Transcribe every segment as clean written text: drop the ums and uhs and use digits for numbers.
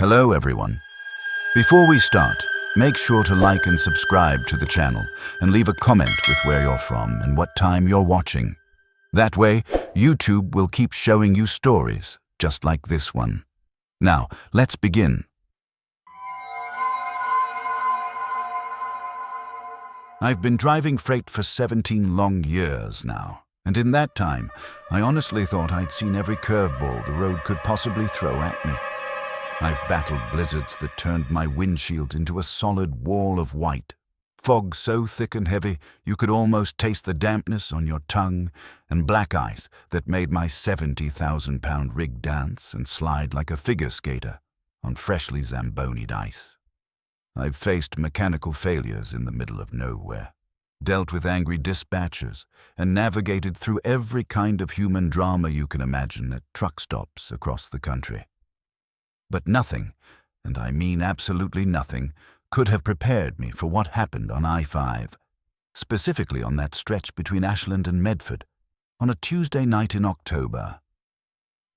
Hello everyone. Before we start, make sure to like and subscribe to the channel and leave a comment with where you're from and what time you're watching. That way, YouTube will keep showing you stories just like this one. Now, let's begin. I've been driving freight for 17 long years now, and in that time, I honestly thought I'd seen every curveball the road could possibly throw at me. I've battled blizzards that turned my windshield into a solid wall of white, fog so thick and heavy you could almost taste the dampness on your tongue, and black ice that made my 70,000-pound rig dance and slide like a figure skater on freshly zambonied ice. I've faced mechanical failures in the middle of nowhere, dealt with angry dispatchers, and navigated through every kind of human drama you can imagine at truck stops across the country. But nothing, and I mean absolutely nothing, could have prepared me for what happened on I-5, specifically on that stretch between Ashland and Medford, on a Tuesday night in October.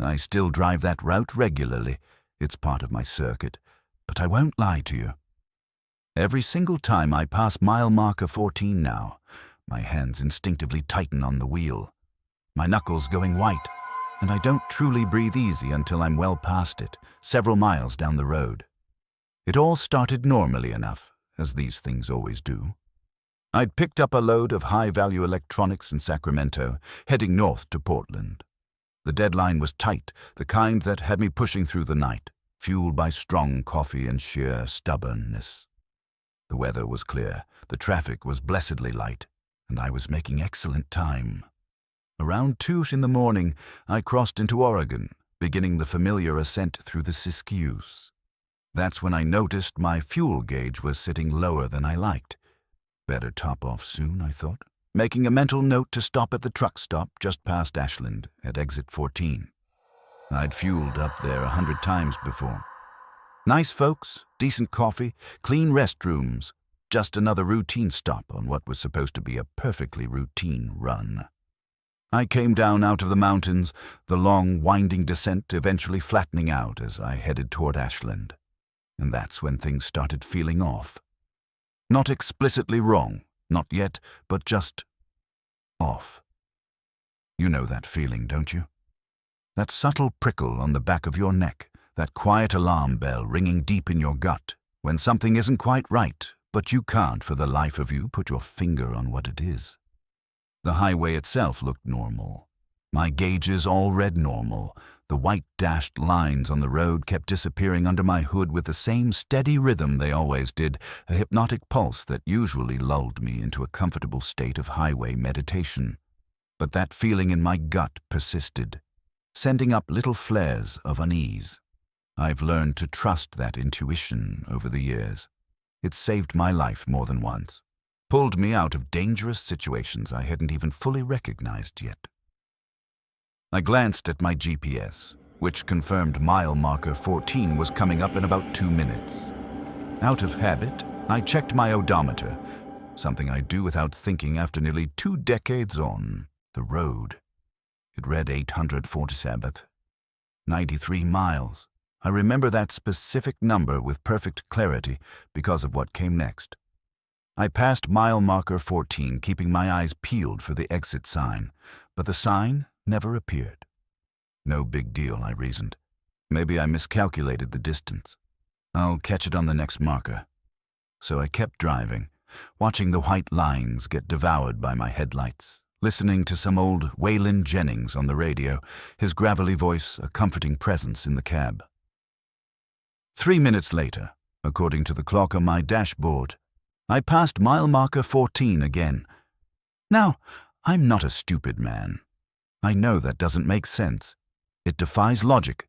I still drive that route regularly, it's part of my circuit, but I won't lie to you. Every single time I pass mile marker 14 now, my hands instinctively tighten on the wheel, my knuckles going white, and I don't truly breathe easy until I'm well past it, several miles down the road. It all started normally enough, as these things always do. I'd picked up a load of high-value electronics in Sacramento, heading north to Portland. The deadline was tight, the kind that had me pushing through the night, fueled by strong coffee and sheer stubbornness. The weather was clear, the traffic was blessedly light, and I was making excellent time. Around 2 in the morning, I crossed into Oregon, beginning the familiar ascent through the Siskiyous. That's when I noticed my fuel gauge was sitting lower than I liked. Better top off soon, I thought, making a mental note to stop at the truck stop just past Ashland at exit 14. I'd fueled up there 100 times before. Nice folks, decent coffee, clean restrooms, just another routine stop on what was supposed to be a perfectly routine run. I came down out of the mountains, the long, winding descent eventually flattening out as I headed toward Ashland. And that's when things started feeling off. Not explicitly wrong, not yet, but just off. You know that feeling, don't you? That subtle prickle on the back of your neck, that quiet alarm bell ringing deep in your gut when something isn't quite right, but you can't for the life of you put your finger on what it is. The highway itself looked normal. My gauges all read normal. The white dashed lines on the road kept disappearing under my hood with the same steady rhythm they always did, a hypnotic pulse that usually lulled me into a comfortable state of highway meditation. But that feeling in my gut persisted, sending up little flares of unease. I've learned to trust that intuition over the years. It's saved my life more than once. Pulled me out of dangerous situations I hadn't even fully recognized yet. I glanced at my GPS, which confirmed mile marker 14 was coming up in about 2 minutes. Out of habit, I checked my odometer, something I do without thinking after nearly 2 decades on the road. It read 847, 93 miles. I remember that specific number with perfect clarity because of what came next. I passed mile marker 14, keeping my eyes peeled for the exit sign, but the sign never appeared. No big deal, I reasoned. Maybe I miscalculated the distance. I'll catch it on the next marker. So I kept driving, watching the white lines get devoured by my headlights, listening to some old Waylon Jennings on the radio, his gravelly voice a comforting presence in the cab. 3 minutes later, according to the clock on my dashboard, I passed mile marker 14 again. Now, I'm not a stupid man. I know that doesn't make sense. It defies logic.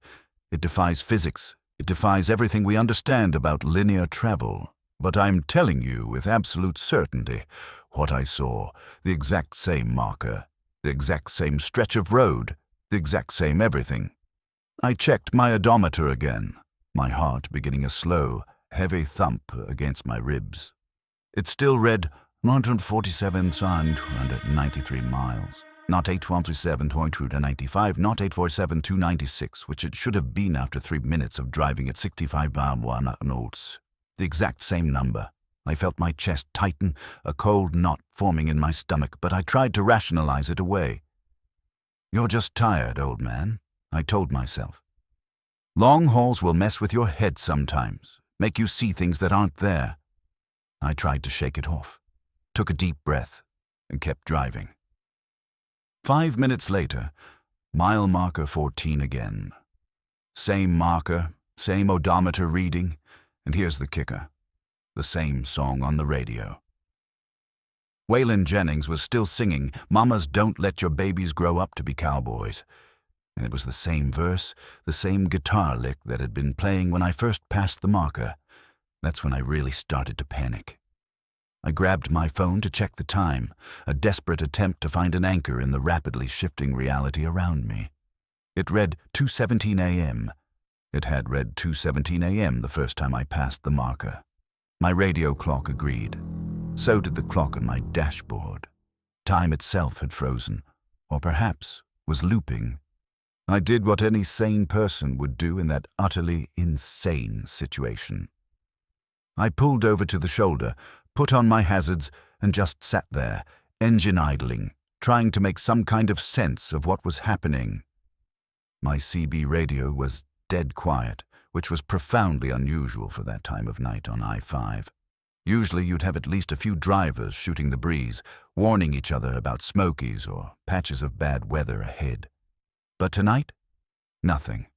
It defies physics. It defies everything we understand about linear travel. But I'm telling you with absolute certainty what I saw, the exact same marker, the exact same stretch of road, the exact same everything. I checked my odometer again, my heart beginning a slow, heavy thump against my ribs. It still read 147 and 93 miles. Not 817.295, not 847.296, which it should have been after 3 minutes of driving at 65 knots. The exact same number. I felt my chest tighten, a cold knot forming in my stomach, but I tried to rationalize it away. "You're just tired, old man," I told myself. "Long hauls will mess with your head sometimes, make you see things that aren't there." I tried to shake it off, took a deep breath, and kept driving. 5 minutes later, mile marker 14 again. Same marker, same odometer reading, and here's the kicker. The same song on the radio. Waylon Jennings was still singing, "Mamas, don't let your babies grow up to be cowboys." And it was the same verse, the same guitar lick that had been playing when I first passed the marker. That's when I really started to panic. I grabbed my phone to check the time, a desperate attempt to find an anchor in the rapidly shifting reality around me. It read 2:17 a.m. It had read 2:17 a.m. the first time I passed the marker. My radio clock agreed. So did the clock on my dashboard. Time itself had frozen, or perhaps was looping. I did what any sane person would do in that utterly insane situation. I pulled over to the shoulder, put on my hazards, and just sat there, engine idling, trying to make some kind of sense of what was happening. My CB radio was dead quiet, which was profoundly unusual for that time of night on I-5. Usually you'd have at least a few drivers shooting the breeze, warning each other about smokies or patches of bad weather ahead. But tonight, nothing.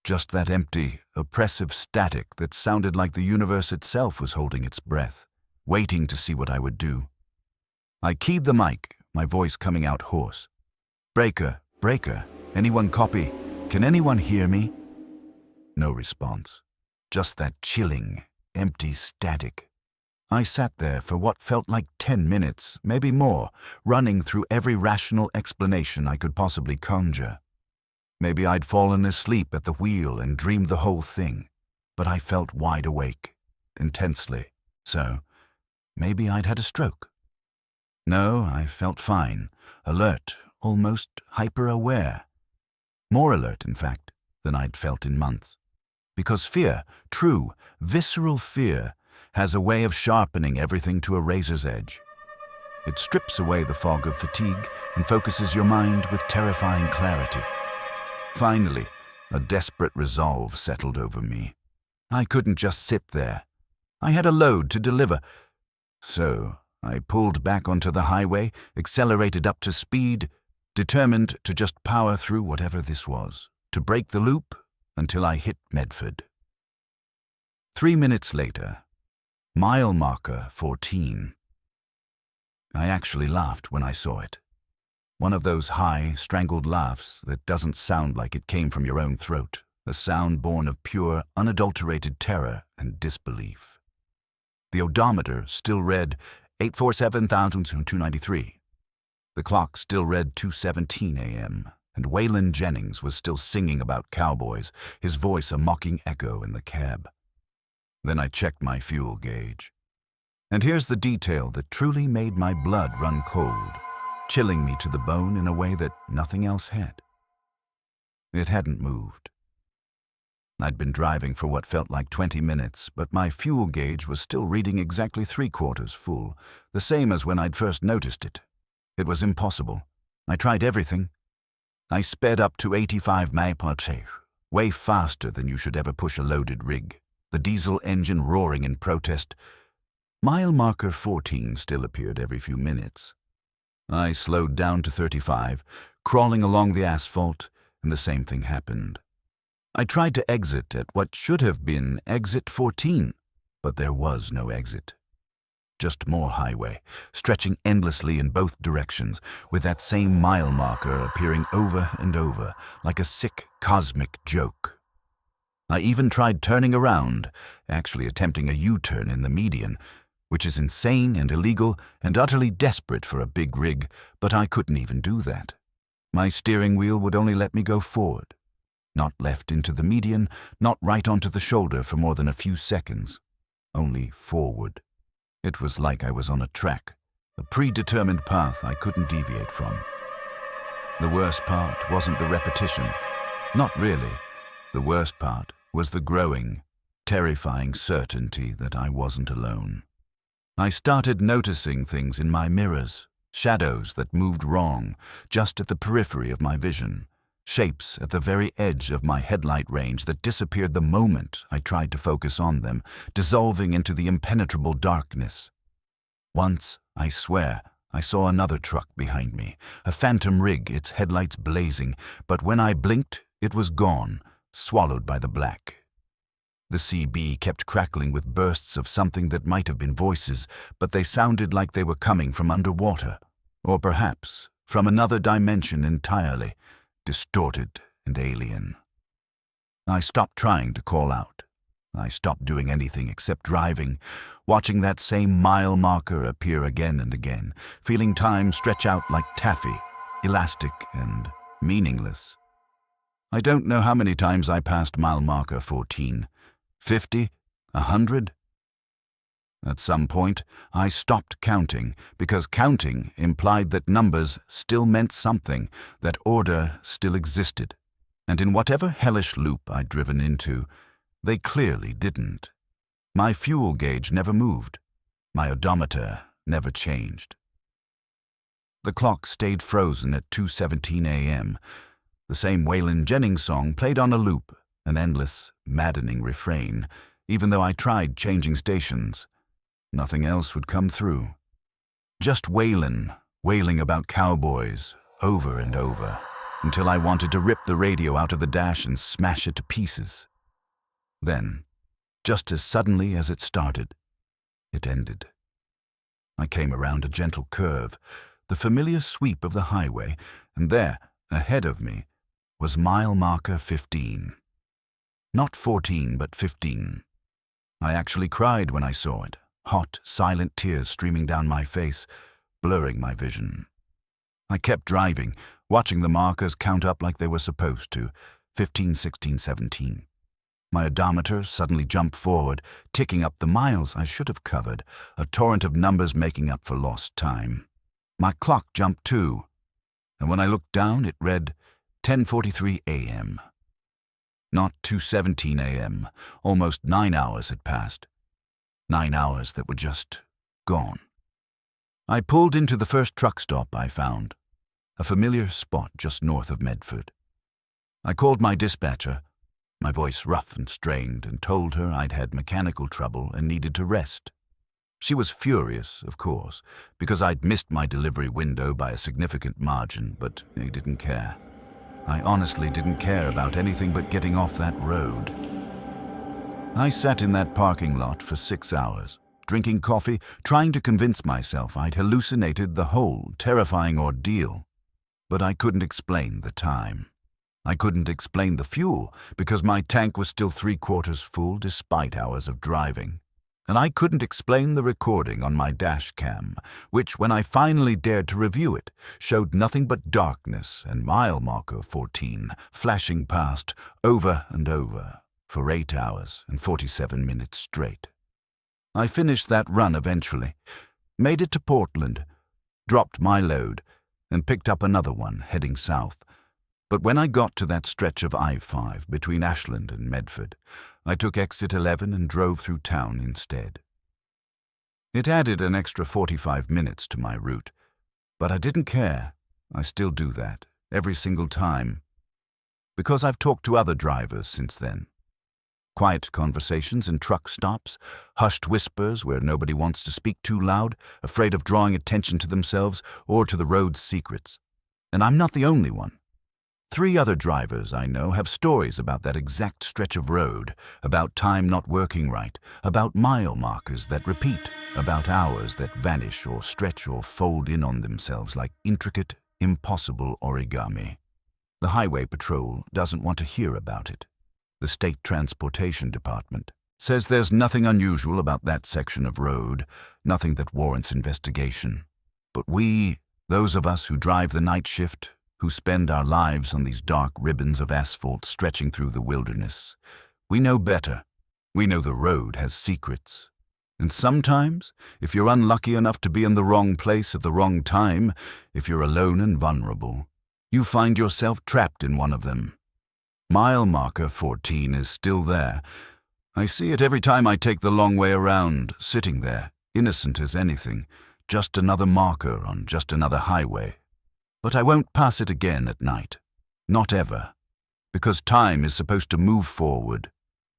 Just that empty, oppressive static that sounded like the universe itself was holding its breath, waiting to see what I would do. I keyed the mic, my voice coming out hoarse. "Breaker, breaker, anyone copy? Can anyone hear me?" No response. Just that chilling, empty static. I sat there for what felt like 10 minutes, maybe more, running through every rational explanation I could possibly conjure. Maybe I'd fallen asleep at the wheel and dreamed the whole thing, but I felt wide awake, intensely. So, maybe I'd had a stroke. No, I felt fine, alert, almost hyper-aware. More alert, in fact, than I'd felt in months. Because fear, true, visceral fear, has a way of sharpening everything to a razor's edge. It strips away the fog of fatigue and focuses your mind with terrifying clarity. Finally, a desperate resolve settled over me. I couldn't just sit there. I had a load to deliver. So I pulled back onto the highway, accelerated up to speed, determined to just power through whatever this was, to break the loop until I hit Medford. 3 minutes later, mile marker 14. I actually laughed when I saw it. One of those high, strangled laughs that doesn't sound like it came from your own throat, a sound born of pure, unadulterated terror and disbelief. The odometer still read 847,293. The clock still read 2:17 a.m., and Waylon Jennings was still singing about cowboys, his voice a mocking echo in the cab. Then I checked my fuel gauge. And here's the detail that truly made my blood run cold, chilling me to the bone in a way that nothing else had. It hadn't moved. I'd been driving for what felt like 20 minutes, but my fuel gauge was still reading exactly 3/4 full, the same as when I'd first noticed it. It was impossible. I tried everything. I sped up to 85 miles per hour, way faster than you should ever push a loaded rig, the diesel engine roaring in protest. Mile marker 14 still appeared every few minutes. I slowed down to 35, crawling along the asphalt, and the same thing happened. I tried to exit at what should have been exit 14, but there was no exit. Just more highway, stretching endlessly in both directions, with that same mile marker appearing over and over, like a sick, cosmic joke. I even tried turning around, actually attempting a U-turn in the median, which is insane and illegal and utterly desperate for a big rig, but I couldn't even do that. My steering wheel would only let me go forward. Not left into the median, not right onto the shoulder for more than a few seconds. Only forward. It was like I was on a track, a predetermined path I couldn't deviate from. The worst part wasn't the repetition. Not really. The worst part was the growing, terrifying certainty that I wasn't alone. I started noticing things in my mirrors, shadows that moved wrong, just at the periphery of my vision, shapes at the very edge of my headlight range that disappeared the moment I tried to focus on them, dissolving into the impenetrable darkness. Once, I swear, I saw another truck behind me, a phantom rig, its headlights blazing, but when I blinked, it was gone, swallowed by the black. The CB kept crackling with bursts of something that might have been voices, but they sounded like they were coming from underwater, or perhaps from another dimension entirely, distorted and alien. I stopped trying to call out. I stopped doing anything except driving, watching that same mile marker appear again and again, feeling time stretch out like taffy, elastic and meaningless. I don't know how many times I passed mile marker 14. 50? 100? At some point, I stopped counting, because counting implied that numbers still meant something, that order still existed. And in whatever hellish loop I'd driven into, they clearly didn't. My fuel gauge never moved. My odometer never changed. The clock stayed frozen at 2:17 a.m. The same Waylon Jennings song played on a loop, an endless, maddening refrain. Even though I tried changing stations, nothing else would come through. Just Waylon, wailing about cowboys, over and over, until I wanted to rip the radio out of the dash and smash it to pieces. Then, just as suddenly as it started, it ended. I came around a gentle curve, the familiar sweep of the highway, and there, ahead of me, was mile marker 15. Not 14, but 15. I actually cried when I saw it, hot, silent tears streaming down my face, blurring my vision. I kept driving, watching the markers count up like they were supposed to, 15, 16, 17. My odometer suddenly jumped forward, ticking up the miles I should have covered, a torrent of numbers making up for lost time. My clock jumped too, and when I looked down, it read 10:43 a.m. Not 2:17 a.m. Almost 9 hours had passed. 9 hours that were just gone. I pulled into the first truck stop I found, a familiar spot just north of Medford. I called my dispatcher, my voice rough and strained, and told her I'd had mechanical trouble and needed to rest. She was furious, of course, because I'd missed my delivery window by a significant margin, but I didn't care. I honestly didn't care about anything but getting off that road. I sat in that parking lot for 6 hours, drinking coffee, trying to convince myself I'd hallucinated the whole terrifying ordeal. But I couldn't explain the time. I couldn't explain the fuel, because my tank was still 3/4 full despite hours of driving. And I couldn't explain the recording on my dash cam, which, when I finally dared to review it, showed nothing but darkness and mile marker 14 flashing past over and over for 8 hours and 47 minutes straight. I finished that run eventually, made it to Portland, dropped my load, and picked up another one heading south. But when I got to that stretch of I-5 between Ashland and Medford, I took exit 11 and drove through town instead. It added an extra 45 minutes to my route, but I didn't care. I still do that, every single time. Because I've talked to other drivers since then. Quiet conversations in truck stops, hushed whispers where nobody wants to speak too loud, afraid of drawing attention to themselves or to the road's secrets. And I'm not the only one. 3 other drivers I know have stories about that exact stretch of road, about time not working right, about mile markers that repeat, about hours that vanish or stretch or fold in on themselves like intricate, impossible origami. The Highway Patrol doesn't want to hear about it. The State Transportation Department says there's nothing unusual about that section of road, nothing that warrants investigation. But we, those of us who drive the night shift, who spend our lives on these dark ribbons of asphalt stretching through the wilderness, we know better. We know the road has secrets. And sometimes, if you're unlucky enough to be in the wrong place at the wrong time, if you're alone and vulnerable, You find yourself trapped in one of them. Mile marker 14 is still there. I see it every time I take the long way around, sitting there, innocent as anything, just another marker on just another highway. But I won't pass it again at night. Not ever. Because time is supposed to move forward.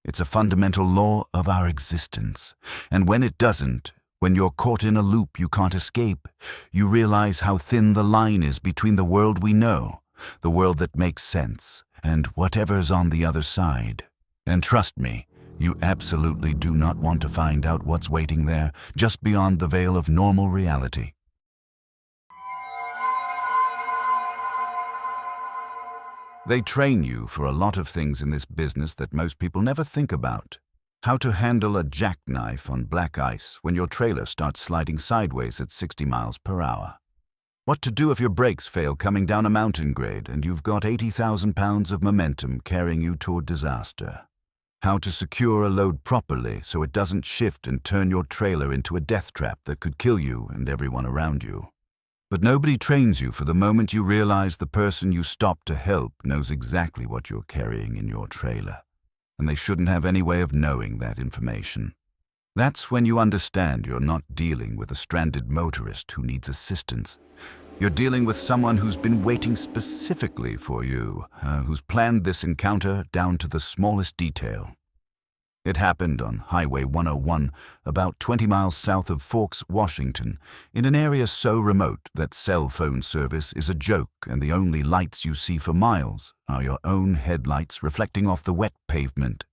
It's a fundamental law of our existence. And when it doesn't, when you're caught in a loop you can't escape, you realize how thin the line is between the world we know, the world that makes sense, and whatever's on the other side. And trust me, you absolutely do not want to find out what's waiting there, just beyond the veil of normal reality. They train you for a lot of things in this business that most people never think about. How to handle a jackknife on black ice when your trailer starts sliding sideways at 60 miles per hour. What to do if your brakes fail coming down a mountain grade and you've got 80,000 pounds of momentum carrying you toward disaster. How to secure a load properly so it doesn't shift and turn your trailer into a death trap that could kill you and everyone around you. But nobody trains you for the moment you realize the person you stopped to help knows exactly what you're carrying in your trailer, and they shouldn't have any way of knowing that information. That's when you understand you're not dealing with a stranded motorist who needs assistance. You're dealing with someone who's been waiting specifically for you, who's planned this encounter down to the smallest detail. It happened on Highway 101, about 20 miles south of Forks, Washington, in an area so remote that cell phone service is a joke and the only lights you see for miles are your own headlights reflecting off the wet pavement.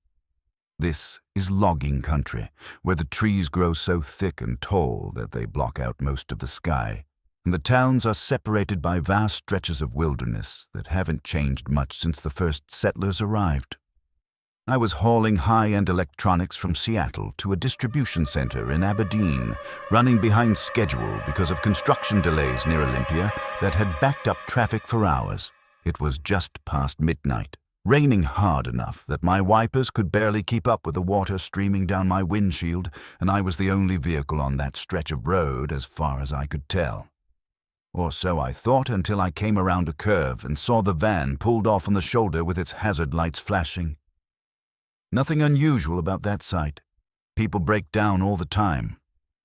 This is logging country, where the trees grow so thick and tall that they block out most of the sky, and the towns are separated by vast stretches of wilderness that haven't changed much since the first settlers arrived. I was hauling high-end electronics from Seattle to a distribution center in Aberdeen, running behind schedule because of construction delays near Olympia that had backed up traffic for hours. It was just past midnight, raining hard enough that my wipers could barely keep up with the water streaming down my windshield, and I was the only vehicle on that stretch of road as far as I could tell. Or so I thought until I came around a curve and saw the van pulled off on the shoulder with its hazard lights flashing. Nothing unusual about that sight. People break down all the time,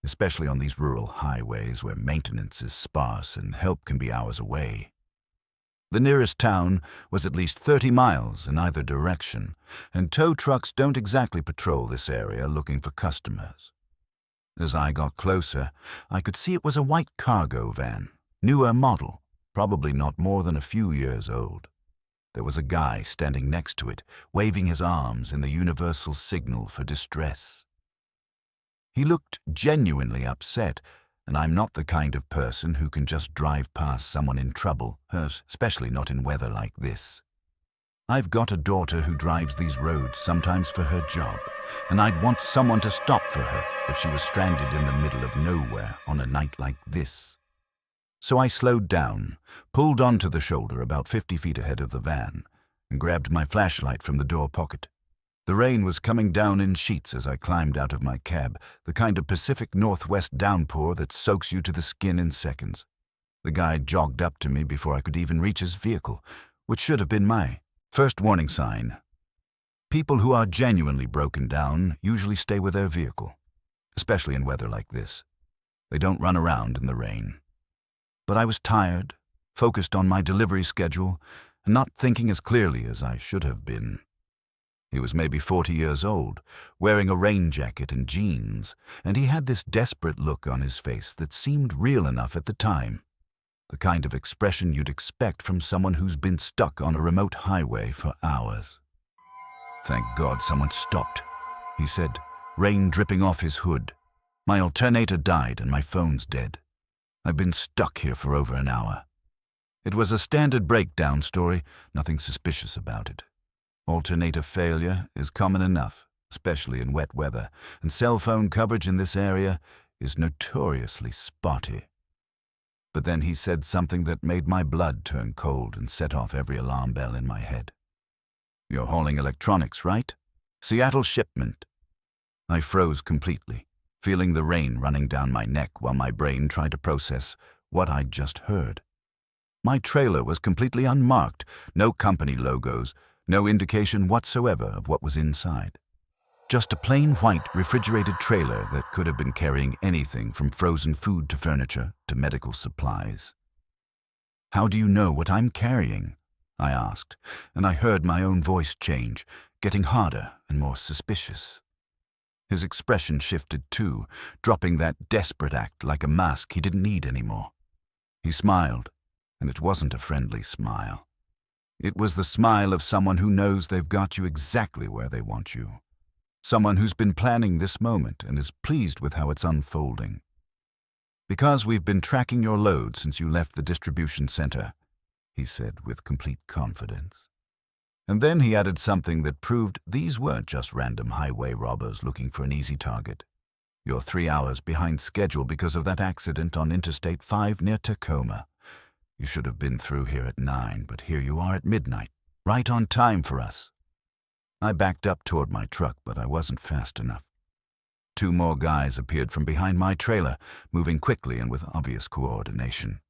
especially on these rural highways where maintenance is sparse and help can be hours away. The nearest town was at least 30 miles in either direction, and tow trucks don't exactly patrol this area looking for customers. As I got closer, I could see it was a white cargo van, newer model, probably not more than a few years old. There was a guy standing next to it, waving his arms in the universal signal for distress. He looked genuinely upset, and I'm not the kind of person who can just drive past someone in trouble, especially not in weather like this. I've got a daughter who drives these roads sometimes for her job, and I'd want someone to stop for her if she was stranded in the middle of nowhere on a night like this. So I slowed down, pulled onto the shoulder about 50 feet ahead of the van, and grabbed my flashlight from the door pocket. The rain was coming down in sheets as I climbed out of my cab, the kind of Pacific Northwest downpour that soaks you to the skin in seconds. The guy jogged up to me before I could even reach his vehicle, which should have been my first warning sign. People who are genuinely broken down usually stay with their vehicle, especially in weather like this. They don't run around in the rain. But I was tired, focused on my delivery schedule, and not thinking as clearly as I should have been. He was maybe 40 years old, wearing a rain jacket and jeans, and he had this desperate look on his face that seemed real enough at the time. The kind of expression you'd expect from someone who's been stuck on a remote highway for hours. "Thank God someone stopped," he said, rain dripping off his hood. "My alternator died and my phone's dead. I've been stuck here for over an hour." It was a standard breakdown story, nothing suspicious about it. Alternator failure is common enough, especially in wet weather, and cell phone coverage in this area is notoriously spotty. But then he said something that made my blood turn cold and set off every alarm bell in my head. "You're hauling electronics, right? Seattle shipment." I froze completely, feeling the rain running down my neck while my brain tried to process what I'd just heard. My trailer was completely unmarked, no company logos, no indication whatsoever of what was inside. Just a plain white refrigerated trailer that could have been carrying anything from frozen food to furniture to medical supplies. "How do you know what I'm carrying?" I asked, and I heard my own voice change, getting harder and more suspicious. His expression shifted too, dropping that desperate act like a mask he didn't need anymore. He smiled, and it wasn't a friendly smile. It was the smile of someone who knows they've got you exactly where they want you. Someone who's been planning this moment and is pleased with how it's unfolding. "Because we've been tracking your load since you left the distribution center," he said with complete confidence. And then he added something that proved these weren't just random highway robbers looking for an easy target. "You're 3 hours behind schedule because of that accident on Interstate 5 near Tacoma. You should have been through here at 9, but here you are at midnight, right on time for us." I backed up toward my truck, but I wasn't fast enough. 2 more guys appeared from behind my trailer, moving quickly and with obvious coordination.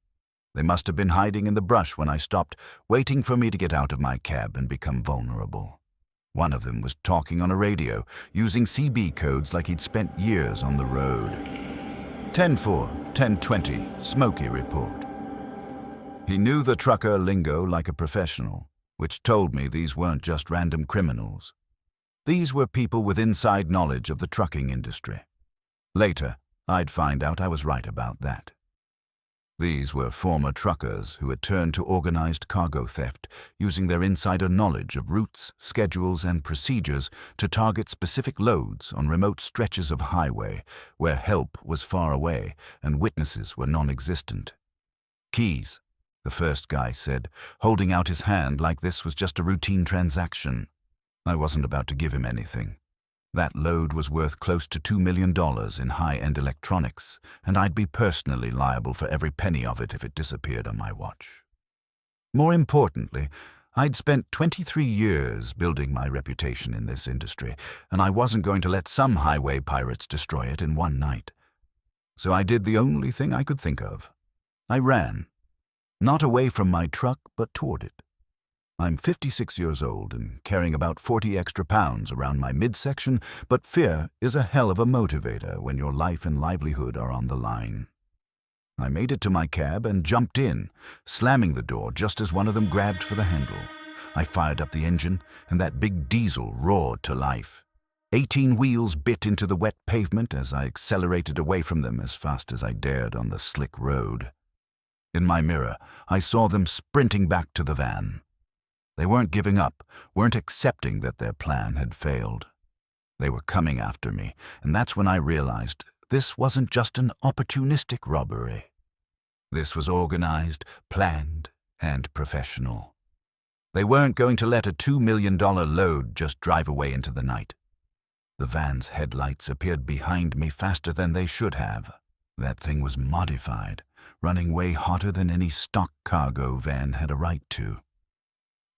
They must have been hiding in the brush when I stopped, waiting for me to get out of my cab and become vulnerable. One of them was talking on a radio, using CB codes like he'd spent years on the road. 10-4, 10-20, Smoky report. He knew the trucker lingo like a professional, which told me these weren't just random criminals. These were people with inside knowledge of the trucking industry. Later, I'd find out I was right about that. These were former truckers who had turned to organized cargo theft, using their insider knowledge of routes, schedules, and procedures to target specific loads on remote stretches of highway where help was far away and witnesses were non-existent. "Keys," the first guy said, holding out his hand like this was just a routine transaction. I wasn't about to give him anything. That load was worth close to $2 million in high-end electronics, and I'd be personally liable for every penny of it if it disappeared on my watch. More importantly, I'd spent 23 years building my reputation in this industry, and I wasn't going to let some highway pirates destroy it in one night. So I did the only thing I could think of. I ran. Not away from my truck, but toward it. I'm 56 years old and carrying about 40 extra pounds around my midsection, but fear is a hell of a motivator when your life and livelihood are on the line. I made it to my cab and jumped in, slamming the door just as one of them grabbed for the handle. I fired up the engine, and that big diesel roared to life. 18 wheels bit into the wet pavement as I accelerated away from them as fast as I dared on the slick road. In my mirror, I saw them sprinting back to the van. They weren't giving up, weren't accepting that their plan had failed. They were coming after me, and that's when I realized this wasn't just an opportunistic robbery. This was organized, planned, and professional. They weren't going to let a $2 million load just drive away into the night. The van's headlights appeared behind me faster than they should have. That thing was modified, running way hotter than any stock cargo van had a right to.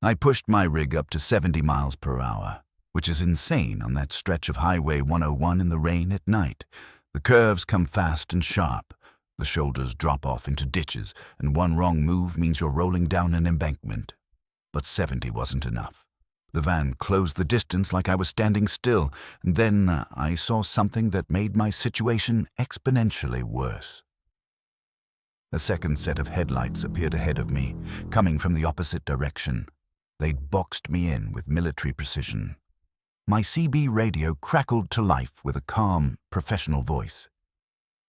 I pushed my rig up to 70 miles per hour, which is insane on that stretch of Highway 101 in the rain at night. The curves come fast and sharp. The shoulders drop off into ditches, and one wrong move means you're rolling down an embankment. But 70 wasn't enough. The van closed the distance like I was standing still, and then I saw something that made my situation exponentially worse. A second set of headlights appeared ahead of me, coming from the opposite direction. They'd boxed me in with military precision. My CB radio crackled to life with a calm, professional voice.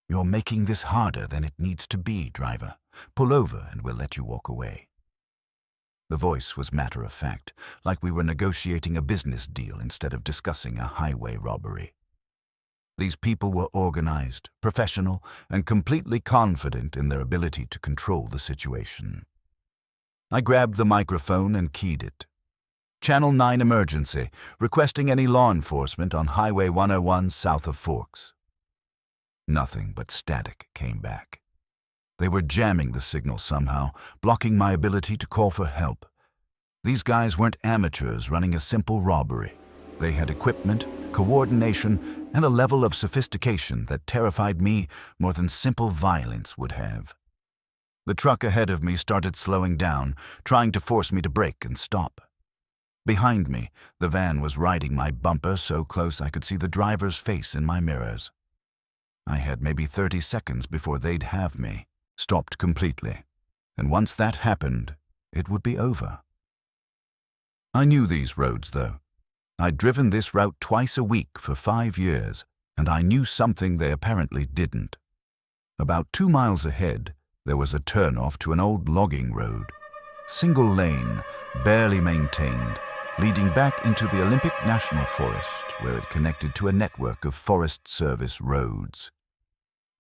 "You're making this harder than it needs to be, driver. Pull over and we'll let you walk away." The voice was matter-of-fact, like we were negotiating a business deal instead of discussing a highway robbery. These people were organized, professional, and completely confident in their ability to control the situation. I grabbed the microphone and keyed it. "Channel 9 emergency, requesting any law enforcement on Highway 101 south of Forks." Nothing but static came back. They were jamming the signal somehow, blocking my ability to call for help. These guys weren't amateurs running a simple robbery. They had equipment, coordination, and a level of sophistication that terrified me more than simple violence would have. The truck ahead of me started slowing down, trying to force me to brake and stop. Behind me, the van was riding my bumper so close I could see the driver's face in my mirrors. I had maybe 30 seconds before they'd have me, stopped completely. And once that happened, it would be over. I knew these roads, though. I'd driven this route twice a week for 5 years, and I knew something they apparently didn't. About 2 miles ahead, there was a turnoff to an old logging road. Single lane, barely maintained, leading back into the Olympic National Forest, where it connected to a network of Forest Service roads.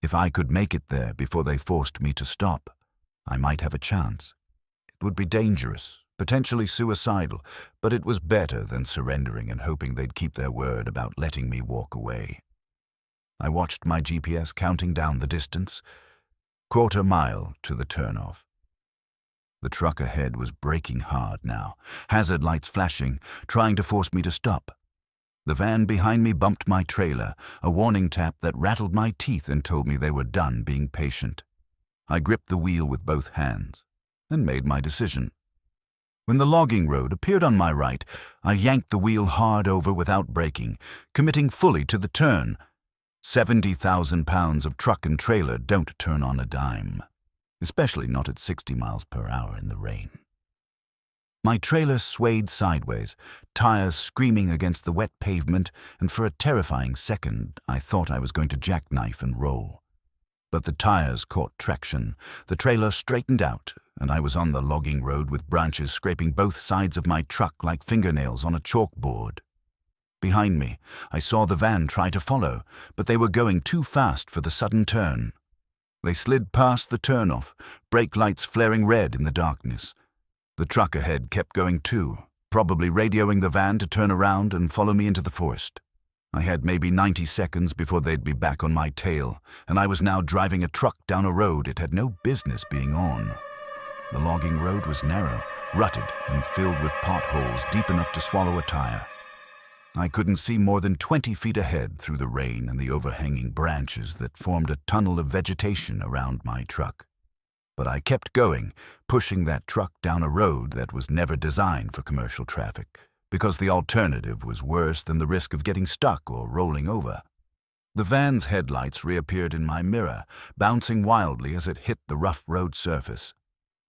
If I could make it there before they forced me to stop, I might have a chance. It would be dangerous, potentially suicidal, but it was better than surrendering and hoping they'd keep their word about letting me walk away. I watched my GPS counting down the distance, 1/4 mile to the turnoff. The truck ahead was braking hard now, hazard lights flashing, trying to force me to stop. The van behind me bumped my trailer, a warning tap that rattled my teeth and told me they were done being patient. I gripped the wheel with both hands and made my decision. When the logging road appeared on my right, I yanked the wheel hard over without braking, committing fully to the turn. 70,000 pounds of truck and trailer don't turn on a dime, especially not at 60 miles per hour in the rain. My trailer swayed sideways, tires screaming against the wet pavement, and for a terrifying second, I thought I was going to jackknife and roll. But the tires caught traction, the trailer straightened out, and I was on the logging road with branches scraping both sides of my truck like fingernails on a chalkboard. Behind me, I saw the van try to follow, but they were going too fast for the sudden turn. They slid past the turnoff, brake lights flaring red in the darkness. The truck ahead kept going too, probably radioing the van to turn around and follow me into the forest. I had maybe 90 seconds before they'd be back on my tail, and I was now driving a truck down a road it had no business being on. The logging road was narrow, rutted, and filled with potholes deep enough to swallow a tire. I couldn't see more than 20 feet ahead through the rain and the overhanging branches that formed a tunnel of vegetation around my truck. But I kept going, pushing that truck down a road that was never designed for commercial traffic, because the alternative was worse than the risk of getting stuck or rolling over. The van's headlights reappeared in my mirror, bouncing wildly as it hit the rough road surface.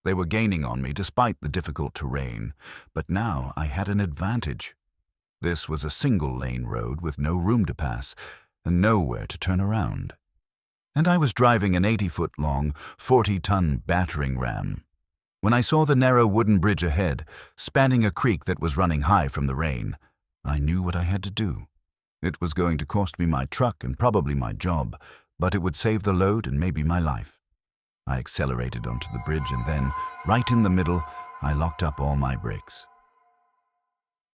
They were gaining on me despite the difficult terrain, but now I had an advantage. This was a single-lane road with no room to pass and nowhere to turn around. And I was driving an 80-foot-long, 40-ton battering ram. When I saw the narrow wooden bridge ahead, spanning a creek that was running high from the rain, I knew what I had to do. It was going to cost me my truck and probably my job, but it would save the load and maybe my life. I accelerated onto the bridge and then, right in the middle, I locked up all my brakes.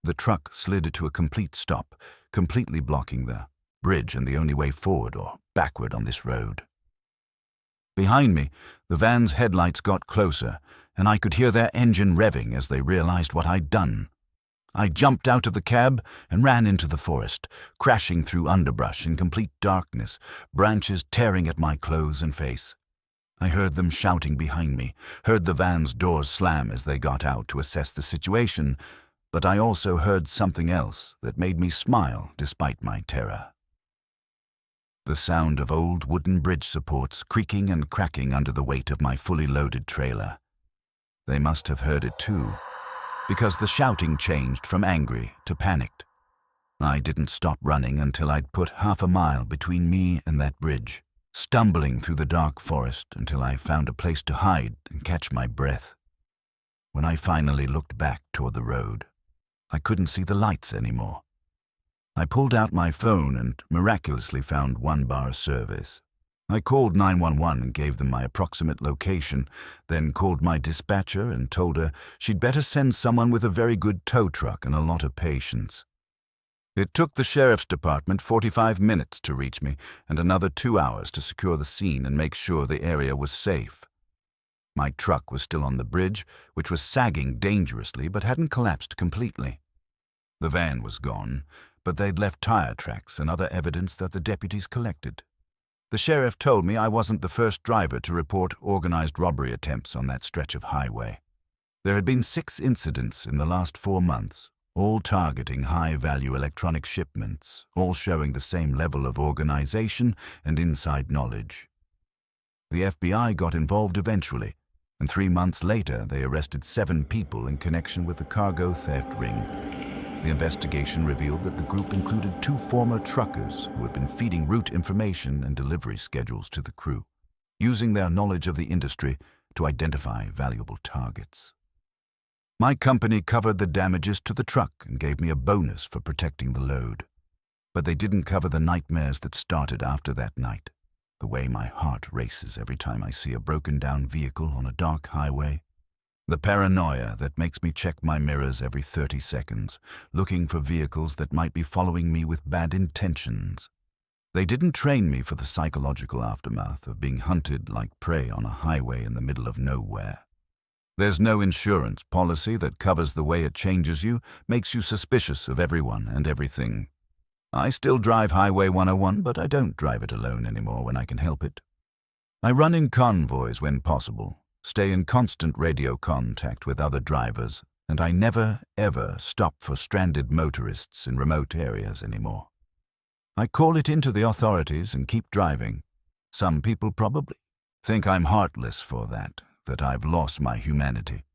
The truck slid to a complete stop, completely blocking the bridge and the only way forward or backward on this road. Behind me, the van's headlights got closer, and I could hear their engine revving as they realized what I'd done. I jumped out of the cab and ran into the forest, crashing through underbrush in complete darkness, branches tearing at my clothes and face. I heard them shouting behind me, heard the van's doors slam as they got out to assess the situation, but I also heard something else that made me smile despite my terror. The sound of old wooden bridge supports creaking and cracking under the weight of my fully loaded trailer. They must have heard it too, because the shouting changed from angry to panicked. I didn't stop running until I'd put half a mile between me and that bridge, stumbling through the dark forest until I found a place to hide and catch my breath. When I finally looked back toward the road, I couldn't see the lights anymore. I pulled out my phone and miraculously found 1-bar service. I called 911 and gave them my approximate location, then called my dispatcher and told her she'd better send someone with a very good tow truck and a lot of patience. It took the sheriff's department 45 minutes to reach me and another 2 hours to secure the scene and make sure the area was safe. My truck was still on the bridge, which was sagging dangerously but hadn't collapsed completely. The van was gone, but they'd left tire tracks and other evidence that the deputies collected. The sheriff told me I wasn't the first driver to report organized robbery attempts on that stretch of highway. There had been 6 incidents in the last 4 months, all targeting high-value electronic shipments, all showing the same level of organization and inside knowledge. The FBI got involved eventually, and 3 months later they arrested 7 people in connection with the cargo theft ring. The investigation revealed that the group included 2 former truckers who had been feeding route information and delivery schedules to the crew, using their knowledge of the industry to identify valuable targets. My company covered the damages to the truck and gave me a bonus for protecting the load. But they didn't cover the nightmares that started after that night. The way my heart races every time I see a broken-down vehicle on a dark highway. The paranoia that makes me check my mirrors every 30 seconds, looking for vehicles that might be following me with bad intentions. They didn't train me for the psychological aftermath of being hunted like prey on a highway in the middle of nowhere. There's no insurance policy that covers the way it changes you, makes you suspicious of everyone and everything. I still drive Highway 101, but I don't drive it alone anymore when I can help it. I run in convoys when possible, stay in constant radio contact with other drivers, and I never, ever stop for stranded motorists in remote areas anymore. I call it into the authorities and keep driving. Some people probably think I'm heartless for that I've lost my humanity.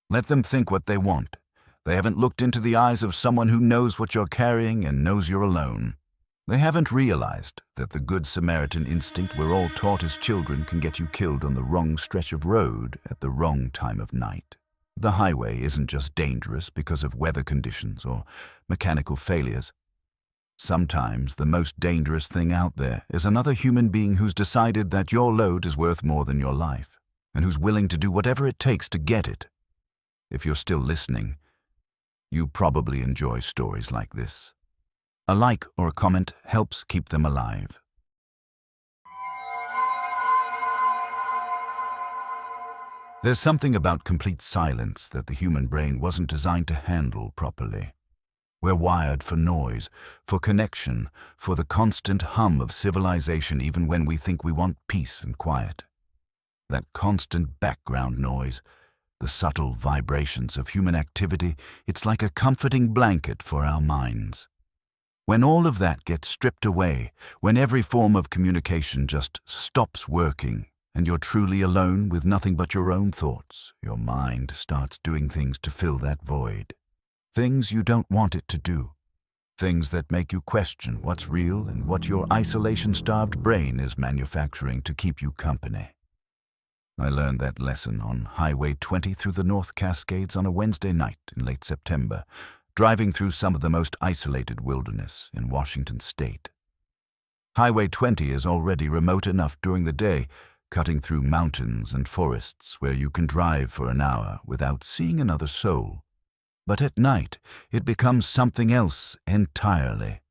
Let them think what they want. They haven't looked into the eyes of someone who knows what you're carrying and knows you're alone. They haven't realized that the Good Samaritan instinct we're all taught as children can get you killed on the wrong stretch of road at the wrong time of night. The highway isn't just dangerous because of weather conditions or mechanical failures. Sometimes the most dangerous thing out there is another human being who's decided that your load is worth more than your life, and who's willing to do whatever it takes to get it. If you're still listening, you probably enjoy stories like this. A like or a comment helps keep them alive. There's something about complete silence that the human brain wasn't designed to handle properly. We're wired for noise, for connection, for the constant hum of civilization even when we think we want peace and quiet. That constant background noise, the subtle vibrations of human activity, it's like a comforting blanket for our minds. When all of that gets stripped away, when every form of communication just stops working, and you're truly alone with nothing but your own thoughts, your mind starts doing things to fill that void. Things you don't want it to do. Things that make you question what's real and what your isolation-starved brain is manufacturing to keep you company. I learned that lesson on Highway 20 through the North Cascades on a Wednesday night in late September, driving through some of the most isolated wilderness in Washington state. Highway 20 is already remote enough during the day, cutting through mountains and forests where you can drive for an hour without seeing another soul. But at night, it becomes something else entirely.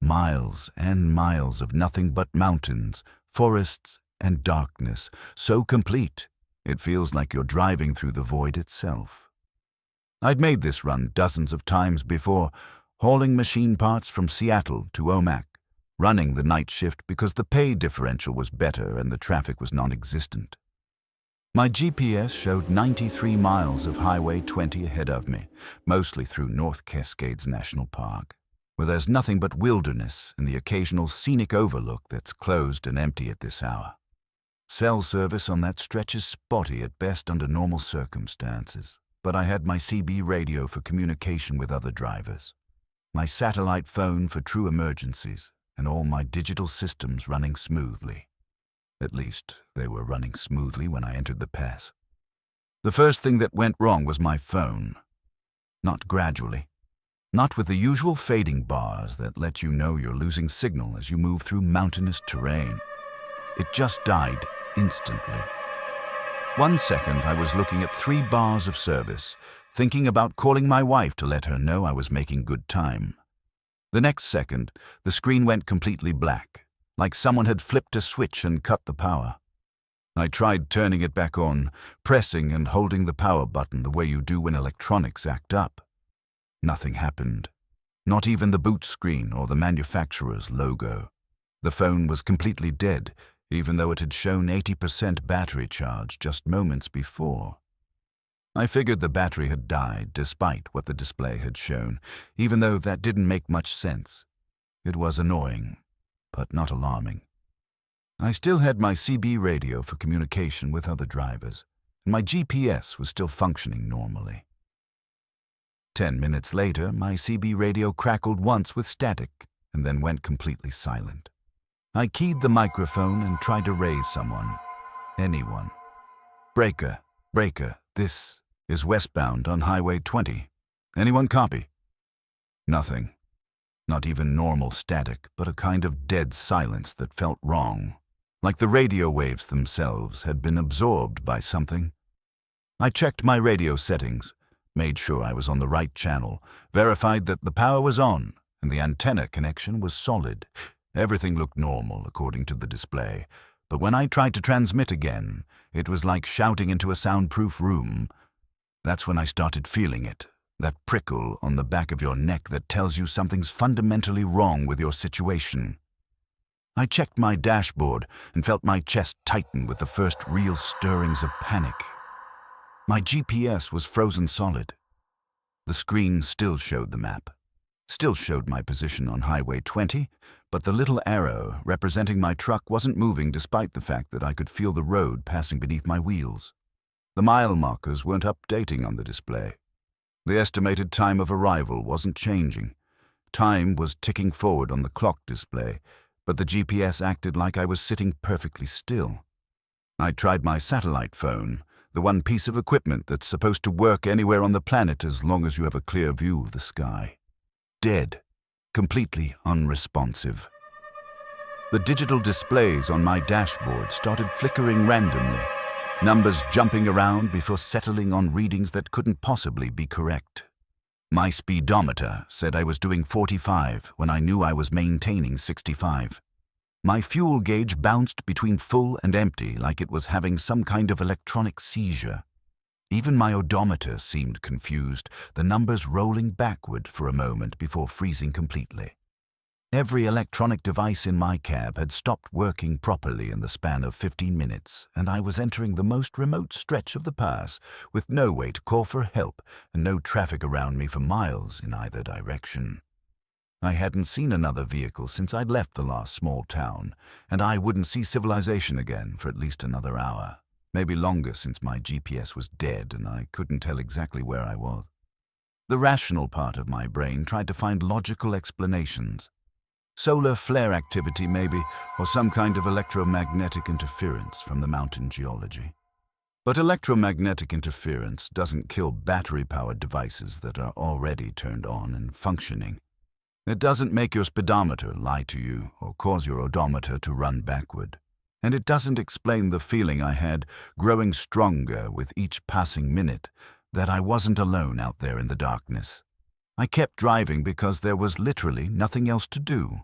Miles and miles of nothing but mountains, forests, and darkness, so complete, it feels like you're driving through the void itself. I'd made this run dozens of times before, hauling machine parts from Seattle to Omak, running the night shift because the pay differential was better and the traffic was non-existent. My GPS showed 93 miles of Highway 20 ahead of me, mostly through North Cascades National Park, where there's nothing but wilderness and the occasional scenic overlook that's closed and empty at this hour. Cell service on that stretch is spotty at best under normal circumstances, but I had my CB radio for communication with other drivers, my satellite phone for true emergencies, and all my digital systems running smoothly. At least, they were running smoothly when I entered the pass. The first thing that went wrong was my phone. Not gradually. Not with the usual fading bars that let you know you're losing signal as you move through mountainous terrain. It just died instantly. 1 second I was looking at 3 bars of service, thinking about calling my wife to let her know I was making good time. The next second, the screen went completely black, like someone had flipped a switch and cut the power. I tried turning it back on, pressing and holding the power button the way you do when electronics act up. Nothing happened. Not even the boot screen or the manufacturer's logo. The phone was completely dead, even though it had shown 80% battery charge just moments before. I figured the battery had died despite what the display had shown, even though that didn't make much sense. It was annoying, but not alarming. I still had my CB radio for communication with other drivers, and my GPS was still functioning normally. 10 minutes later, my CB radio crackled once with static and then went completely silent. I keyed the microphone and tried to raise someone. Anyone. Breaker, breaker, this is westbound on Highway 20. Anyone copy? Nothing. Not even normal static, but a kind of dead silence that felt wrong, like the radio waves themselves had been absorbed by something. I checked my radio settings, made sure I was on the right channel, verified that the power was on and the antenna connection was solid. Everything looked normal according to the display, but when I tried to transmit again, it was like shouting into a soundproof room. That's when I started feeling it, that prickle on the back of your neck that tells you something's fundamentally wrong with your situation. I checked my dashboard and felt my chest tighten with the first real stirrings of panic. My GPS was frozen solid. The screen still showed the map, still showed my position on Highway 20, but the little arrow representing my truck wasn't moving despite the fact that I could feel the road passing beneath my wheels. The mile markers weren't updating on the display. The estimated time of arrival wasn't changing. Time was ticking forward on the clock display, but the GPS acted like I was sitting perfectly still. I tried my satellite phone, the one piece of equipment that's supposed to work anywhere on the planet as long as you have a clear view of the sky. Dead. Completely unresponsive. The digital displays on my dashboard started flickering randomly, numbers jumping around before settling on readings that couldn't possibly be correct. My speedometer said I was doing 45 when I knew I was maintaining 65. My fuel gauge bounced between full and empty like it was having some kind of electronic seizure. Even my odometer seemed confused, the numbers rolling backward for a moment before freezing completely. Every electronic device in my cab had stopped working properly in the span of 15 minutes, and I was entering the most remote stretch of the pass with no way to call for help and no traffic around me for miles in either direction. I hadn't seen another vehicle since I'd left the last small town, and I wouldn't see civilization again for at least another hour, maybe longer since my GPS was dead and I couldn't tell exactly where I was. The rational part of my brain tried to find logical explanations. Solar flare activity maybe, or some kind of electromagnetic interference from the mountain geology. But electromagnetic interference doesn't kill battery-powered devices that are already turned on and functioning. It doesn't make your speedometer lie to you or cause your odometer to run backward. And it doesn't explain the feeling I had, growing stronger with each passing minute, that I wasn't alone out there in the darkness. I kept driving because there was literally nothing else to do.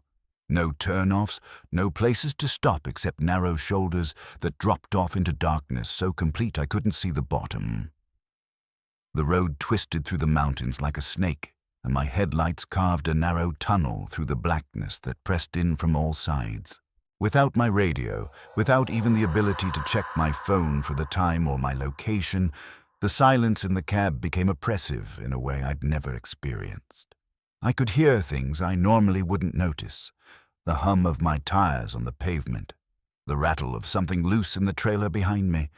No turn-offs, no places to stop except narrow shoulders that dropped off into darkness so complete I couldn't see the bottom. The road twisted through the mountains like a snake, and my headlights carved a narrow tunnel through the blackness that pressed in from all sides. Without my radio, without even the ability to check my phone for the time or my location, the silence in the cab became oppressive in a way I'd never experienced. I could hear things I normally wouldn't notice. The hum of my tires on the pavement, the rattle of something loose in the trailer behind me,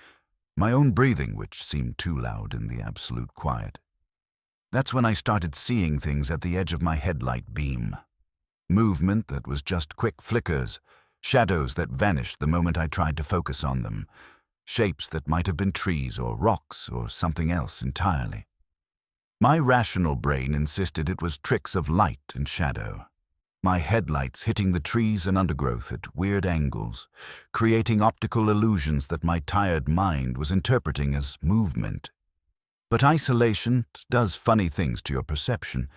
my own breathing which seemed too loud in the absolute quiet. That's when I started seeing things at the edge of my headlight beam. Movement that was just quick flickers, shadows that vanished the moment I tried to focus on them, shapes that might have been trees or rocks or something else entirely. My rational brain insisted it was tricks of light and shadow. My headlights hitting the trees and undergrowth at weird angles, creating optical illusions that my tired mind was interpreting as movement. But isolation does funny things to your perception,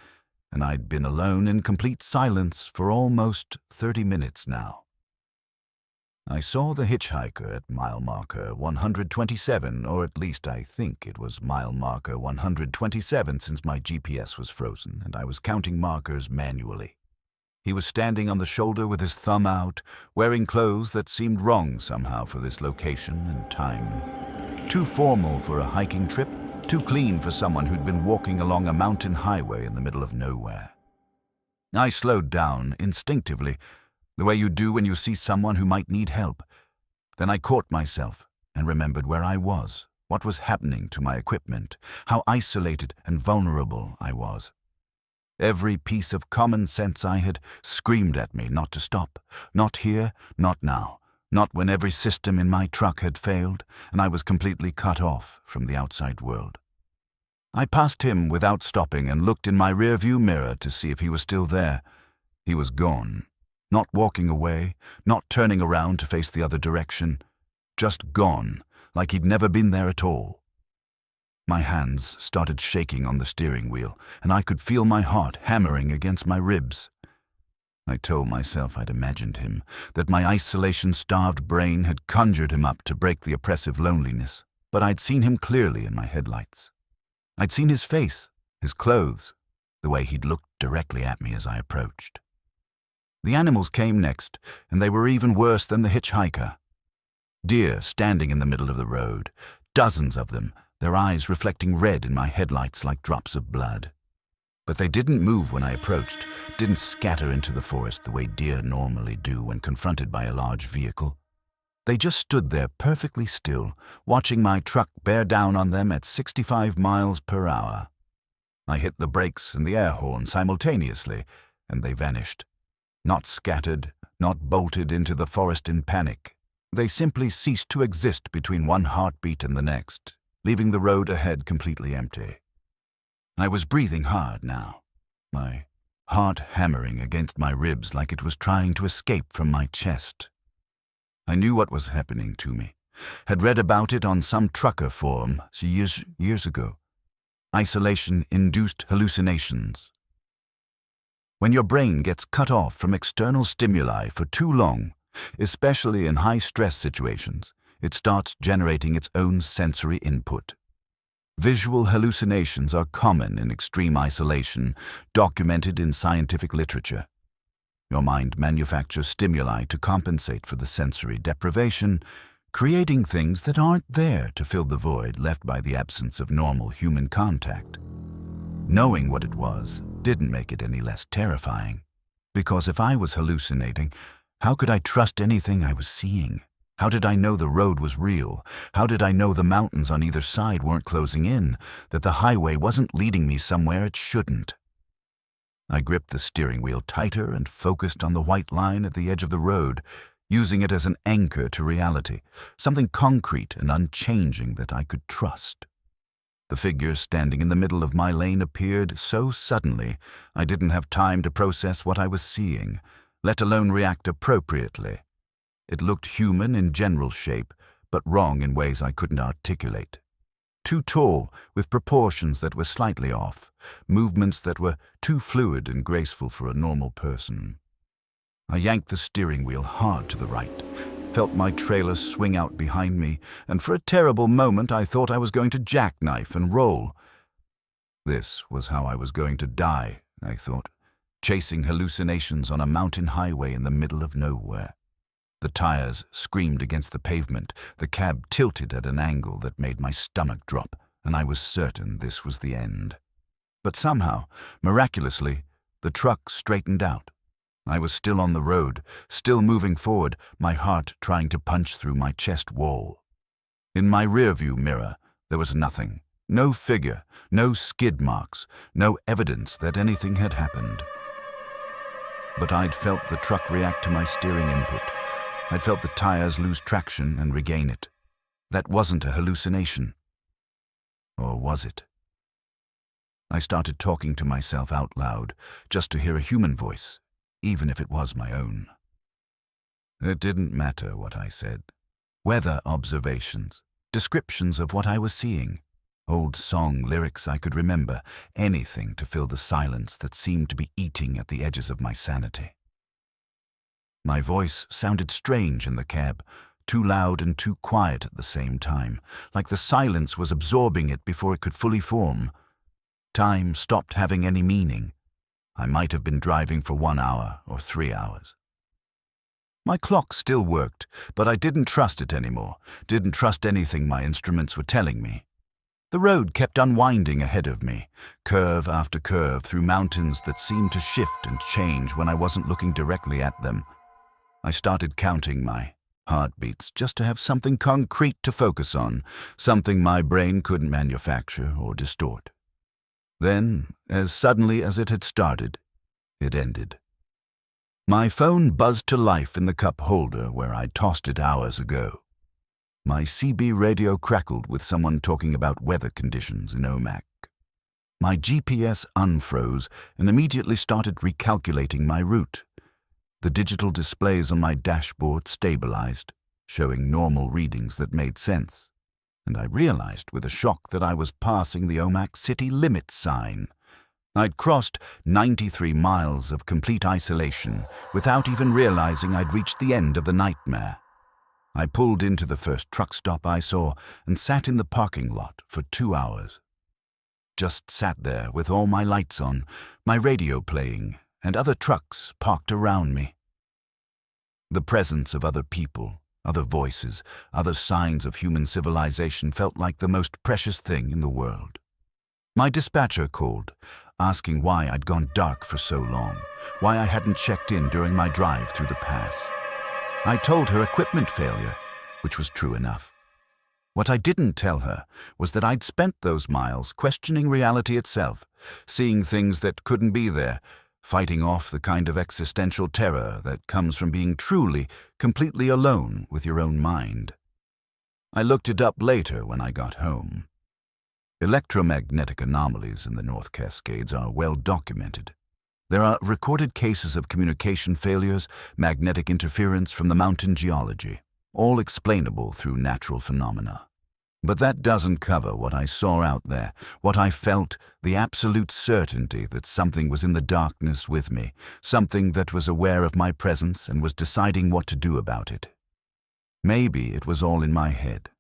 and I'd been alone in complete silence for almost 30 minutes now. I saw the hitchhiker at mile marker 127, or at least I think it was mile marker 127 since my GPS was frozen and I was counting markers manually. He was standing on the shoulder with his thumb out, wearing clothes that seemed wrong somehow for this location and time. Too formal for a hiking trip, too clean for someone who'd been walking along a mountain highway in the middle of nowhere. I slowed down instinctively, the way you do when you see someone who might need help. Then I caught myself and remembered where I was, what was happening to my equipment, how isolated and vulnerable I was. Every piece of common sense I had screamed at me not to stop, not here, not now, not when every system in my truck had failed and I was completely cut off from the outside world. I passed him without stopping and looked in my rearview mirror to see if he was still there. He was gone, not walking away, not turning around to face the other direction, just gone, like he'd never been there at all. My hands started shaking on the steering wheel, and I could feel my heart hammering against my ribs. I told myself I'd imagined him, that my isolation-starved brain had conjured him up to break the oppressive loneliness, but I'd seen him clearly in my headlights. I'd seen his face, his clothes, the way he'd looked directly at me as I approached. The animals came next, and they were even worse than the hitchhiker. Deer standing in the middle of the road, dozens of them, their eyes reflecting red in my headlights like drops of blood. But they didn't move when I approached, didn't scatter into the forest the way deer normally do when confronted by a large vehicle. They just stood there perfectly still, watching my truck bear down on them at 65 miles per hour. I hit the brakes and the air horn simultaneously, and they vanished. Not scattered, not bolted into the forest in panic. They simply ceased to exist between one heartbeat and the next, leaving the road ahead completely empty. I was breathing hard now, my heart hammering against my ribs like it was trying to escape from my chest. I knew what was happening to me, had read about it on some trucker forum years ago. Isolation-induced hallucinations. When your brain gets cut off from external stimuli for too long, especially in high-stress situations, it starts generating its own sensory input. Visual hallucinations are common in extreme isolation, documented in scientific literature. Your mind manufactures stimuli to compensate for the sensory deprivation, creating things that aren't there to fill the void left by the absence of normal human contact. Knowing what it was didn't make it any less terrifying, because if I was hallucinating, how could I trust anything I was seeing? How did I know the road was real? How did I know the mountains on either side weren't closing in, that the highway wasn't leading me somewhere it shouldn't? I gripped the steering wheel tighter and focused on the white line at the edge of the road, using it as an anchor to reality, something concrete and unchanging that I could trust. The figure standing in the middle of my lane appeared so suddenly I didn't have time to process what I was seeing, let alone react appropriately. It looked human in general shape, but wrong in ways I couldn't articulate. Too tall, with proportions that were slightly off, movements that were too fluid and graceful for a normal person. I yanked the steering wheel hard to the right, felt my trailer swing out behind me, and for a terrible moment I thought I was going to jackknife and roll. This was how I was going to die, I thought, chasing hallucinations on a mountain highway in the middle of nowhere. The tires screamed against the pavement, the cab tilted at an angle that made my stomach drop, and I was certain this was the end. But somehow, miraculously, the truck straightened out. I was still on the road, still moving forward, my heart trying to punch through my chest wall. In my rearview mirror, there was nothing, no figure, no skid marks, no evidence that anything had happened. But I'd felt the truck react to my steering input. I'd felt the tires lose traction and regain it. That wasn't a hallucination. Or was it? I started talking to myself out loud, just to hear a human voice, even if it was my own. It didn't matter what I said. Weather observations, descriptions of what I was seeing, old song lyrics I could remember, anything to fill the silence that seemed to be eating at the edges of my sanity. My voice sounded strange in the cab, too loud and too quiet at the same time, like the silence was absorbing it before it could fully form. Time stopped having any meaning. I might have been driving for 1 hour or 3 hours. My clock still worked, but I didn't trust it anymore, didn't trust anything my instruments were telling me. The road kept unwinding ahead of me, curve after curve through mountains that seemed to shift and change when I wasn't looking directly at them. I started counting my heartbeats just to have something concrete to focus on, something my brain couldn't manufacture or distort. Then, as suddenly as it had started, it ended. My phone buzzed to life in the cup holder where I'd tossed it hours ago. My CB radio crackled with someone talking about weather conditions in Omak. My GPS unfroze and immediately started recalculating my route. The digital displays on my dashboard stabilized, showing normal readings that made sense. And I realized with a shock that I was passing the Omak city limit sign. I'd crossed 93 miles of complete isolation without even realizing I'd reached the end of the nightmare. I pulled into the first truck stop I saw and sat in the parking lot for 2 hours. Just sat there with all my lights on, my radio playing, and other trucks parked around me. The presence of other people, other voices, other signs of human civilization felt like the most precious thing in the world. My dispatcher called, asking why I'd gone dark for so long, why I hadn't checked in during my drive through the pass. I told her equipment failure, which was true enough. What I didn't tell her was that I'd spent those miles questioning reality itself, seeing things that couldn't be there, fighting off the kind of existential terror that comes from being truly, completely alone with your own mind. I looked it up later when I got home. Electromagnetic anomalies in the North Cascades are well documented. There are recorded cases of communication failures, magnetic interference from the mountain geology, all explainable through natural phenomena. But that doesn't cover what I saw out there, what I felt, the absolute certainty that something was in the darkness with me, something that was aware of my presence and was deciding what to do about it. Maybe it was all in my head.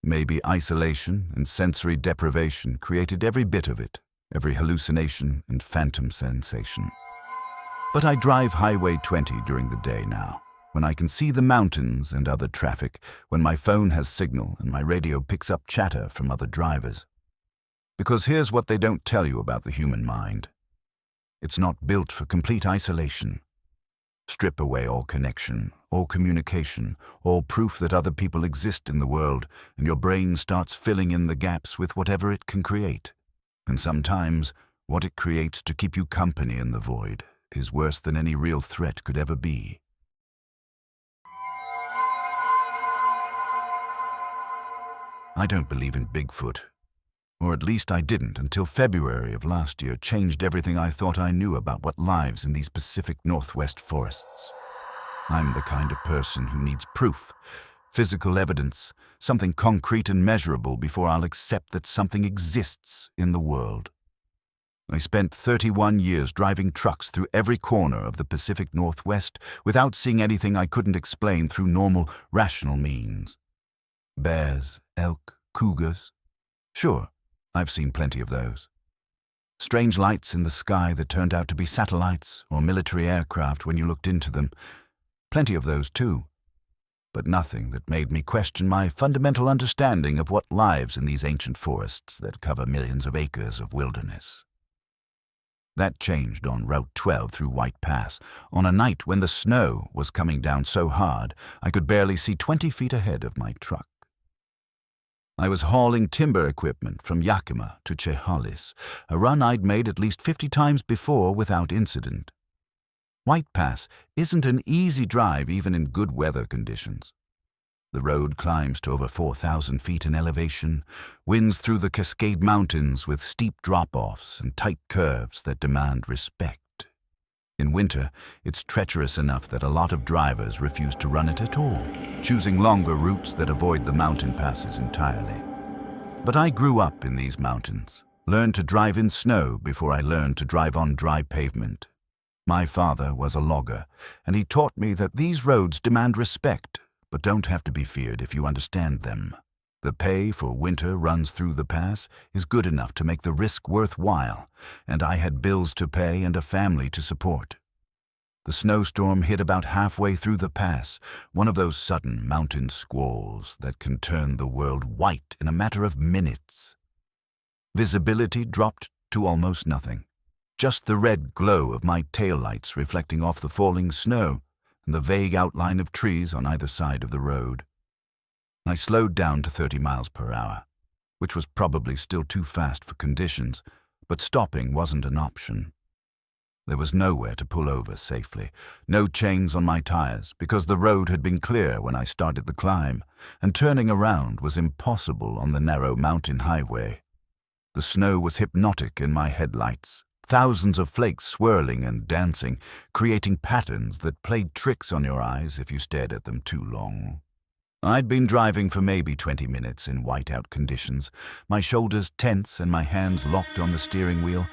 Maybe isolation and sensory deprivation created every bit of it, every hallucination and phantom sensation. But I drive Highway 20 during the day now, when I can see the mountains and other traffic, when my phone has signal and my radio picks up chatter from other drivers. Because here's what they don't tell you about the human mind. It's not built for complete isolation. Strip away all connection, all communication, all proof that other people exist in the world, and your brain starts filling in the gaps with whatever it can create. And sometimes, what it creates to keep you company in the void is worse than any real threat could ever be. I don't believe in Bigfoot. Or at least I didn't until February of last year changed everything I thought I knew about what lives in these Pacific Northwest forests. I'm the kind of person who needs proof, physical evidence, something concrete and measurable before I'll accept that something exists in the world. I spent 31 years driving trucks through every corner of the Pacific Northwest without seeing anything I couldn't explain through normal, rational means. Bears, elk, cougars. Sure, I've seen plenty of those. Strange lights in the sky that turned out to be satellites or military aircraft when you looked into them. Plenty of those too. But nothing that made me question my fundamental understanding of what lives in these ancient forests that cover millions of acres of wilderness. That changed on Route 12 through White Pass, on a night when the snow was coming down so hard I could barely see 20 feet ahead of my truck. I was hauling timber equipment from Yakima to Chehalis, a run I'd made at least 50 times before without incident. White Pass isn't an easy drive even in good weather conditions. The road climbs to over 4,000 feet in elevation, winds through the Cascade Mountains with steep drop-offs and tight curves that demand respect. In winter, it's treacherous enough that a lot of drivers refuse to run it at all, choosing longer routes that avoid the mountain passes entirely. But I grew up in these mountains, learned to drive in snow before I learned to drive on dry pavement. My father was a logger, and he taught me that these roads demand respect, but don't have to be feared if you understand them. The pay for winter runs through the pass is good enough to make the risk worthwhile, and I had bills to pay and a family to support. The snowstorm hit about halfway through the pass, one of those sudden mountain squalls that can turn the world white in a matter of minutes. Visibility dropped to almost nothing, just the red glow of my taillights reflecting off the falling snow and the vague outline of trees on either side of the road. I slowed down to 30 miles per hour, which was probably still too fast for conditions, but stopping wasn't an option. There was nowhere to pull over safely, no chains on my tires because the road had been clear when I started the climb, and turning around was impossible on the narrow mountain highway. The snow was hypnotic in my headlights, thousands of flakes swirling and dancing, creating patterns that played tricks on your eyes if you stared at them too long. I'd been driving for maybe 20 minutes in whiteout conditions, my shoulders tense and my hands locked on the steering wheel,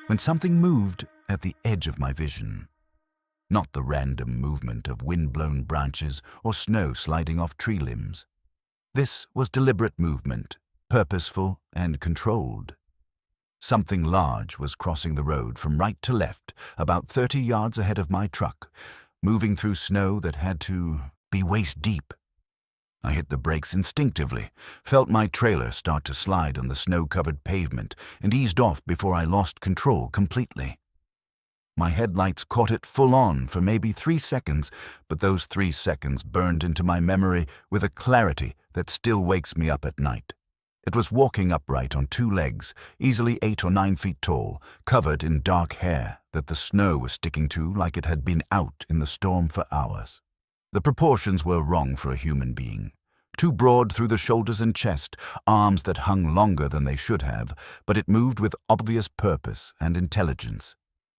when something moved at the edge of my vision. Not the random movement of wind-blown branches or snow sliding off tree limbs. This was deliberate movement, purposeful and controlled. Something large was crossing the road from right to left, about 30 yards ahead of my truck, moving through snow that had to be waist-deep. I hit the brakes instinctively, felt my trailer start to slide on the snow-covered pavement, and eased off before I lost control completely. My headlights caught it full on for maybe 3 seconds, but those 3 seconds burned into my memory with a clarity that still wakes me up at night. It was walking upright on 2 legs, easily 8 or 9 feet tall, covered in dark hair that the snow was sticking to like it had been out in the storm for hours. The proportions were wrong for a human being. Too broad through the shoulders and chest, arms that hung longer than they should have, but it moved with obvious purpose and intelligence.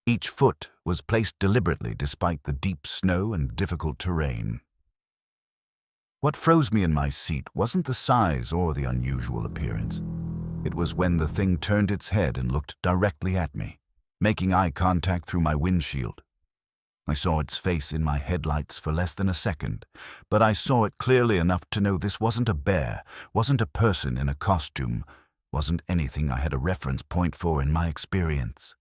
Each foot was placed deliberately despite the deep snow and difficult terrain. What froze me in my seat wasn't the size or the unusual appearance. It was when the thing turned its head and looked directly at me, making eye contact through my windshield. I saw its face in my headlights for less than a second, but I saw it clearly enough to know this wasn't a bear, wasn't a person in a costume, wasn't anything I had a reference point for in my experience.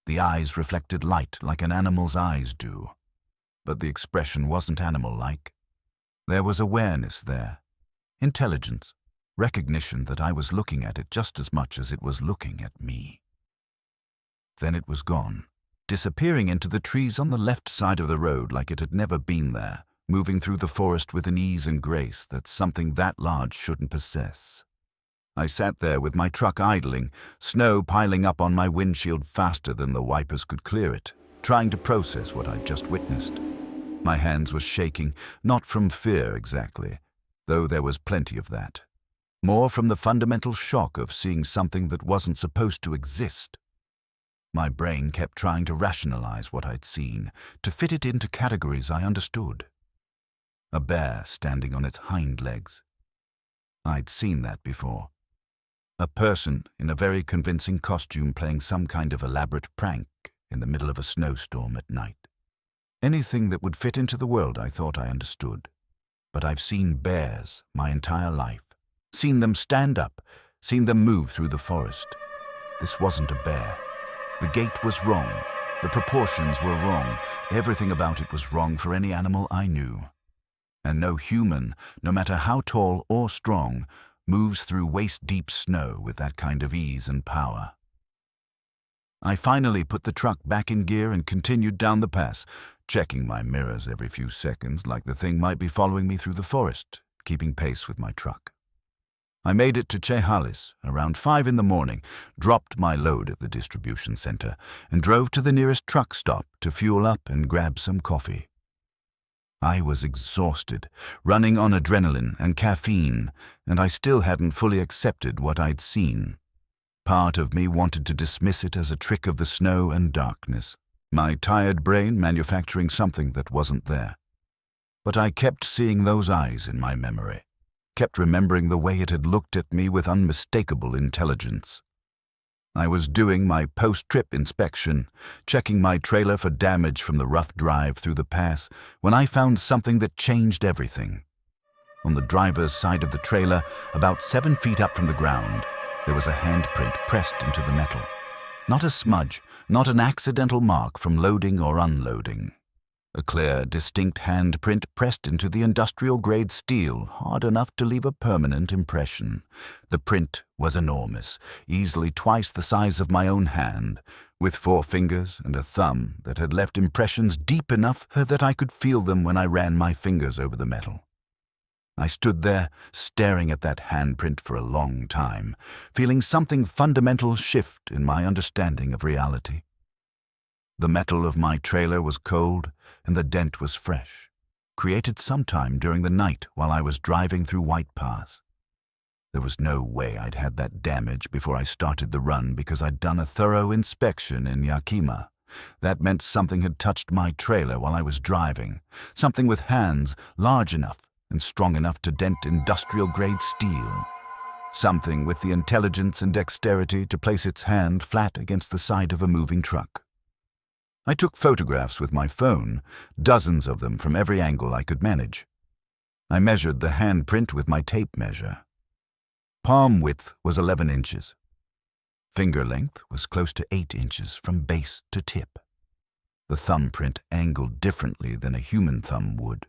The eyes reflected light like an animal's eyes do, but the expression wasn't animal-like. There was awareness there, intelligence, recognition that I was looking at it just as much as it was looking at me. Then it was gone, disappearing into the trees on the left side of the road like it had never been there, moving through the forest with an ease and grace that something that large shouldn't possess. I sat there with my truck idling, snow piling up on my windshield faster than the wipers could clear it, trying to process what I'd just witnessed. My hands were shaking, not from fear exactly, though there was plenty of that. More from the fundamental shock of seeing something that wasn't supposed to exist. My brain kept trying to rationalize what I'd seen, to fit it into categories I understood. A bear standing on its hind legs. I'd seen that before. A person in a very convincing costume playing some kind of elaborate prank in the middle of a snowstorm at night. Anything that would fit into the world I thought I understood. But I've seen bears my entire life. Seen them stand up, seen them move through the forest. This wasn't a bear. The gait was wrong. The proportions were wrong. Everything about it was wrong for any animal I knew. And no human, no matter how tall or strong, moves through waist-deep snow with that kind of ease and power. I finally put the truck back in gear and continued down the pass, checking my mirrors every few seconds like the thing might be following me through the forest, keeping pace with my truck. I made it to Chehalis around 5 in the morning, dropped my load at the distribution center, and drove to the nearest truck stop to fuel up and grab some coffee. I was exhausted, running on adrenaline and caffeine, and I still hadn't fully accepted what I'd seen. Part of me wanted to dismiss it as a trick of the snow and darkness, my tired brain manufacturing something that wasn't there. But I kept seeing those eyes in my memory, kept remembering the way it had looked at me with unmistakable intelligence. I was doing my post-trip inspection, checking my trailer for damage from the rough drive through the pass, when I found something that changed everything. On the driver's side of the trailer, about 7 feet up from the ground, there was a handprint pressed into the metal. Not a smudge, not an accidental mark from loading or unloading. A clear, distinct handprint pressed into the industrial-grade steel, hard enough to leave a permanent impression. The print was enormous, easily twice the size of my own hand, with 4 fingers and a thumb that had left impressions deep enough that I could feel them when I ran my fingers over the metal. I stood there, staring at that handprint for a long time, feeling something fundamental shift in my understanding of reality. The metal of my trailer was cold, and the dent was fresh, created sometime during the night while I was driving through White Pass. There was no way I'd had that damage before I started the run because I'd done a thorough inspection in Yakima. That meant something had touched my trailer while I was driving, something with hands large enough and strong enough to dent industrial-grade steel. Something with the intelligence and dexterity to place its hand flat against the side of a moving truck. I took photographs with my phone, dozens of them from every angle I could manage. I measured the handprint with my tape measure. Palm width was 11 inches. Finger length was close to 8 inches from base to tip. The thumbprint angled differently than a human thumb would.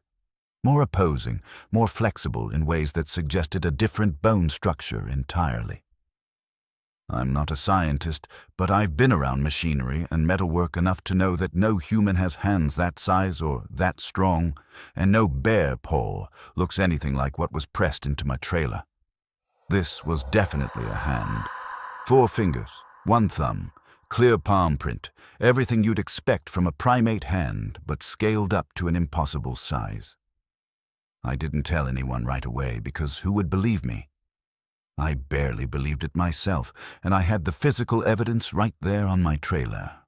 More opposing, more flexible in ways that suggested a different bone structure entirely. I'm not a scientist, but I've been around machinery and metalwork enough to know that no human has hands that size or that strong, and no bear paw looks anything like what was pressed into my trailer. This was definitely a hand. 4 fingers, 1 thumb, clear palm print, everything you'd expect from a primate hand, but scaled up to an impossible size. I didn't tell anyone right away because who would believe me? I barely believed it myself, and I had the physical evidence right there on my trailer.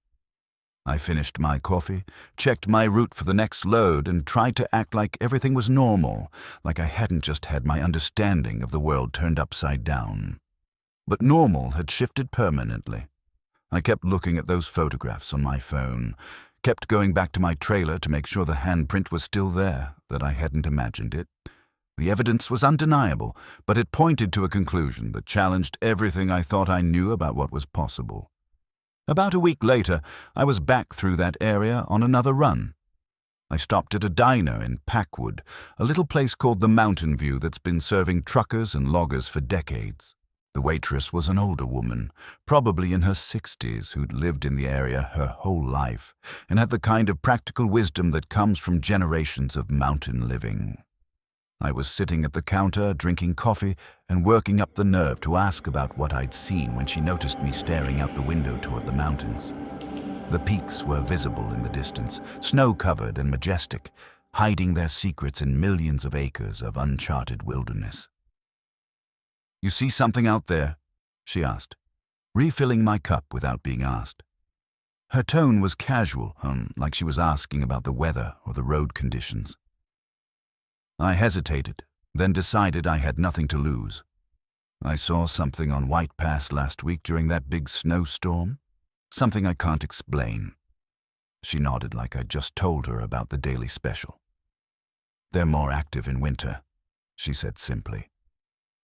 I finished my coffee, checked my route for the next load, and tried to act like everything was normal, like I hadn't just had my understanding of the world turned upside down. But normal had shifted permanently. I kept looking at those photographs on my phone, kept going back to my trailer to make sure the handprint was still there, that I hadn't imagined it. The evidence was undeniable, but it pointed to a conclusion that challenged everything I thought I knew about what was possible. About a week later, I was back through that area on another run. I stopped at a diner in Packwood, a little place called the Mountain View that's been serving truckers and loggers for decades. The waitress was an older woman, probably in her 60s, who'd lived in the area her whole life and had the kind of practical wisdom that comes from generations of mountain living. I was sitting at the counter, drinking coffee, and working up the nerve to ask about what I'd seen when she noticed me staring out the window toward the mountains. The peaks were visible in the distance, snow-covered and majestic, hiding their secrets in millions of acres of uncharted wilderness. "You see something out there?" she asked, refilling my cup without being asked. Her tone was casual, like she was asking about the weather or the road conditions. I hesitated, then decided I had nothing to lose. "I saw something on White Pass last week during that big snowstorm. Something I can't explain." She nodded like I'd just told her about the daily special. "They're more active in winter," she said simply.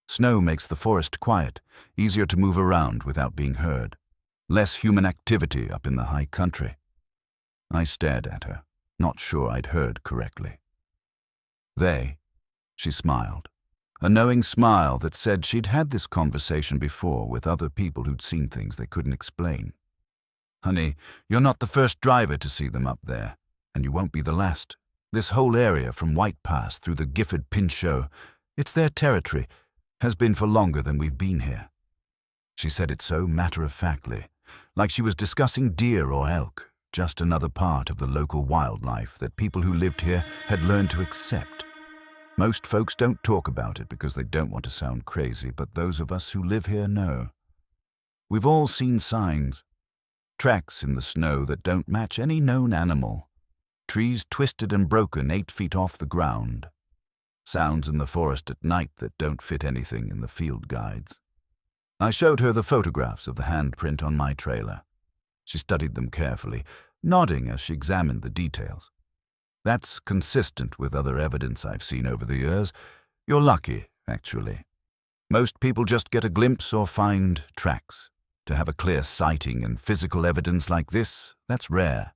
"Snow makes the forest quiet, easier to move around without being heard. Less human activity up in the high country." I stared at her, not sure I'd heard correctly. "They," she smiled, a knowing smile that said she'd had this conversation before with other people who'd seen things they couldn't explain. "Honey, you're not the first driver to see them up there, and you won't be the last. This whole area from White Pass through the Gifford-Pinchot, it's their territory, has been for longer than we've been here." She said it so matter-of-factly, like she was discussing deer or elk, just another part of the local wildlife that people who lived here had learned to accept. Most folks don't talk about it because they don't want to sound crazy, but those of us who live here know. We've all seen signs, tracks in the snow that don't match any known animal, trees twisted and broken 8 feet off the ground, sounds in the forest at night that don't fit anything in the field guides. I showed her the photographs of the handprint on my trailer. She studied them carefully, nodding as she examined the details. "That's consistent with other evidence I've seen over the years. You're lucky, actually. Most people just get a glimpse or find tracks. To have a clear sighting and physical evidence like this, that's rare.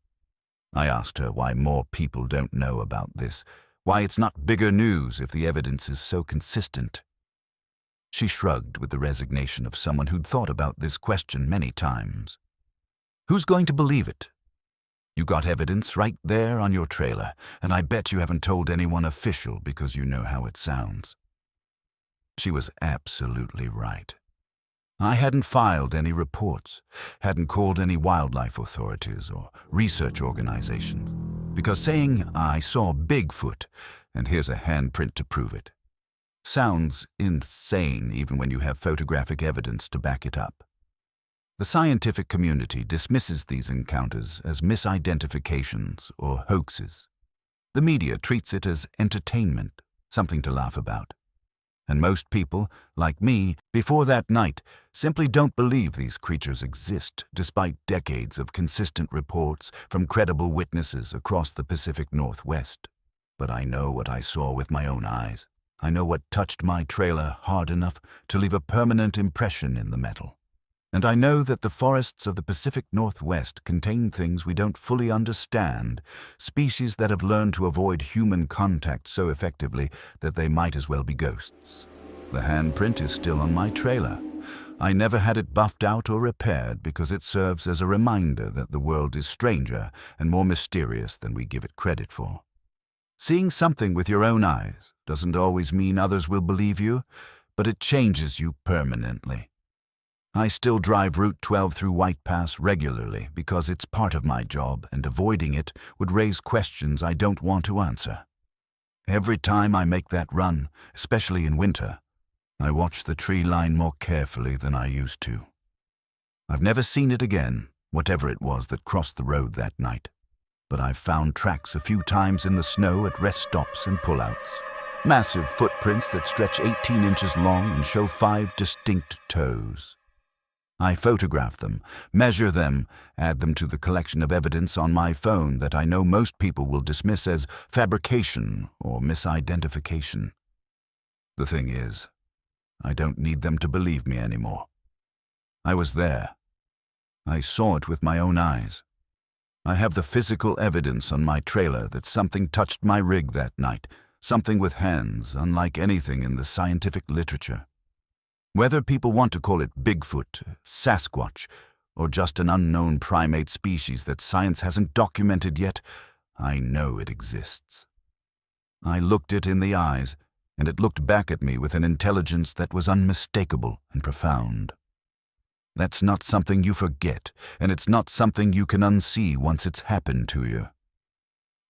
I asked her why more people don't know about this, why it's not bigger news if the evidence is so consistent. She shrugged with the resignation of someone who'd thought about this question many times. Who's going to believe it? You got evidence right there on your trailer, and I bet you haven't told anyone official because you know how it sounds. She was absolutely right. I hadn't filed any reports, hadn't called any wildlife authorities or research organizations, because saying I saw Bigfoot, and here's a handprint to prove it, sounds insane even when you have photographic evidence to back it up. The scientific community dismisses these encounters as misidentifications or hoaxes. The media treats it as entertainment, something to laugh about. And most people, like me, before that night, simply don't believe these creatures exist, despite decades of consistent reports from credible witnesses across the Pacific Northwest. But I know what I saw with my own eyes. I know what touched my trailer hard enough to leave a permanent impression in the metal. And I know that the forests of the Pacific Northwest contain things we don't fully understand, species that have learned to avoid human contact so effectively that they might as well be ghosts. The handprint is still on my trailer. I never had it buffed out or repaired because it serves as a reminder that the world is stranger and more mysterious than we give it credit for. Seeing something with your own eyes doesn't always mean others will believe you, but it changes you permanently. I still drive Route 12 through White Pass regularly because it's part of my job, and avoiding it would raise questions I don't want to answer. Every time I make that run, especially in winter, I watch the tree line more carefully than I used to. I've never seen it again, whatever it was that crossed the road that night, but I've found tracks a few times in the snow at rest stops and pullouts. Massive footprints that stretch 18 inches long and show 5 distinct toes. I photograph them, measure them, add them to the collection of evidence on my phone that I know most people will dismiss as fabrication or misidentification. The thing is, I don't need them to believe me anymore. I was there. I saw it with my own eyes. I have the physical evidence on my trailer that something touched my rig that night, something with hands unlike anything in the scientific literature. Whether people want to call it Bigfoot, Sasquatch, or just an unknown primate species that science hasn't documented yet, I know it exists. I looked it in the eyes, and it looked back at me with an intelligence that was unmistakable and profound. That's not something you forget, and it's not something you can unsee once it's happened to you.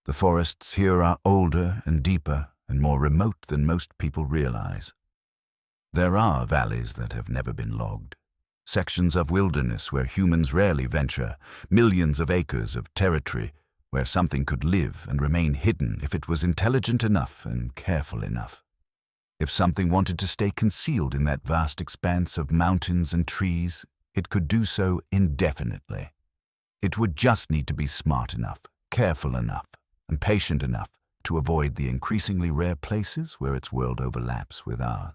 The forests here are older and deeper and more remote than most people realize. There are valleys that have never been logged, sections of wilderness where humans rarely venture, millions of acres of territory where something could live and remain hidden if it was intelligent enough and careful enough. If something wanted to stay concealed in that vast expanse of mountains and trees, it could do so indefinitely. It would just need to be smart enough, careful enough, and patient enough to avoid the increasingly rare places where its world overlaps with ours.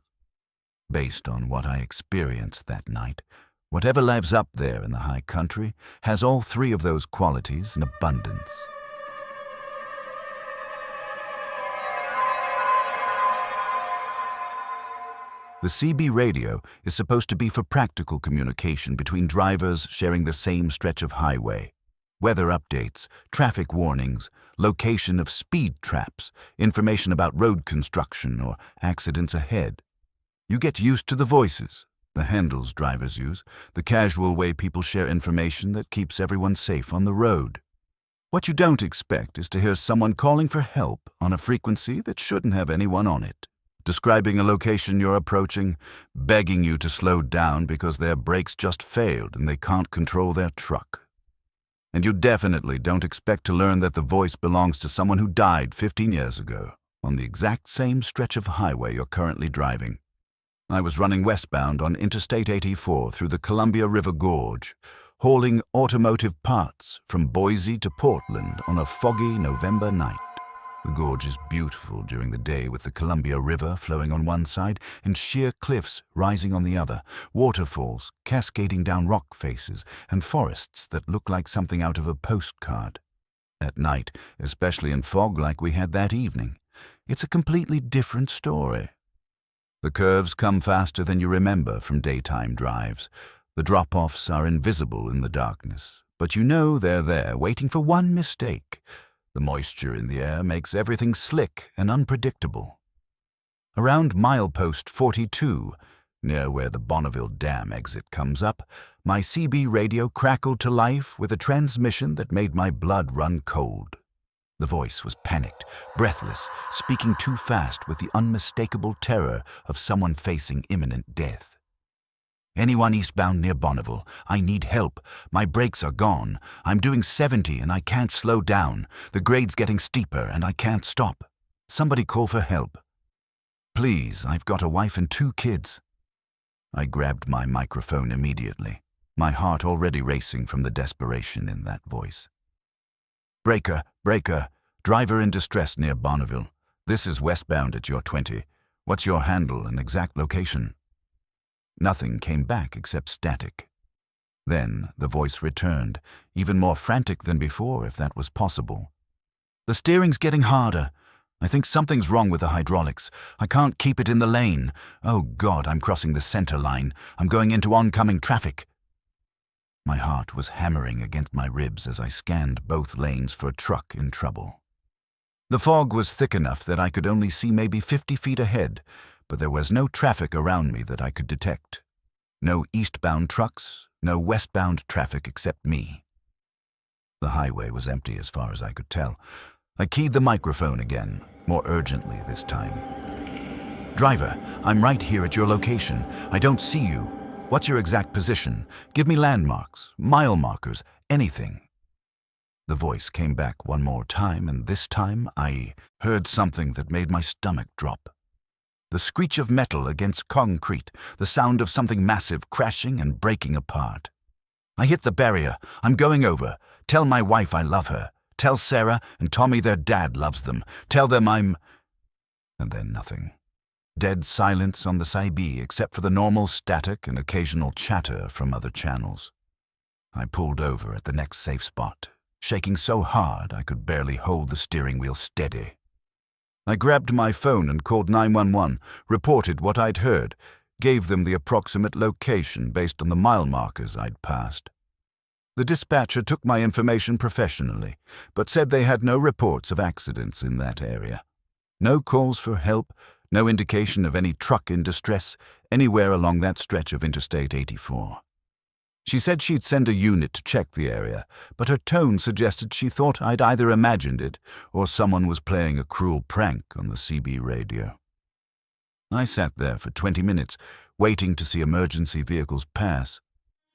Based on what I experienced that night, whatever lives up there in the high country has all 3 of those qualities in abundance. The CB radio is supposed to be for practical communication between drivers sharing the same stretch of highway. Weather updates, traffic warnings, location of speed traps, information about road construction or accidents ahead. You get used to the voices, the handles drivers use, the casual way people share information that keeps everyone safe on the road. What you don't expect is to hear someone calling for help on a frequency that shouldn't have anyone on it, describing a location you're approaching, begging you to slow down because their brakes just failed and they can't control their truck. And you definitely don't expect to learn that the voice belongs to someone who died 15 years ago on the exact same stretch of highway you're currently driving. I was running westbound on Interstate 84 through the Columbia River Gorge, hauling automotive parts from Boise to Portland on a foggy November night. The gorge is beautiful during the day, with the Columbia River flowing on one side and sheer cliffs rising on the other, waterfalls cascading down rock faces, and forests that look like something out of a postcard. At night, especially in fog like we had that evening, it's a completely different story. The curves come faster than you remember from daytime drives. The drop-offs are invisible in the darkness, but you know they're there, waiting for one mistake. The moisture in the air makes everything slick and unpredictable. Around milepost 42, near where the Bonneville Dam exit comes up, my CB radio crackled to life with a transmission that made my blood run cold. The voice was panicked, breathless, speaking too fast with the unmistakable terror of someone facing imminent death. "Anyone eastbound near Bonneville, I need help. My brakes are gone. I'm doing 70 and I can't slow down. The grade's getting steeper and I can't stop. Somebody call for help. Please, I've got a wife and 2 kids." I grabbed my microphone immediately, my heart already racing from the desperation in that voice. "Breaker, breaker, driver in distress near Bonneville. This is westbound at your 20. What's your handle and exact location?" Nothing came back except static. Then the voice returned, even more frantic than before, if that was possible. "The steering's getting harder. I think something's wrong with the hydraulics. I can't keep it in the lane. Oh God, I'm crossing the center line. I'm going into oncoming traffic." My heart was hammering against my ribs as I scanned both lanes for a truck in trouble. The fog was thick enough that I could only see maybe 50 feet ahead, but there was no traffic around me that I could detect. No eastbound trucks, no westbound traffic except me. The highway was empty as far as I could tell. I keyed the microphone again, more urgently this time. "Driver, I'm right here at your location. I don't see you. What's your exact position? Give me landmarks, mile markers, anything." The voice came back one more time, and this time I heard something that made my stomach drop. The screech of metal against concrete, the sound of something massive crashing and breaking apart. "I hit the barrier. I'm going over. Tell my wife I love her. Tell Sarah and Tommy their dad loves them. Tell them I'm—" And then nothing. Dead silence on the CB except for the normal static and occasional chatter from other channels. I pulled over at the next safe spot, shaking so hard I could barely hold the steering wheel steady. I grabbed my phone and called 911, reported what I'd heard, gave them the approximate location based on the mile markers I'd passed. The dispatcher took my information professionally, but said they had no reports of accidents in that area. No calls for help, no indication of any truck in distress anywhere along that stretch of Interstate 84. She said she'd send a unit to check the area, but her tone suggested she thought I'd either imagined it or someone was playing a cruel prank on the CB radio. I sat there for 20 minutes, waiting to see emergency vehicles pass,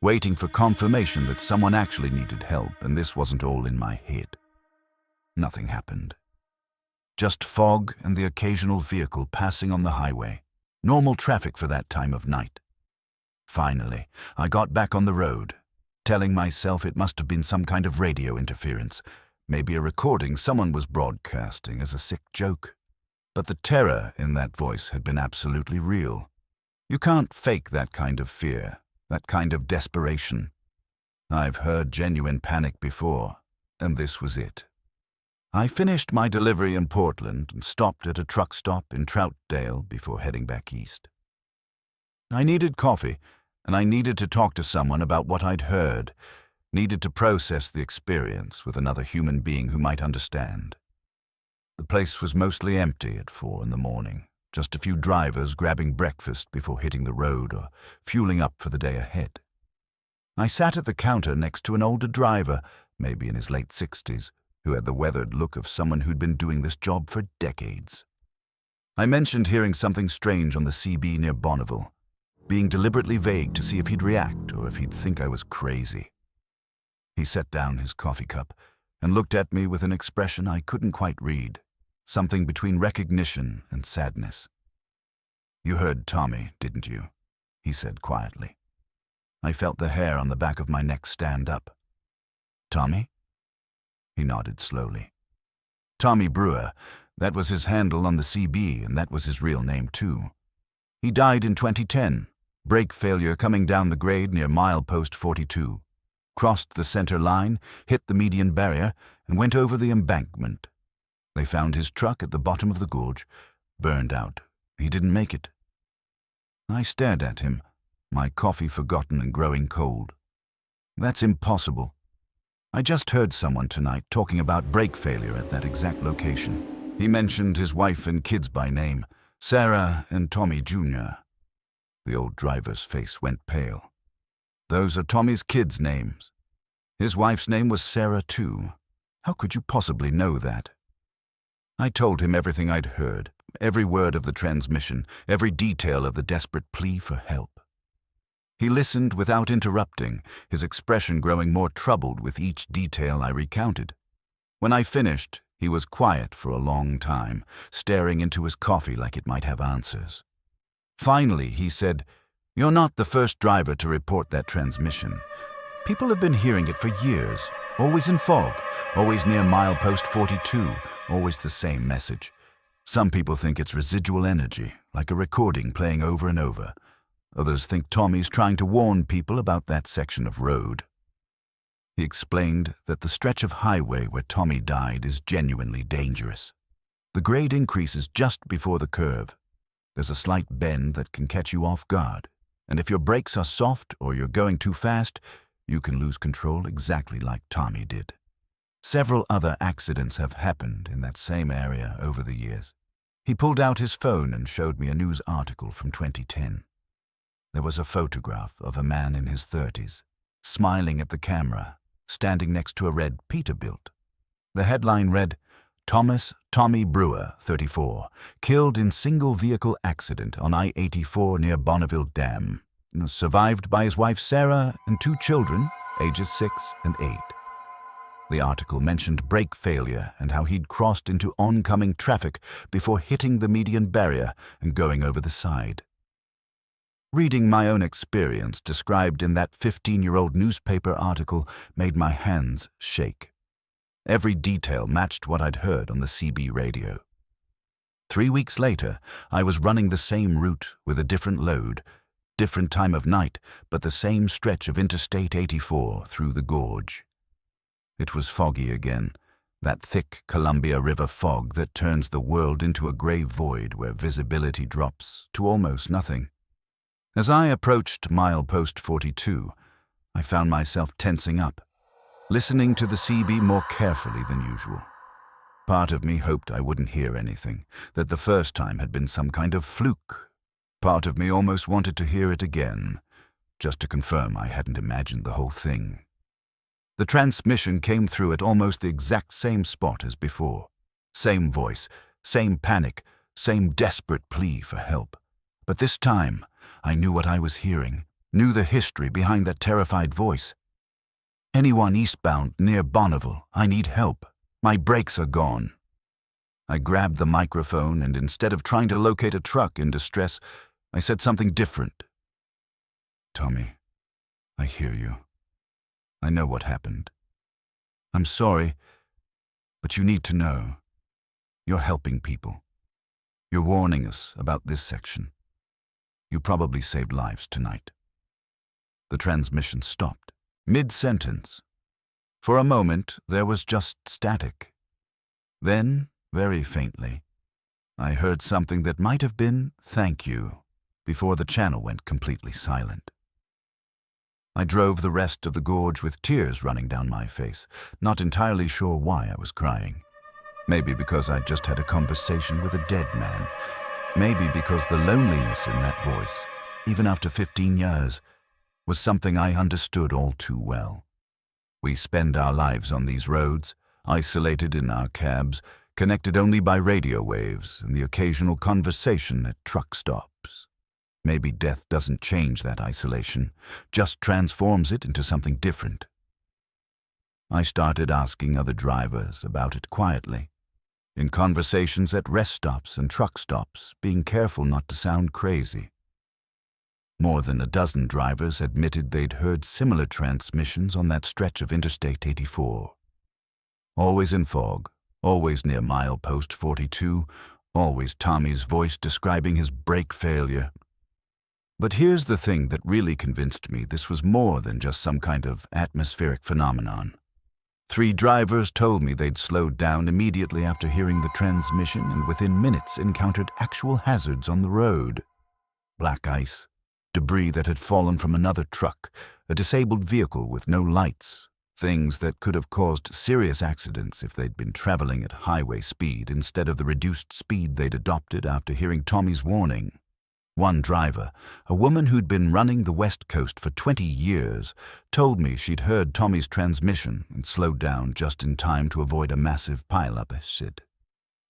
waiting for confirmation that someone actually needed help and this wasn't all in my head. Nothing happened. Just fog and the occasional vehicle passing on the highway. Normal traffic for that time of night. Finally, I got back on the road, telling myself it must have been some kind of radio interference, maybe a recording someone was broadcasting as a sick joke. But the terror in that voice had been absolutely real. You can't fake that kind of fear, that kind of desperation. I've heard genuine panic before, and this was it. I finished my delivery in Portland and stopped at a truck stop in Troutdale before heading back east. I needed coffee, and I needed to talk to someone about what I'd heard, needed to process the experience with another human being who might understand. The place was mostly empty at 4 a.m, just a few drivers grabbing breakfast before hitting the road or fueling up for the day ahead. I sat at the counter next to an older driver, maybe in his late 60s, who had the weathered look of someone who'd been doing this job for decades. I mentioned hearing something strange on the CB near Bonneville, being deliberately vague to see if he'd react or if he'd think I was crazy. He set down his coffee cup and looked at me with an expression I couldn't quite read, something between recognition and sadness. "You heard Tommy, didn't you?" he said quietly. I felt the hair on the back of my neck stand up. "Tommy?" He nodded slowly. "Tommy Brewer, That was his handle on the CB, and that was his real name too. He died in 2010. Brake failure coming down the grade near milepost 42. Crossed the center line, hit the median barrier, and went over the embankment. They found his truck at the bottom of the gorge, burned out. He didn't make it. I stared at him, my coffee forgotten and growing cold. That's impossible. I just heard someone tonight talking about brake failure at that exact location. He mentioned his wife and kids by name, Sarah and Tommy Jr. The old driver's face went pale. Those are Tommy's kids' names. His wife's name was Sarah too. How could you possibly know that? I told him everything I'd heard, every word of the transmission, every detail of the desperate plea for help. He listened without interrupting, his expression growing more troubled with each detail I recounted. When I finished, he was quiet for a long time, staring into his coffee like it might have answers. Finally, he said, "You're not the first driver to report that transmission. People have been hearing it for years, always in fog, always near milepost 42, always the same message. Some people think it's residual energy, like a recording playing over and over. Others think Tommy's trying to warn people about that section of road." He explained that the stretch of highway where Tommy died is genuinely dangerous. The grade increases just before the curve. There's a slight bend that can catch you off guard, and if your brakes are soft or you're going too fast, you can lose control exactly like Tommy did. Several other accidents have happened in that same area over the years. He pulled out his phone and showed me a news article from 2010. There was a photograph of a man in his 30s, smiling at the camera, standing next to a red Peterbilt. The headline read, "Thomas Tommy Brewer, 34, killed in single-vehicle accident on I-84 near Bonneville Dam. Survived by his wife Sarah and 2 children, ages 6 and 8. The article mentioned brake failure and how he'd crossed into oncoming traffic before hitting the median barrier and going over the side. Reading my own experience described in that 15-year-old newspaper article made my hands shake. Every detail matched what I'd heard on the CB radio. 3 weeks later, I was running the same route with a different load, different time of night, but the same stretch of Interstate 84 through the gorge. It was foggy again, that thick Columbia River fog that turns the world into a gray void where visibility drops to almost nothing. As I approached milepost 42, I found myself tensing up, listening to the CB more carefully than usual. Part of me hoped I wouldn't hear anything, that the first time had been some kind of fluke. Part of me almost wanted to hear it again, just to confirm I hadn't imagined the whole thing. The transmission came through at almost the exact same spot as before. Same voice, same panic, same desperate plea for help. But this time, I knew what I was hearing, knew the history behind that terrified voice. "Anyone eastbound near Bonneville, I need help. My brakes are gone." I grabbed the microphone and instead of trying to locate a truck in distress, I said something different. "Tommy, I hear you. I know what happened. I'm sorry, but you need to know. You're helping people. You're warning us about this section. You probably saved lives tonight." The transmission stopped, mid-sentence. For a moment, there was just static. Then, very faintly, I heard something that might have been "thank you" before the channel went completely silent. I drove the rest of the gorge with tears running down my face, not entirely sure why I was crying. Maybe because I'd just had a conversation with a dead man. Maybe because the loneliness in that voice, even after 15 years, was something I understood all too well. We spend our lives on these roads, isolated in our cabs, connected only by radio waves and the occasional conversation at truck stops. Maybe death doesn't change that isolation, just transforms it into something different. I started asking other drivers about it quietly, in conversations at rest stops and truck stops, being careful not to sound crazy. More than a dozen drivers admitted they'd heard similar transmissions on that stretch of Interstate 84. Always in fog, always near milepost 42, always Tommy's voice describing his brake failure. But here's the thing that really convinced me this was more than just some kind of atmospheric phenomenon. 3 drivers told me they'd slowed down immediately after hearing the transmission and within minutes encountered actual hazards on the road. Black ice, debris that had fallen from another truck, a disabled vehicle with no lights, things that could have caused serious accidents if they'd been traveling at highway speed instead of the reduced speed they'd adopted after hearing Tommy's warning. One driver, a woman who'd been running the West Coast for 20 years, told me she'd heard Tommy's transmission and slowed down just in time to avoid a massive pileup acid.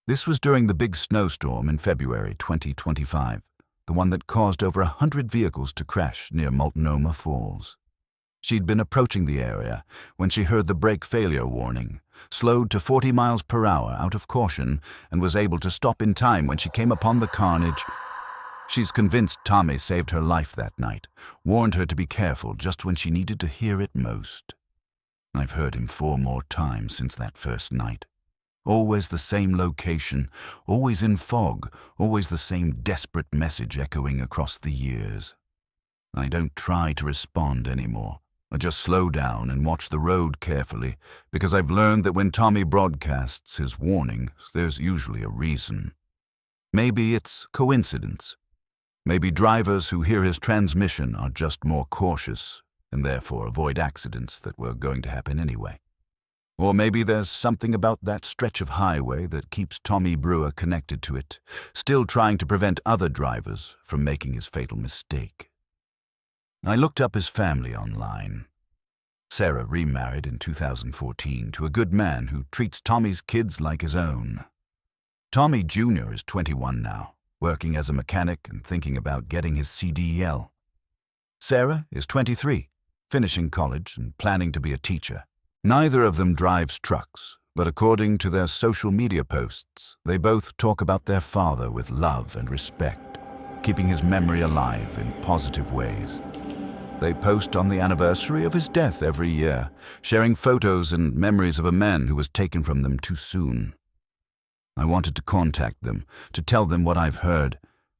This was during the big snowstorm in February 2025, the one that caused over 100 vehicles to crash near Multnomah Falls. She'd been approaching the area when she heard the brake failure warning, slowed to 40 miles per hour out of caution, and was able to stop in time when she came upon the carnage. She's convinced Tommy saved her life that night, warned her to be careful just when she needed to hear it most. I've heard him 4 more times since that first night. Always the same location, always in fog, always the same desperate message echoing across the years. I don't try to respond anymore. I just slow down and watch the road carefully, because I've learned that when Tommy broadcasts his warnings, there's usually a reason. Maybe it's coincidence. Maybe drivers who hear his transmission are just more cautious and therefore avoid accidents that were going to happen anyway. Or maybe there's something about that stretch of highway that keeps Tommy Brewer connected to it, still trying to prevent other drivers from making his fatal mistake. I looked up his family online. Sarah remarried in 2014 to a good man who treats Tommy's kids like his own. Tommy Jr. is 21 now, working as a mechanic and thinking about getting his CDL. Sarah is 23, finishing college and planning to be a teacher. Neither of them drives trucks, but according to their social media posts, they both talk about their father with love and respect, keeping his memory alive in positive ways. They post on the anniversary of his death every year, sharing photos and memories of a man who was taken from them too soon. I wanted to contact them, to tell them what I've heard,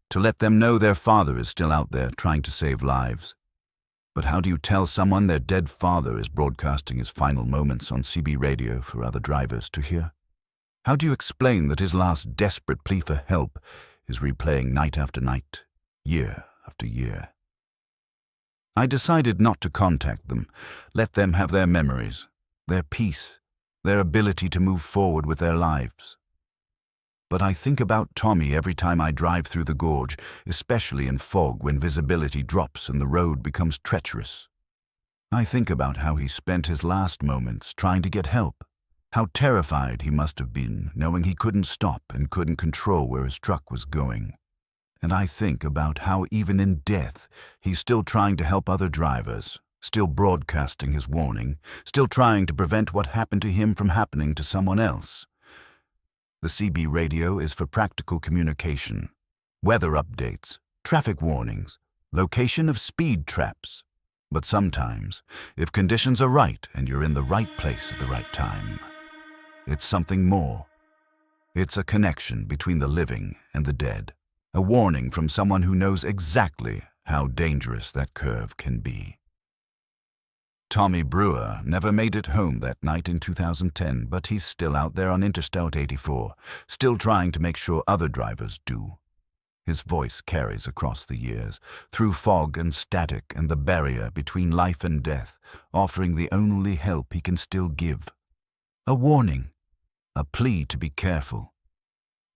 to let them know their father is still out there trying to save lives. But how do you tell someone their dead father is broadcasting his final moments on CB radio for other drivers to hear? How do you explain that his last desperate plea for help is replaying night after night, year after year? I decided not to contact them, let them have their memories, their peace, their ability to move forward with their lives. But I think about Tommy every time I drive through the gorge, especially in fog when visibility drops and the road becomes treacherous. I think about how he spent his last moments trying to get help, how terrified he must have been knowing he couldn't stop and couldn't control where his truck was going. And I think about how even in death, he's still trying to help other drivers, still broadcasting his warning, still trying to prevent what happened to him from happening to someone else. The CB radio is for practical communication, weather updates, traffic warnings, location of speed traps. But sometimes, if conditions are right and you're in the right place at the right time, it's something more. It's a connection between the living and the dead, a warning from someone who knows exactly how dangerous that curve can be. Tommy Brewer never made it home that night in 2010, but he's still out there on Interstate 84, still trying to make sure other drivers do. His voice carries across the years, through fog and static and the barrier between life and death, offering the only help he can still give. A warning, a plea to be careful,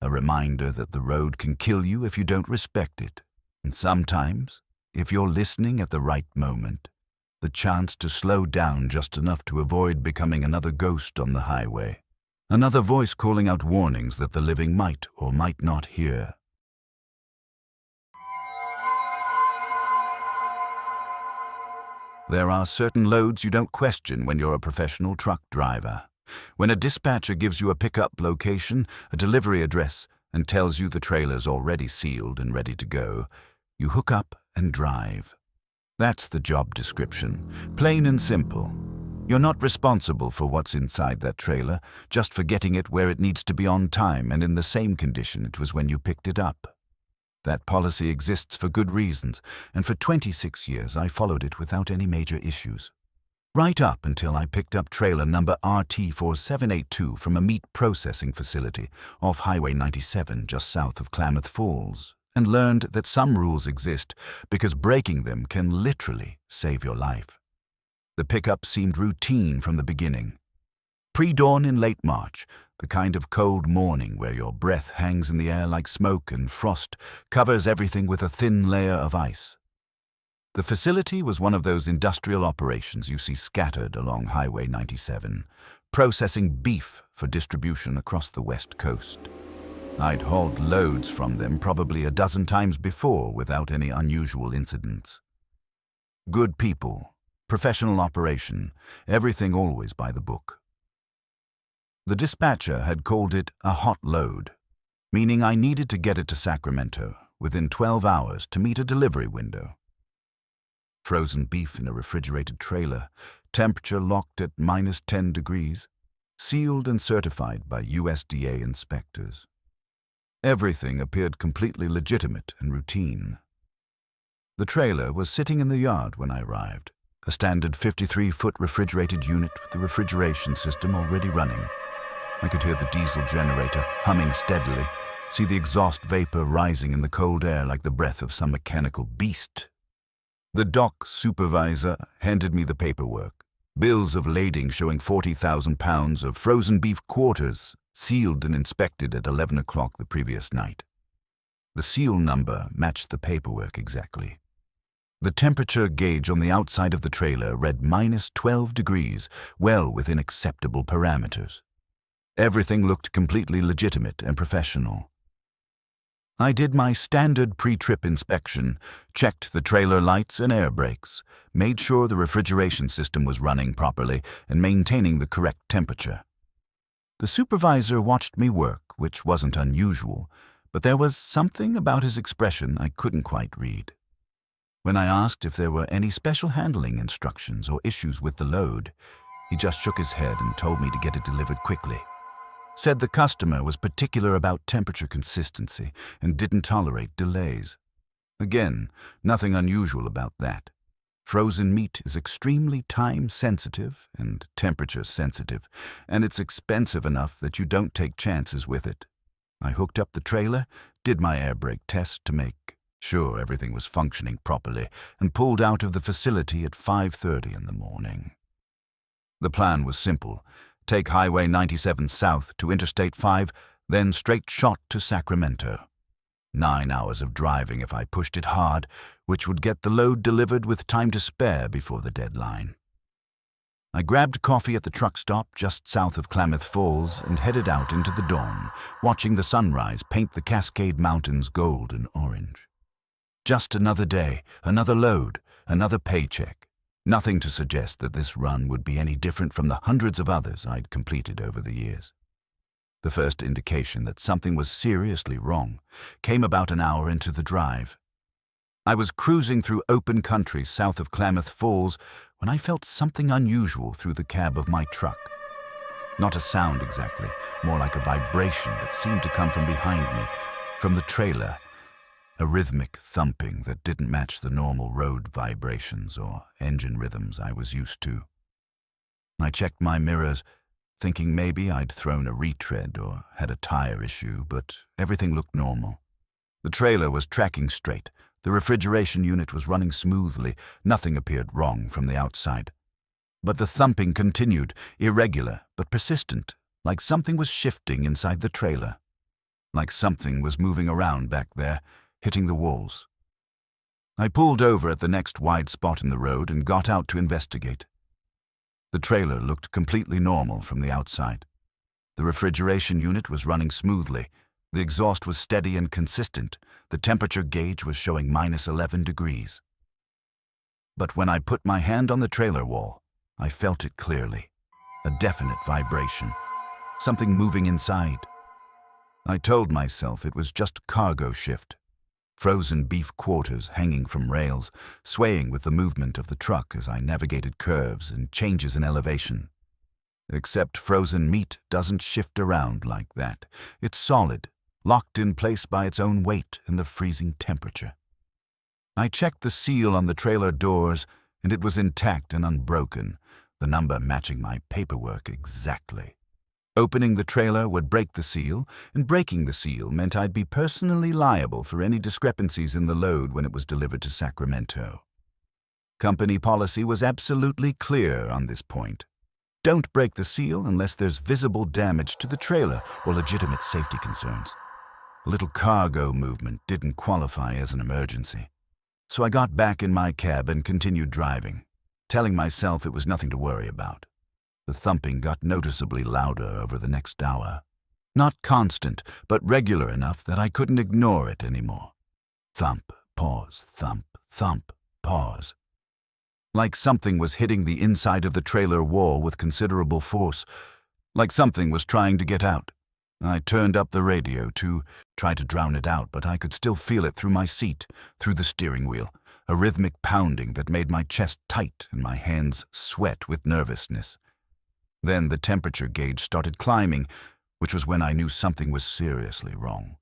a reminder that the road can kill you if you don't respect it, and sometimes, if you're listening at the right moment, the chance to slow down just enough to avoid becoming another ghost on the highway, another voice calling out warnings that the living might or might not hear. There are certain loads you don't question when you're a professional truck driver. When a dispatcher gives you a pickup location, a delivery address, and tells you the trailer's already sealed and ready to go, you hook up and drive. That's the job description, plain and simple. You're not responsible for what's inside that trailer, just for getting it where it needs to be on time and in the same condition it was when you picked it up. That policy exists for good reasons, and for 26 years I followed it without any major issues. Right up until I picked up trailer number RT4782 from a meat processing facility off Highway 97 just south of Klamath Falls, and learned that some rules exist because breaking them can literally save your life. The pickup seemed routine from the beginning. Pre-dawn in late March, the kind of cold morning where your breath hangs in the air like smoke and frost covers everything with a thin layer of ice. The facility was one of those industrial operations you see scattered along Highway 97, processing beef for distribution across the West Coast. I'd hauled loads from them probably a dozen times before without any unusual incidents. Good people, professional operation, everything always by the book. The dispatcher had called it a hot load, meaning I needed to get it to Sacramento within 12 hours to meet a delivery window. Frozen beef in a refrigerated trailer, temperature locked at -10 degrees, sealed and certified by USDA inspectors. Everything appeared completely legitimate and routine. The trailer was sitting in the yard when I arrived, a standard 53-foot refrigerated unit with the refrigeration system already running. I could hear the diesel generator humming steadily, see the exhaust vapor rising in the cold air like the breath of some mechanical beast. The dock supervisor handed me the paperwork, bills of lading showing 40,000 pounds of frozen beef quarters, sealed and inspected at 11 o'clock the previous night. The seal number matched the paperwork exactly. The temperature gauge on the outside of the trailer read -12 degrees, well within acceptable parameters. Everything looked completely legitimate and professional. I did my standard pre-trip inspection, checked the trailer lights and air brakes, made sure the refrigeration system was running properly and maintaining the correct temperature. The supervisor watched me work, which wasn't unusual, but there was something about his expression I couldn't quite read. When I asked if there were any special handling instructions or issues with the load, he just shook his head and told me to get it delivered quickly. Said the customer was particular about temperature consistency and didn't tolerate delays. Again, nothing unusual about that. Frozen meat is extremely time-sensitive and temperature-sensitive, and it's expensive enough that you don't take chances with it. I hooked up the trailer, did my air brake test to make sure everything was functioning properly, and pulled out of the facility at 5:30 in the morning. The plan was simple. Take Highway 97 south to Interstate 5, then straight shot to Sacramento. 9 hours of driving if I pushed it hard, which would get the load delivered with time to spare before the deadline. I grabbed coffee at the truck stop just south of Klamath Falls and headed out into the dawn, watching the sunrise paint the Cascade Mountains gold and orange. Just another day, another load, another paycheck. Nothing to suggest that this run would be any different from the hundreds of others I'd completed over the years. The first indication that something was seriously wrong came about an hour into the drive. I was cruising through open country south of Klamath Falls when I felt something unusual through the cab of my truck. Not a sound exactly, more like a vibration that seemed to come from behind me, from the trailer. A rhythmic thumping that didn't match the normal road vibrations or engine rhythms I was used to. I checked my mirrors, thinking maybe I'd thrown a retread or had a tire issue, but everything looked normal. The trailer was tracking straight, the refrigeration unit was running smoothly, nothing appeared wrong from the outside. But the thumping continued, irregular but persistent, like something was shifting inside the trailer. Like something was moving around back there, hitting the walls. I pulled over at the next wide spot in the road and got out to investigate. The trailer looked completely normal from the outside. The refrigeration unit was running smoothly. The exhaust was steady and consistent. The temperature gauge was showing -11 degrees. But when I put my hand on the trailer wall, I felt it clearly. A definite vibration. Something moving inside. I told myself it was just cargo shift. frozen beef quarters hanging from rails, swaying with the movement of the truck as I navigated curves and changes in elevation. Except frozen meat doesn't shift around like that. It's solid, locked in place by its own weight and the freezing temperature. I checked the seal on the trailer doors, and it was intact and unbroken, the number matching my paperwork exactly. Opening the trailer would break the seal, and breaking the seal meant I'd be personally liable for any discrepancies in the load when it was delivered to Sacramento. Company policy was absolutely clear on this point. Don't break the seal unless there's visible damage to the trailer or legitimate safety concerns. A little cargo movement didn't qualify as an emergency. So I got back in my cab and continued driving, telling myself it was nothing to worry about. The thumping got noticeably louder over the next hour. Not constant, but regular enough that I couldn't ignore it anymore. Thump, pause, thump, thump, pause. Like something was hitting the inside of the trailer wall with considerable force, like something was trying to get out. I turned up the radio to try to drown it out, but I could still feel it through my seat, through the steering wheel, a rhythmic pounding that made my chest tight and my hands sweat with nervousness. Then the temperature gauge started climbing, which was when I knew something was seriously wrong.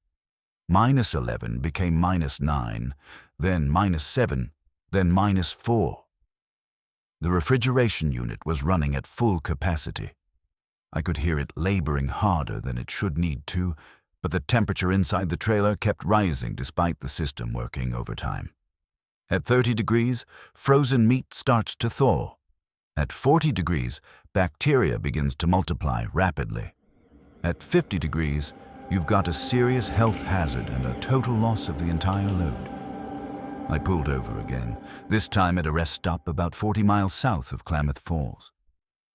-11 became -9, then -7, then -4. The refrigeration unit was running at full capacity. I could hear it laboring harder than it should need to, but the temperature inside the trailer kept rising despite the system working overtime. At 30 degrees, frozen meat starts to thaw. At 40 degrees, bacteria begins to multiply rapidly. At 50 degrees, you've got a serious health hazard and a total loss of the entire load. I pulled over again, this time at a rest stop about 40 miles south of Klamath Falls.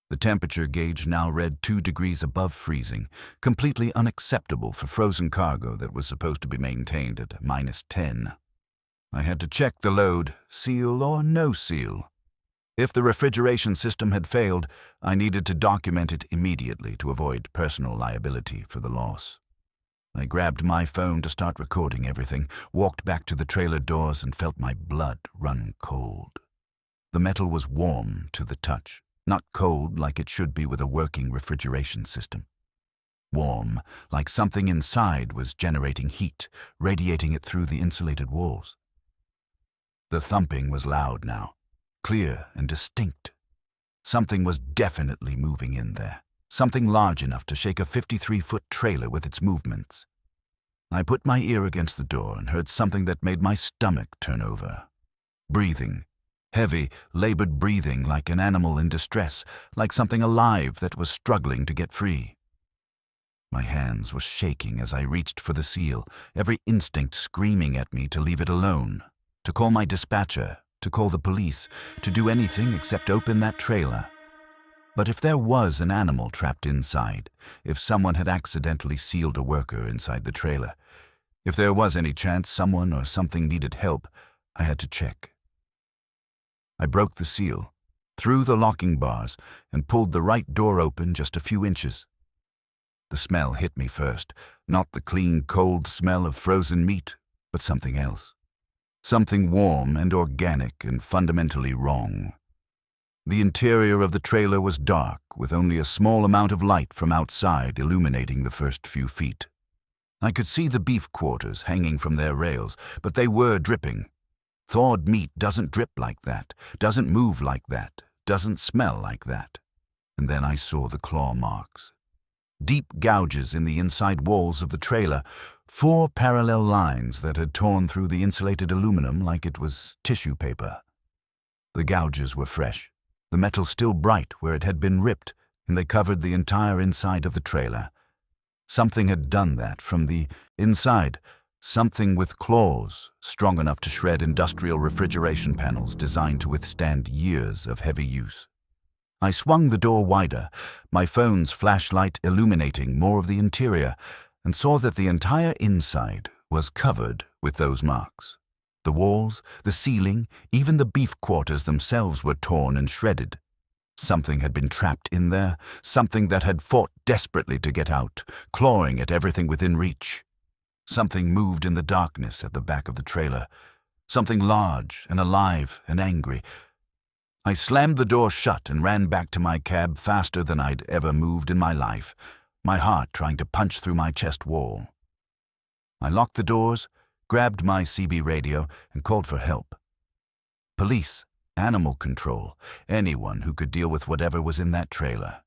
The temperature gauge now read 2 degrees above freezing, completely unacceptable for frozen cargo that was supposed to be maintained at -10. I had to check the load, seal or no seal. If the refrigeration system had failed, I needed to document it immediately to avoid personal liability for the loss. I grabbed my phone to start recording everything, walked back to the trailer doors and felt my blood run cold. The metal was warm to the touch. Not cold like it should be with a working refrigeration system. Warm, like something inside was generating heat, radiating it through the insulated walls. The thumping was loud now, clear and distinct. Something was definitely moving in there, something large enough to shake a 53-foot trailer with its movements. I put my ear against the door and heard something that made my stomach turn over. Breathing. Heavy, labored breathing like an animal in distress, like something alive that was struggling to get free. My hands were shaking as I reached for the seal, every instinct screaming at me to leave it alone, to call my dispatcher, to call the police, to do anything except open that trailer. But if there was an animal trapped inside, if someone had accidentally sealed a worker inside the trailer, if there was any chance someone or something needed help, I had to check. I broke the seal, threw the locking bars, and pulled the right door open just a few inches. The smell hit me first, not the clean, cold smell of frozen meat, but something else. Something warm and organic and fundamentally wrong. The interior of the trailer was dark, with only a small amount of light from outside illuminating the first few feet. I could see the beef quarters hanging from their rails, but they were dripping. Thawed meat doesn't drip like that, doesn't move like that, doesn't smell like that. And then I saw the claw marks. Deep gouges in the inside walls of the trailer, 4 parallel lines that had torn through the insulated aluminum like it was tissue paper. The gouges were fresh, the metal still bright where it had been ripped, and they covered the entire inside of the trailer. Something had done that from the inside. Something with claws, strong enough to shred industrial refrigeration panels designed to withstand years of heavy use. I swung the door wider, my phone's flashlight illuminating more of the interior, and saw that the entire inside was covered with those marks. The walls, the ceiling, even the beef quarters themselves were torn and shredded. Something had been trapped in there, something that had fought desperately to get out, clawing at everything within reach. Something moved in the darkness at the back of the trailer. Something large and alive and angry. I slammed the door shut and ran back to my cab faster than I'd ever moved in my life, my heart trying to punch through my chest wall. I locked the doors, grabbed my CB radio, and called for help. Police, animal control, anyone who could deal with whatever was in that trailer.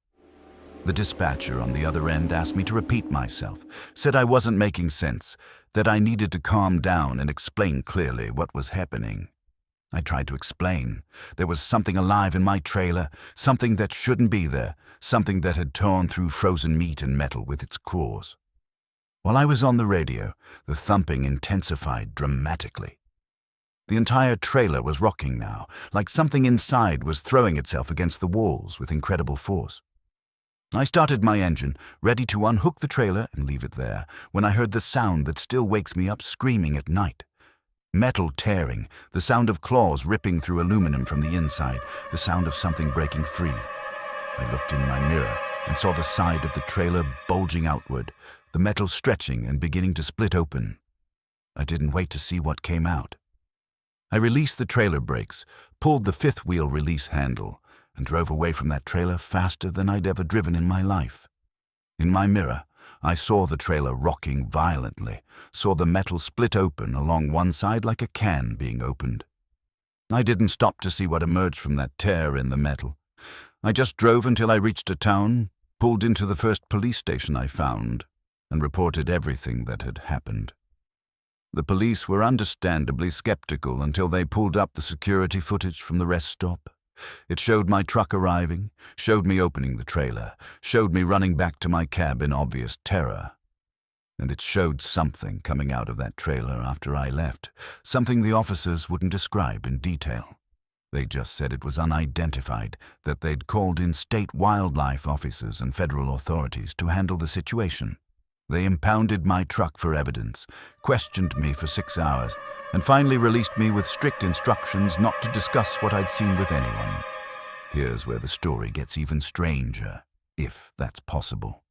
The dispatcher on the other end asked me to repeat myself, said I wasn't making sense, that I needed to calm down and explain clearly what was happening. I tried to explain. There was something alive in my trailer, something that shouldn't be there, something that had torn through frozen meat and metal with its claws. While I was on the radio, the thumping intensified dramatically. The entire trailer was rocking now, like something inside was throwing itself against the walls with incredible force. I started my engine, ready to unhook the trailer and leave it there, when I heard the sound that still wakes me up screaming at night. Metal tearing, the sound of claws ripping through aluminum from the inside, the sound of something breaking free. I looked in my mirror and saw the side of the trailer bulging outward, the metal stretching and beginning to split open. I didn't wait to see what came out. I released the trailer brakes, pulled the fifth wheel release handle, and drove away from that trailer faster than I'd ever driven in my life. In my mirror, I saw the trailer rocking violently, saw the metal split open along one side like a can being opened. I didn't stop to see what emerged from that tear in the metal. I just drove until I reached a town, pulled into the first police station I found, and reported everything that had happened. The police were understandably skeptical until they pulled up the security footage from the rest stop. It showed my truck arriving, showed me opening the trailer, showed me running back to my cab in obvious terror. And it showed something coming out of that trailer after I left, something the officers wouldn't describe in detail. They just said it was unidentified, that they'd called in state wildlife officers and federal authorities to handle the situation. They impounded my truck for evidence, questioned me for 6 hours, and finally released me with strict instructions not to discuss what I'd seen with anyone. Here's where the story gets even stranger, if that's possible.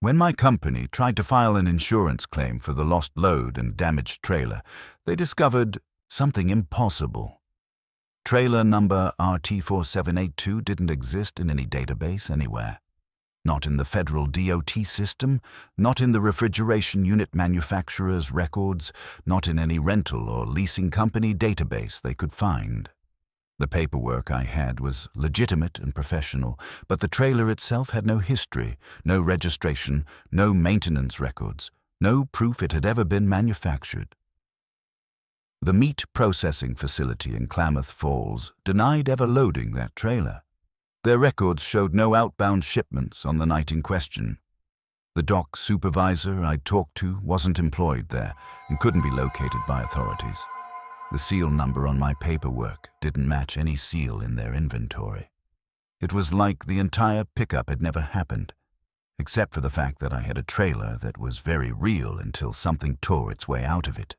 When my company tried to file an insurance claim for the lost load and damaged trailer, they discovered something impossible. Trailer number RT4782 didn't exist in any database anywhere. Not in the federal DOT system, not in the refrigeration unit manufacturer's records, not in any rental or leasing company database they could find. The paperwork I had was legitimate and professional, but the trailer itself had no history, no registration, no maintenance records, no proof it had ever been manufactured. The meat processing facility in Klamath Falls denied ever loading that trailer. Their records showed no outbound shipments on the night in question. The dock supervisor I'd talked to wasn't employed there and couldn't be located by authorities. The seal number on my paperwork didn't match any seal in their inventory. It was like the entire pickup had never happened, except for the fact that I had a trailer that was very real until something tore its way out of it.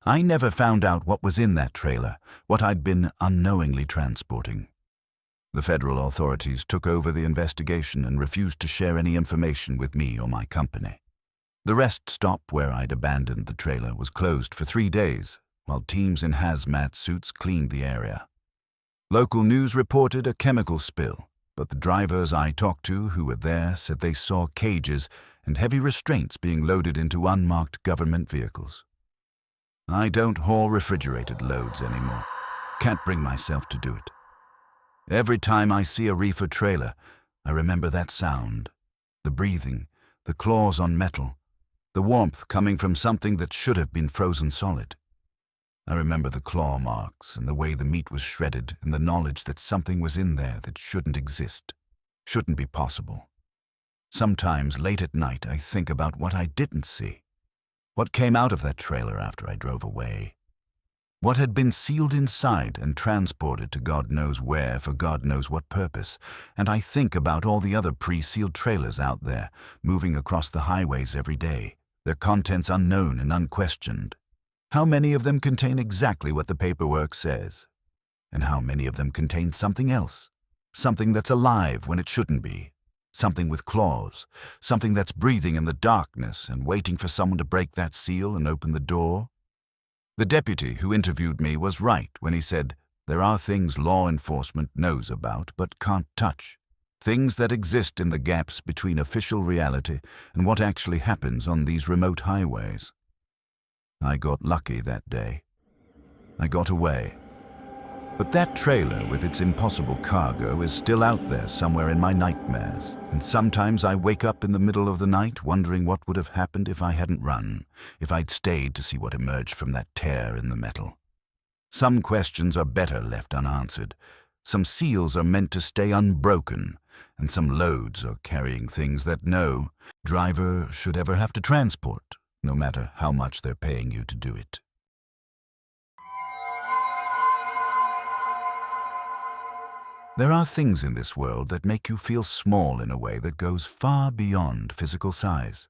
I never found out what was in that trailer, what I'd been unknowingly transporting. The federal authorities took over the investigation and refused to share any information with me or my company. The rest stop where I'd abandoned the trailer was closed for 3 days, while teams in hazmat suits cleaned the area. Local news reported a chemical spill, but the drivers I talked to who were there said they saw cages and heavy restraints being loaded into unmarked government vehicles. I don't haul refrigerated loads anymore. Can't bring myself to do it. Every time I see a reefer trailer, I remember that sound, the breathing, the claws on metal, the warmth coming from something that should have been frozen solid. I remember the claw marks and the way the meat was shredded and the knowledge that something was in there that shouldn't exist, shouldn't be possible. Sometimes late at night I think about what I didn't see, what came out of that trailer after I drove away. What had been sealed inside and transported to God knows where for God knows what purpose, and I think about all the other pre-sealed trailers out there, moving across the highways every day, their contents unknown and unquestioned. How many of them contain exactly what the paperwork says? And how many of them contain something else, something that's alive when it shouldn't be? Something with claws, something that's breathing in the darkness and waiting for someone to break that seal and open the door. The deputy who interviewed me was right when he said, there are things law enforcement knows about but can't touch. Things that exist in the gaps between official reality and what actually happens on these remote highways. I got lucky that day. I got away. But that trailer with its impossible cargo is still out there somewhere in my nightmares, and sometimes I wake up in the middle of the night wondering what would have happened if I hadn't run, if I'd stayed to see what emerged from that tear in the metal. Some questions are better left unanswered. Some seals are meant to stay unbroken, and some loads are carrying things that no driver should ever have to transport, no matter how much they're paying you to do it. There are things in this world that make you feel small in a way that goes far beyond physical size.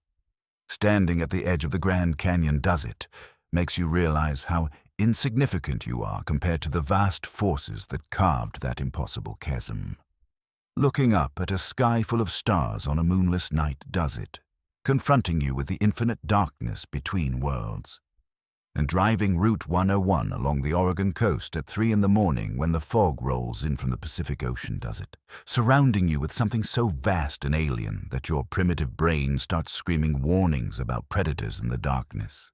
Standing at the edge of the Grand Canyon does it, makes you realize how insignificant you are compared to the vast forces that carved that impossible chasm. Looking up at a sky full of stars on a moonless night does it, confronting you with the infinite darkness between worlds. And driving Route 101 along the Oregon coast at 3 in the morning when the fog rolls in from the Pacific Ocean does it, surrounding you with something so vast and alien that your primitive brain starts screaming warnings about predators in the darkness.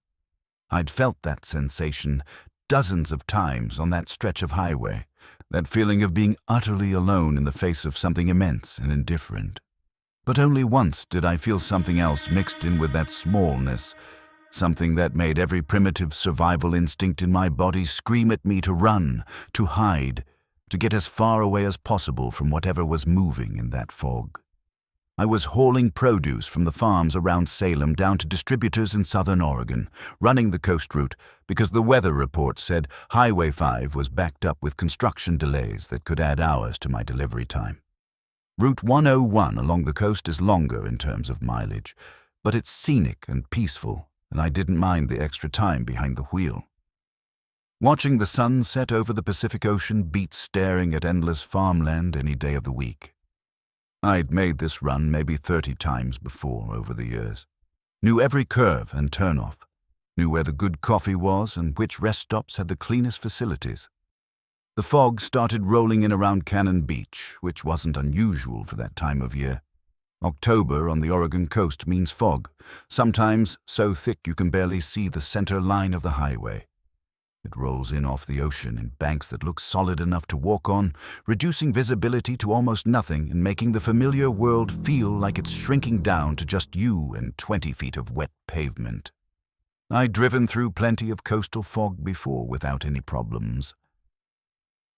I'd felt that sensation dozens of times on that stretch of highway, that feeling of being utterly alone in the face of something immense and indifferent. But only once did I feel something else mixed in with that smallness, something that made every primitive survival instinct in my body scream at me to run, to hide, to get as far away as possible from whatever was moving in that fog. I was hauling produce from the farms around Salem down to distributors in southern Oregon, running the coast route because the weather report said Highway 5 was backed up with construction delays that could add hours to my delivery time. Route 101 along the coast is longer in terms of mileage, but it's scenic and peaceful, and I didn't mind the extra time behind the wheel. Watching the sun set over the Pacific Ocean beats staring at endless farmland any day of the week. I'd made this run maybe 30 times before over the years. Knew every curve and turnoff. Knew where the good coffee was and which rest stops had the cleanest facilities. The fog started rolling in around Cannon Beach, which wasn't unusual for that time of year. October on the Oregon coast means fog, sometimes so thick you can barely see the center line of the highway. It rolls in off the ocean in banks that look solid enough to walk on, reducing visibility to almost nothing and making the familiar world feel like it's shrinking down to just you and 20 feet of wet pavement. I'd driven through plenty of coastal fog before without any problems.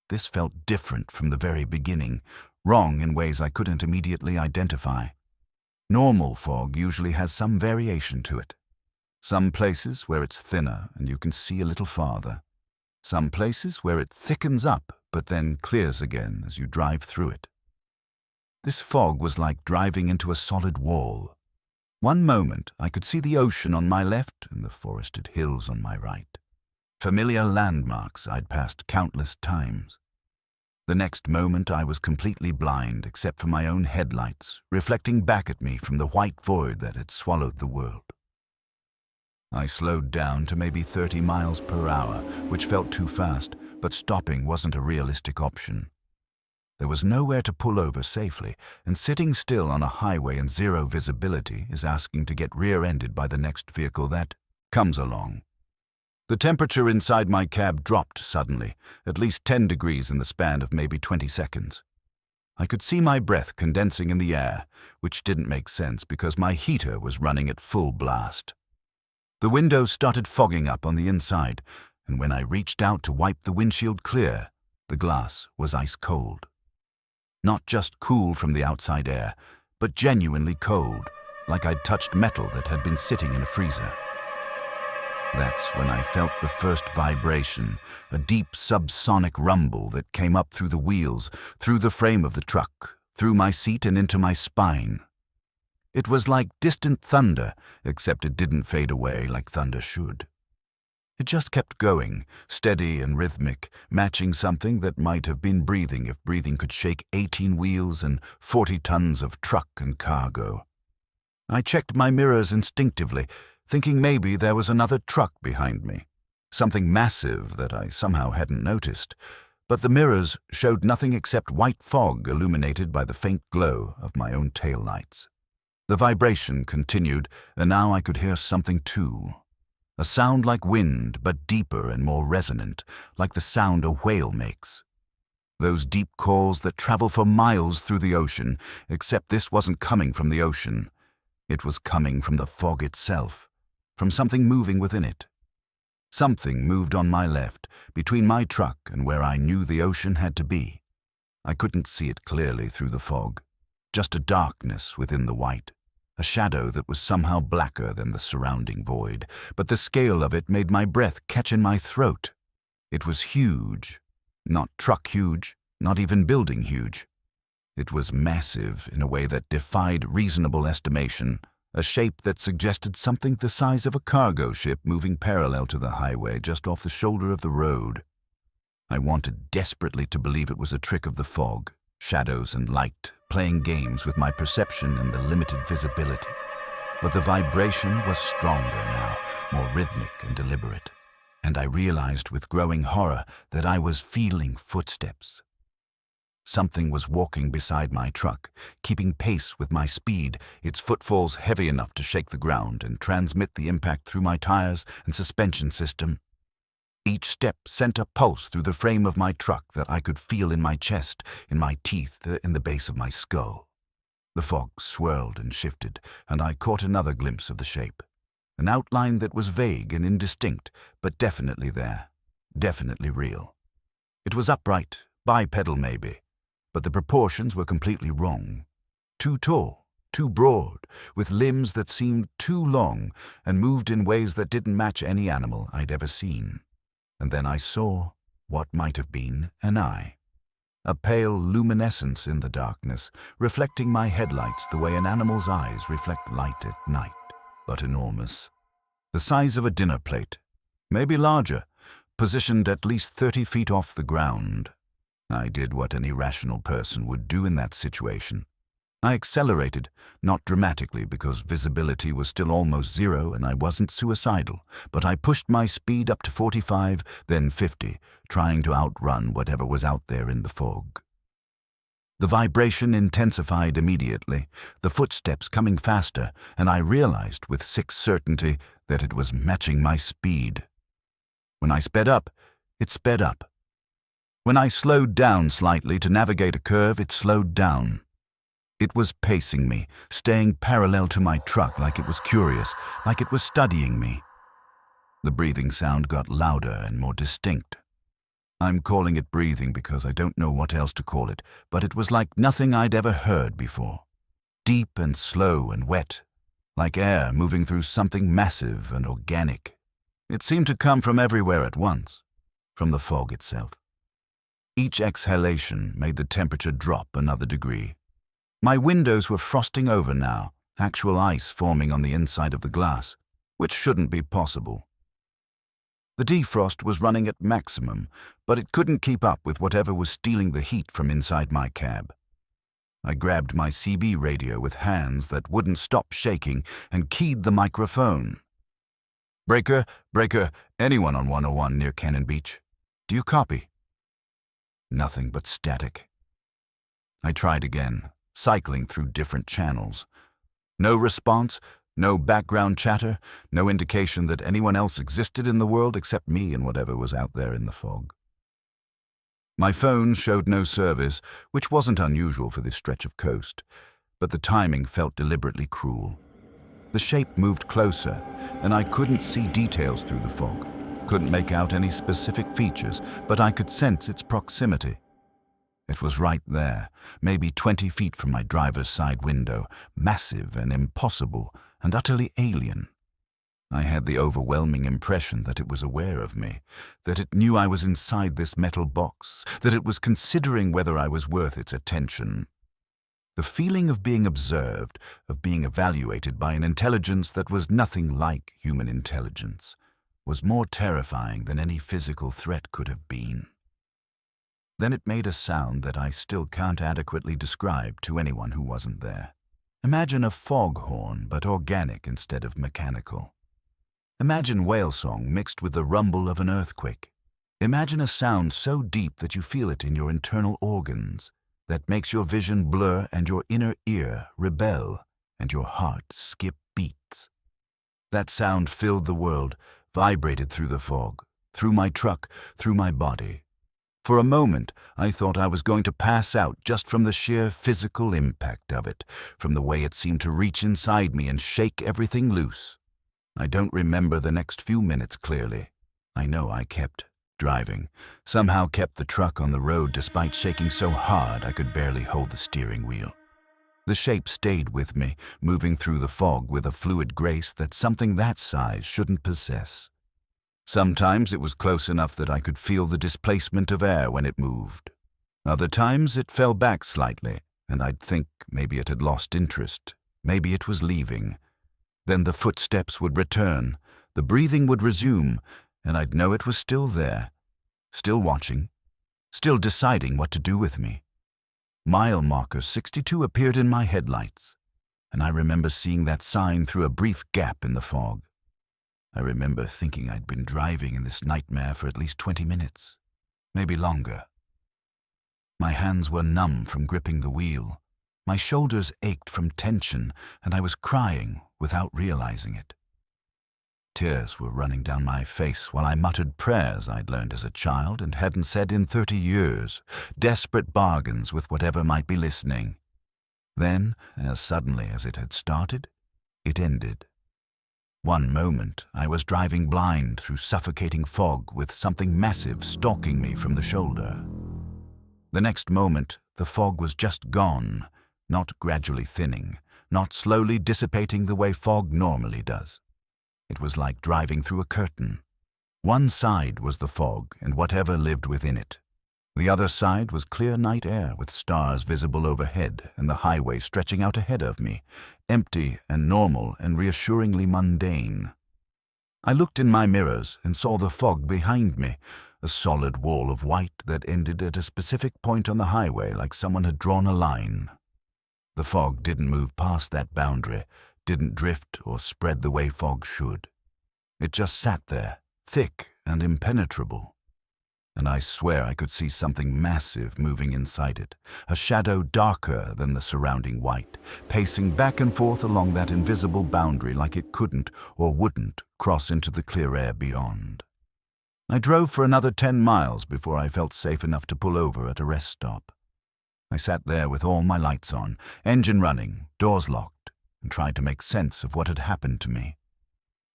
This felt different from the very beginning, wrong in ways I couldn't immediately identify. Normal fog usually has some variation to it. Some places where it's thinner and you can see a little farther. Some places where it thickens up but then clears again as you drive through it. This fog was like driving into a solid wall. One moment I could see the ocean on my left and the forested hills on my right. Familiar landmarks I'd passed countless times. The next moment I was completely blind except for my own headlights, reflecting back at me from the white void that had swallowed the world. I slowed down to maybe 30 miles per hour, which felt too fast, but stopping wasn't a realistic option. There was nowhere to pull over safely, and sitting still on a highway in zero visibility is asking to get rear-ended by the next vehicle that comes along. The temperature inside my cab dropped suddenly, at least 10 degrees in the span of maybe 20 seconds. I could see my breath condensing in the air, which didn't make sense because my heater was running at full blast. The windows started fogging up on the inside, and when I reached out to wipe the windshield clear, the glass was ice cold. Not just cool from the outside air, but genuinely cold, like I'd touched metal that had been sitting in a freezer. That's when I felt the first vibration, a deep subsonic rumble that came up through the wheels, through the frame of the truck, through my seat and into my spine. It was like distant thunder, except it didn't fade away like thunder should. It just kept going, steady and rhythmic, matching something that might have been breathing if breathing could shake 18 wheels and 40 tons of truck and cargo. I checked my mirrors instinctively, thinking maybe there was another truck behind me, something massive that I somehow hadn't noticed. But the mirrors showed nothing except white fog illuminated by the faint glow of my own taillights. The vibration continued, and now I could hear something too. A sound like wind, but deeper and more resonant, like the sound a whale makes. Those deep calls that travel for miles through the ocean, except this wasn't coming from the ocean. It was coming from the fog itself, from something moving within it. Something moved on my left, between my truck and where I knew the ocean had to be. I couldn't see it clearly through the fog, just a darkness within the white. A shadow that was somehow blacker than the surrounding void, but the scale of it made my breath catch in my throat. It was huge. Not truck huge, not even building huge. It was massive in a way that defied reasonable estimation, a shape that suggested something the size of a cargo ship moving parallel to the highway just off the shoulder of the road. I wanted desperately to believe it was a trick of the fog, shadows and light, playing games with my perception and the limited visibility. But the vibration was stronger now, more rhythmic and deliberate, and I realized with growing horror that I was feeling footsteps. Something was walking beside my truck, keeping pace with my speed, its footfalls heavy enough to shake the ground and transmit the impact through my tires and suspension system. Each step sent a pulse through the frame of my truck that I could feel in my chest, in my teeth, in the base of my skull. The fog swirled and shifted, and I caught another glimpse of the shape. An outline that was vague and indistinct, but definitely there, definitely real. It was upright, bipedal maybe, but the proportions were completely wrong. Too tall, too broad, with limbs that seemed too long and moved in ways that didn't match any animal I'd ever seen. And then I saw what might have been an eye. A pale luminescence in the darkness, reflecting my headlights the way an animal's eyes reflect light at night, but enormous. The size of a dinner plate, maybe larger, positioned at least 30 feet off the ground. I did what any rational person would do in that situation. I accelerated, not dramatically because visibility was still almost zero and I wasn't suicidal, but I pushed my speed up to 45, then 50, trying to outrun whatever was out there in the fog. The vibration intensified immediately, the footsteps coming faster, and I realized with sick certainty that it was matching my speed. When I sped up, it sped up. When I slowed down slightly to navigate a curve, it slowed down. It was pacing me, staying parallel to my truck like it was curious, like it was studying me. The breathing sound got louder and more distinct. I'm calling it breathing because I don't know what else to call it, but it was like nothing I'd ever heard before. Deep and slow and wet, like air moving through something massive and organic. It seemed to come from everywhere at once, from the fog itself. Each exhalation made the temperature drop another degree. My windows were frosting over now, actual ice forming on the inside of the glass, which shouldn't be possible. The defrost was running at maximum, but it couldn't keep up with whatever was stealing the heat from inside my cab. I grabbed my CB radio with hands that wouldn't stop shaking and keyed the microphone. "Breaker, breaker, anyone on 101 near Cannon Beach? Do you copy?" Nothing but static. I tried again, cycling through different channels. No response, no background chatter, no indication that anyone else existed in the world except me and whatever was out there in the fog. My phone showed no service, which wasn't unusual for this stretch of coast, but the timing felt deliberately cruel. The shape moved closer, and I couldn't see details through the fog, couldn't make out any specific features, but I could sense its proximity. It was right there, maybe 20 feet from my driver's side window, massive and impossible and utterly alien. I had the overwhelming impression that it was aware of me, that it knew I was inside this metal box, that it was considering whether I was worth its attention. The feeling of being observed, of being evaluated by an intelligence that was nothing like human intelligence, was more terrifying than any physical threat could have been. Then it made a sound that I still can't adequately describe to anyone who wasn't there. Imagine a foghorn, but organic instead of mechanical. Imagine whale song mixed with the rumble of an earthquake. Imagine a sound so deep that you feel it in your internal organs, that makes your vision blur and your inner ear rebel and your heart skip beats. That sound filled the world, vibrated through the fog, through my truck, through my body. For a moment, I thought I was going to pass out just from the sheer physical impact of it, from the way it seemed to reach inside me and shake everything loose. I don't remember the next few minutes clearly. I know I kept driving, somehow kept the truck on the road despite shaking so hard I could barely hold the steering wheel. The shape stayed with me, moving through the fog with a fluid grace that something that size shouldn't possess. Sometimes it was close enough that I could feel the displacement of air when it moved. Other times it fell back slightly, and I'd think maybe it had lost interest, maybe it was leaving. Then the footsteps would return, the breathing would resume, and I'd know it was still there, still watching, still deciding what to do with me. Mile marker 62 appeared in my headlights, and I remember seeing that sign through a brief gap in the fog. I remember thinking I'd been driving in this nightmare for at least 20 minutes, maybe longer. My hands were numb from gripping the wheel. My shoulders ached from tension, and I was crying without realizing it. Tears were running down my face while I muttered prayers I'd learned as a child and hadn't said in 30 years, desperate bargains with whatever might be listening. Then, as suddenly as it had started, it ended. One moment, I was driving blind through suffocating fog with something massive stalking me from the shoulder. The next moment, the fog was just gone, not gradually thinning, not slowly dissipating the way fog normally does. It was like driving through a curtain. One side was the fog and whatever lived within it. The other side was clear night air with stars visible overhead and the highway stretching out ahead of me, empty and normal and reassuringly mundane. I looked in my mirrors and saw the fog behind me, a solid wall of white that ended at a specific point on the highway like someone had drawn a line. The fog didn't move past that boundary, didn't drift or spread the way fog should. It just sat there, thick and impenetrable. And I swear I could see something massive moving inside it, a shadow darker than the surrounding white, pacing back and forth along that invisible boundary like it couldn't or wouldn't cross into the clear air beyond. I drove for another 10 miles before I felt safe enough to pull over at a rest stop. I sat there with all my lights on, engine running, doors locked, and tried to make sense of what had happened to me.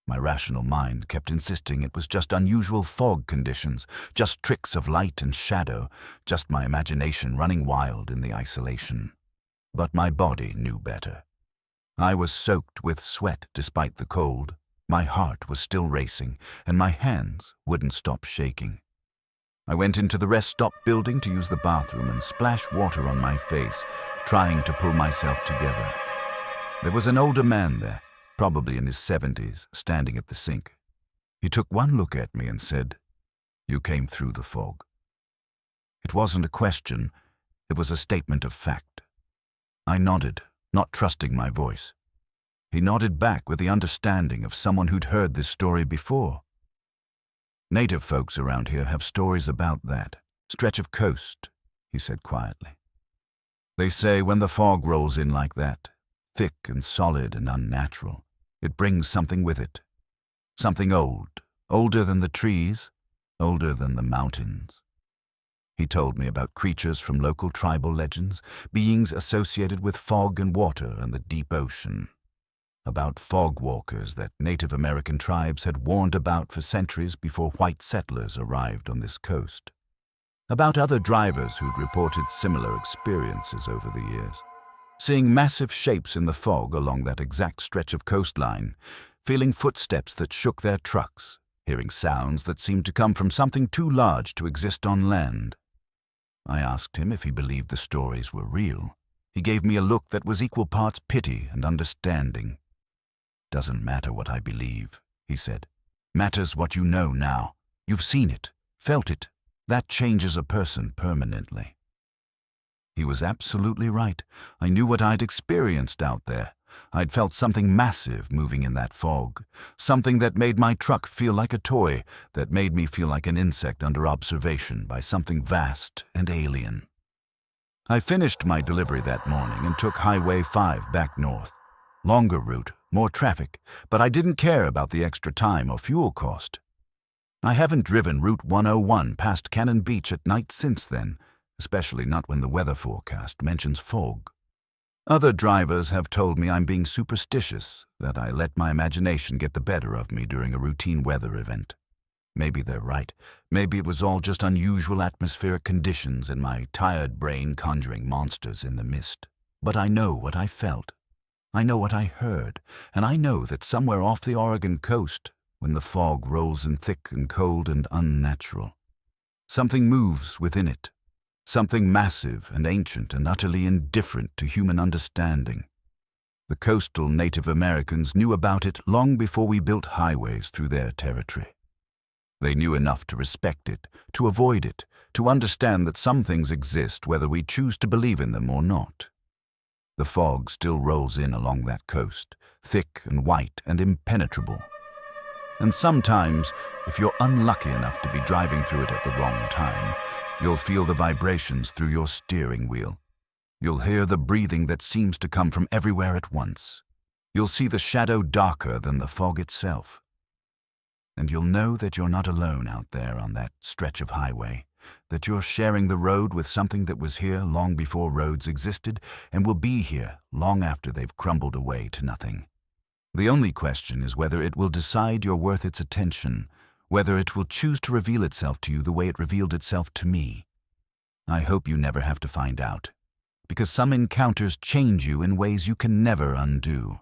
My rational mind kept insisting it was just unusual fog conditions, just tricks of light and shadow, just my imagination running wild in the isolation. But my body knew better. I was soaked with sweat despite the cold. My heart was still racing, and my hands wouldn't stop shaking. I went into the rest stop building to use the bathroom and splash water on my face, trying to pull myself together. There was an older man there, probably in his 70s, standing at the sink. He took one look at me and said, "You came through the fog." It wasn't a question, it was a statement of fact. I nodded, not trusting my voice. He nodded back with the understanding of someone who'd heard this story before. "Native folks around here have stories about that stretch of coast," he said quietly. "They say when the fog rolls in like that, thick and solid and unnatural, it brings something with it. Something old, older than the trees, older than the mountains." He told me about creatures from local tribal legends, beings associated with fog and water and the deep ocean. About fog walkers that Native American tribes had warned about for centuries before white settlers arrived on this coast. About other drivers who'd reported similar experiences over the years. Seeing massive shapes in the fog along that exact stretch of coastline, feeling footsteps that shook their trucks, hearing sounds that seemed to come from something too large to exist on land. I asked him if he believed the stories were real. He gave me a look that was equal parts pity and understanding. "Doesn't matter what I believe," he said. Matters what you know now. You've seen it, felt it. That changes a person permanently. He was absolutely right. I knew what I'd experienced out there. I'd felt something massive moving in that fog, something that made my truck feel like a toy, that made me feel like an insect under observation by something vast and alien. I finished my delivery that morning and took Highway 5 back north. Longer route, more traffic, but I didn't care about the extra time or fuel cost. I haven't driven Route 101 past Cannon Beach at night since then, especially not when the weather forecast mentions fog. Other drivers have told me I'm being superstitious, that I let my imagination get the better of me during a routine weather event. Maybe they're right. Maybe it was all just unusual atmospheric conditions and my tired brain conjuring monsters in the mist. But I know what I felt. I know what I heard, and I know that somewhere off the Oregon coast, when the fog rolls in thick and cold and unnatural, something moves within it. Something massive and ancient and utterly indifferent to human understanding. The coastal Native Americans knew about it long before we built highways through their territory. They knew enough to respect it, to avoid it, to understand that some things exist whether we choose to believe in them or not. The fog still rolls in along that coast, thick and white and impenetrable. And sometimes, if you're unlucky enough to be driving through it at the wrong time, you'll feel the vibrations through your steering wheel. You'll hear the breathing that seems to come from everywhere at once. You'll see the shadow darker than the fog itself. And you'll know that you're not alone out there on that stretch of highway, that you're sharing the road with something that was here long before roads existed and will be here long after they've crumbled away to nothing. The only question is whether it will decide you're worth its attention, whether it will choose to reveal itself to you the way it revealed itself to me. I hope you never have to find out, because some encounters change you in ways you can never undo.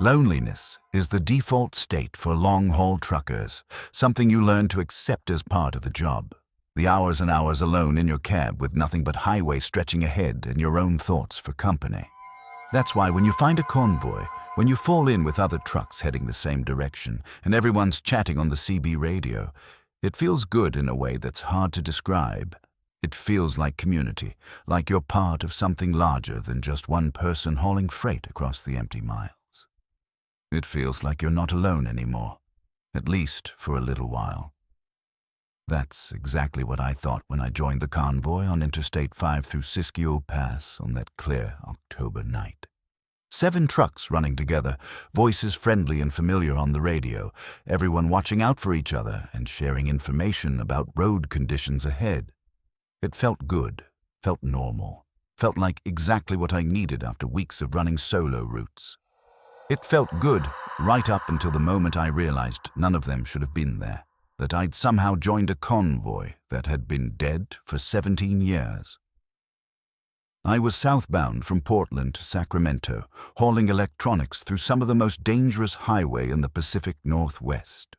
Loneliness is the default state for long-haul truckers, something you learn to accept as part of the job. The hours and hours alone in your cab with nothing but highway stretching ahead and your own thoughts for company. That's why when you find a convoy, when you fall in with other trucks heading the same direction and everyone's chatting on the CB radio, it feels good in a way that's hard to describe. It feels like community, like you're part of something larger than just one person hauling freight across the empty miles. It feels like you're not alone anymore, at least for a little while. That's exactly what I thought when I joined the convoy on Interstate 5 through Siskiyou Pass on that clear October night. 7 trucks running together, voices friendly and familiar on the radio, everyone watching out for each other and sharing information about road conditions ahead. It felt good, felt normal, felt like exactly what I needed after weeks of running solo routes. It felt good right up until the moment I realized none of them should have been there, that I'd somehow joined a convoy that had been dead for 17 years. I was southbound from Portland to Sacramento, hauling electronics through some of the most dangerous highway in the Pacific Northwest.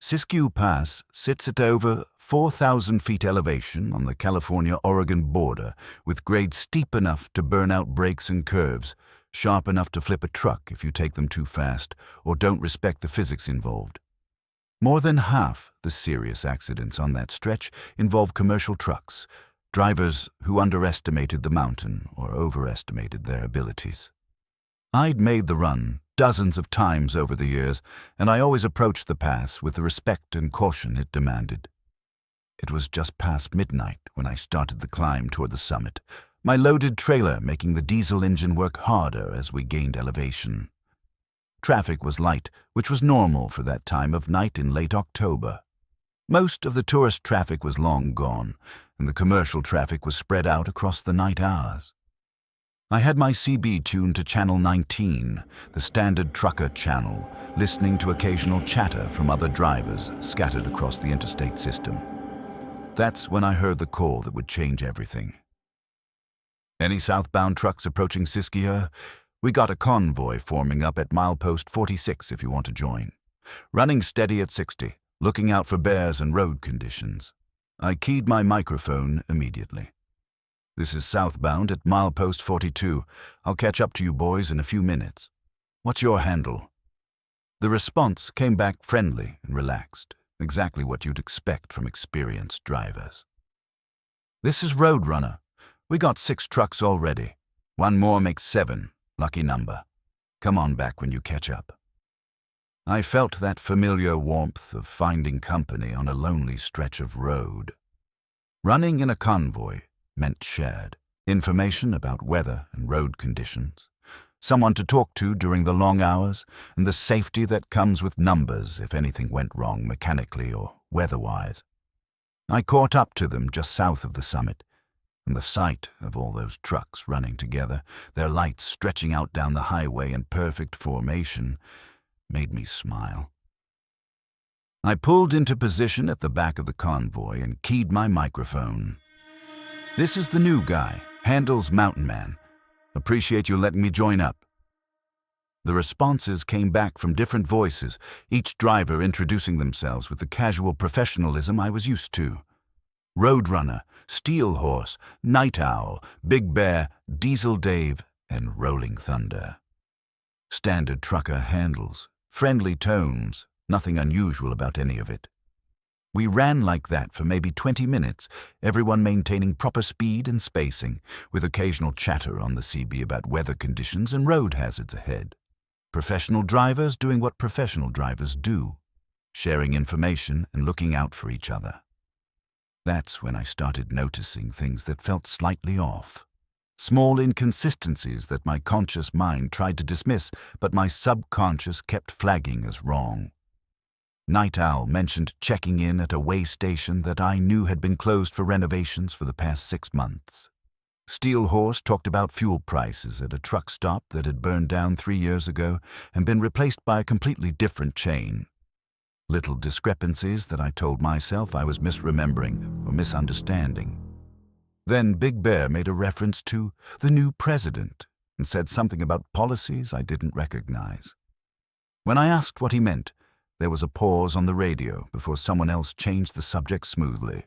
Siskiyou Pass sits at over 4,000 feet elevation on the California-Oregon border, with grades steep enough to burn out brakes and curves, sharp enough to flip a truck if you take them too fast or don't respect the physics involved. More than half the serious accidents on that stretch involve commercial trucks, drivers who underestimated the mountain or overestimated their abilities. I'd made the run dozens of times over the years, and I always approached the pass with the respect and caution it demanded. It was just past midnight when I started the climb toward the summit, my loaded trailer making the diesel engine work harder as we gained elevation. Traffic was light, which was normal for that time of night in late October. Most of the tourist traffic was long gone, and the commercial traffic was spread out across the night hours. I had my CB tuned to Channel 19, the standard trucker channel, listening to occasional chatter from other drivers scattered across the interstate system. That's when I heard the call that would change everything. Any southbound trucks approaching Siskiyou? We got a convoy forming up at milepost 46 if you want to join. Running steady at 60, looking out for bears and road conditions. I keyed my microphone immediately. This is southbound at milepost 42. I'll catch up to you boys in a few minutes. What's your handle? The response came back friendly and relaxed, exactly what you'd expect from experienced drivers. This is Roadrunner. We got 6 trucks already. 1 more makes 7. Lucky number. Come on back when you catch up. I felt that familiar warmth of finding company on a lonely stretch of road. Running in a convoy meant shared information about weather and road conditions, someone to talk to during the long hours, and the safety that comes with numbers if anything went wrong mechanically or weather-wise. I caught up to them just south of the summit, and the sight of all those trucks running together, their lights stretching out down the highway in perfect formation, made me smile. I pulled into position at the back of the convoy and keyed my microphone. This is the new guy, handles Mountain Man. Appreciate you letting me join up. The responses came back from different voices, each driver introducing themselves with the casual professionalism I was used to. Roadrunner, Steel Horse, Night Owl, Big Bear, Diesel Dave, and Rolling Thunder. Standard trucker handles, friendly tones, nothing unusual about any of it. We ran like that for maybe 20 minutes, everyone maintaining proper speed and spacing, with occasional chatter on the CB about weather conditions and road hazards ahead. Professional drivers doing what professional drivers do, sharing information and looking out for each other. That's when I started noticing things that felt slightly off. Small inconsistencies that my conscious mind tried to dismiss, but my subconscious kept flagging as wrong. Night Owl mentioned checking in at a way station that I knew had been closed for renovations for the past 6 months. Steel Horse talked about fuel prices at a truck stop that had burned down 3 years ago and been replaced by a completely different chain. Little discrepancies that I told myself I was misremembering or misunderstanding. Then Big Bear made a reference to the new president and said something about policies I didn't recognize. When I asked what he meant, there was a pause on the radio before someone else changed the subject smoothly.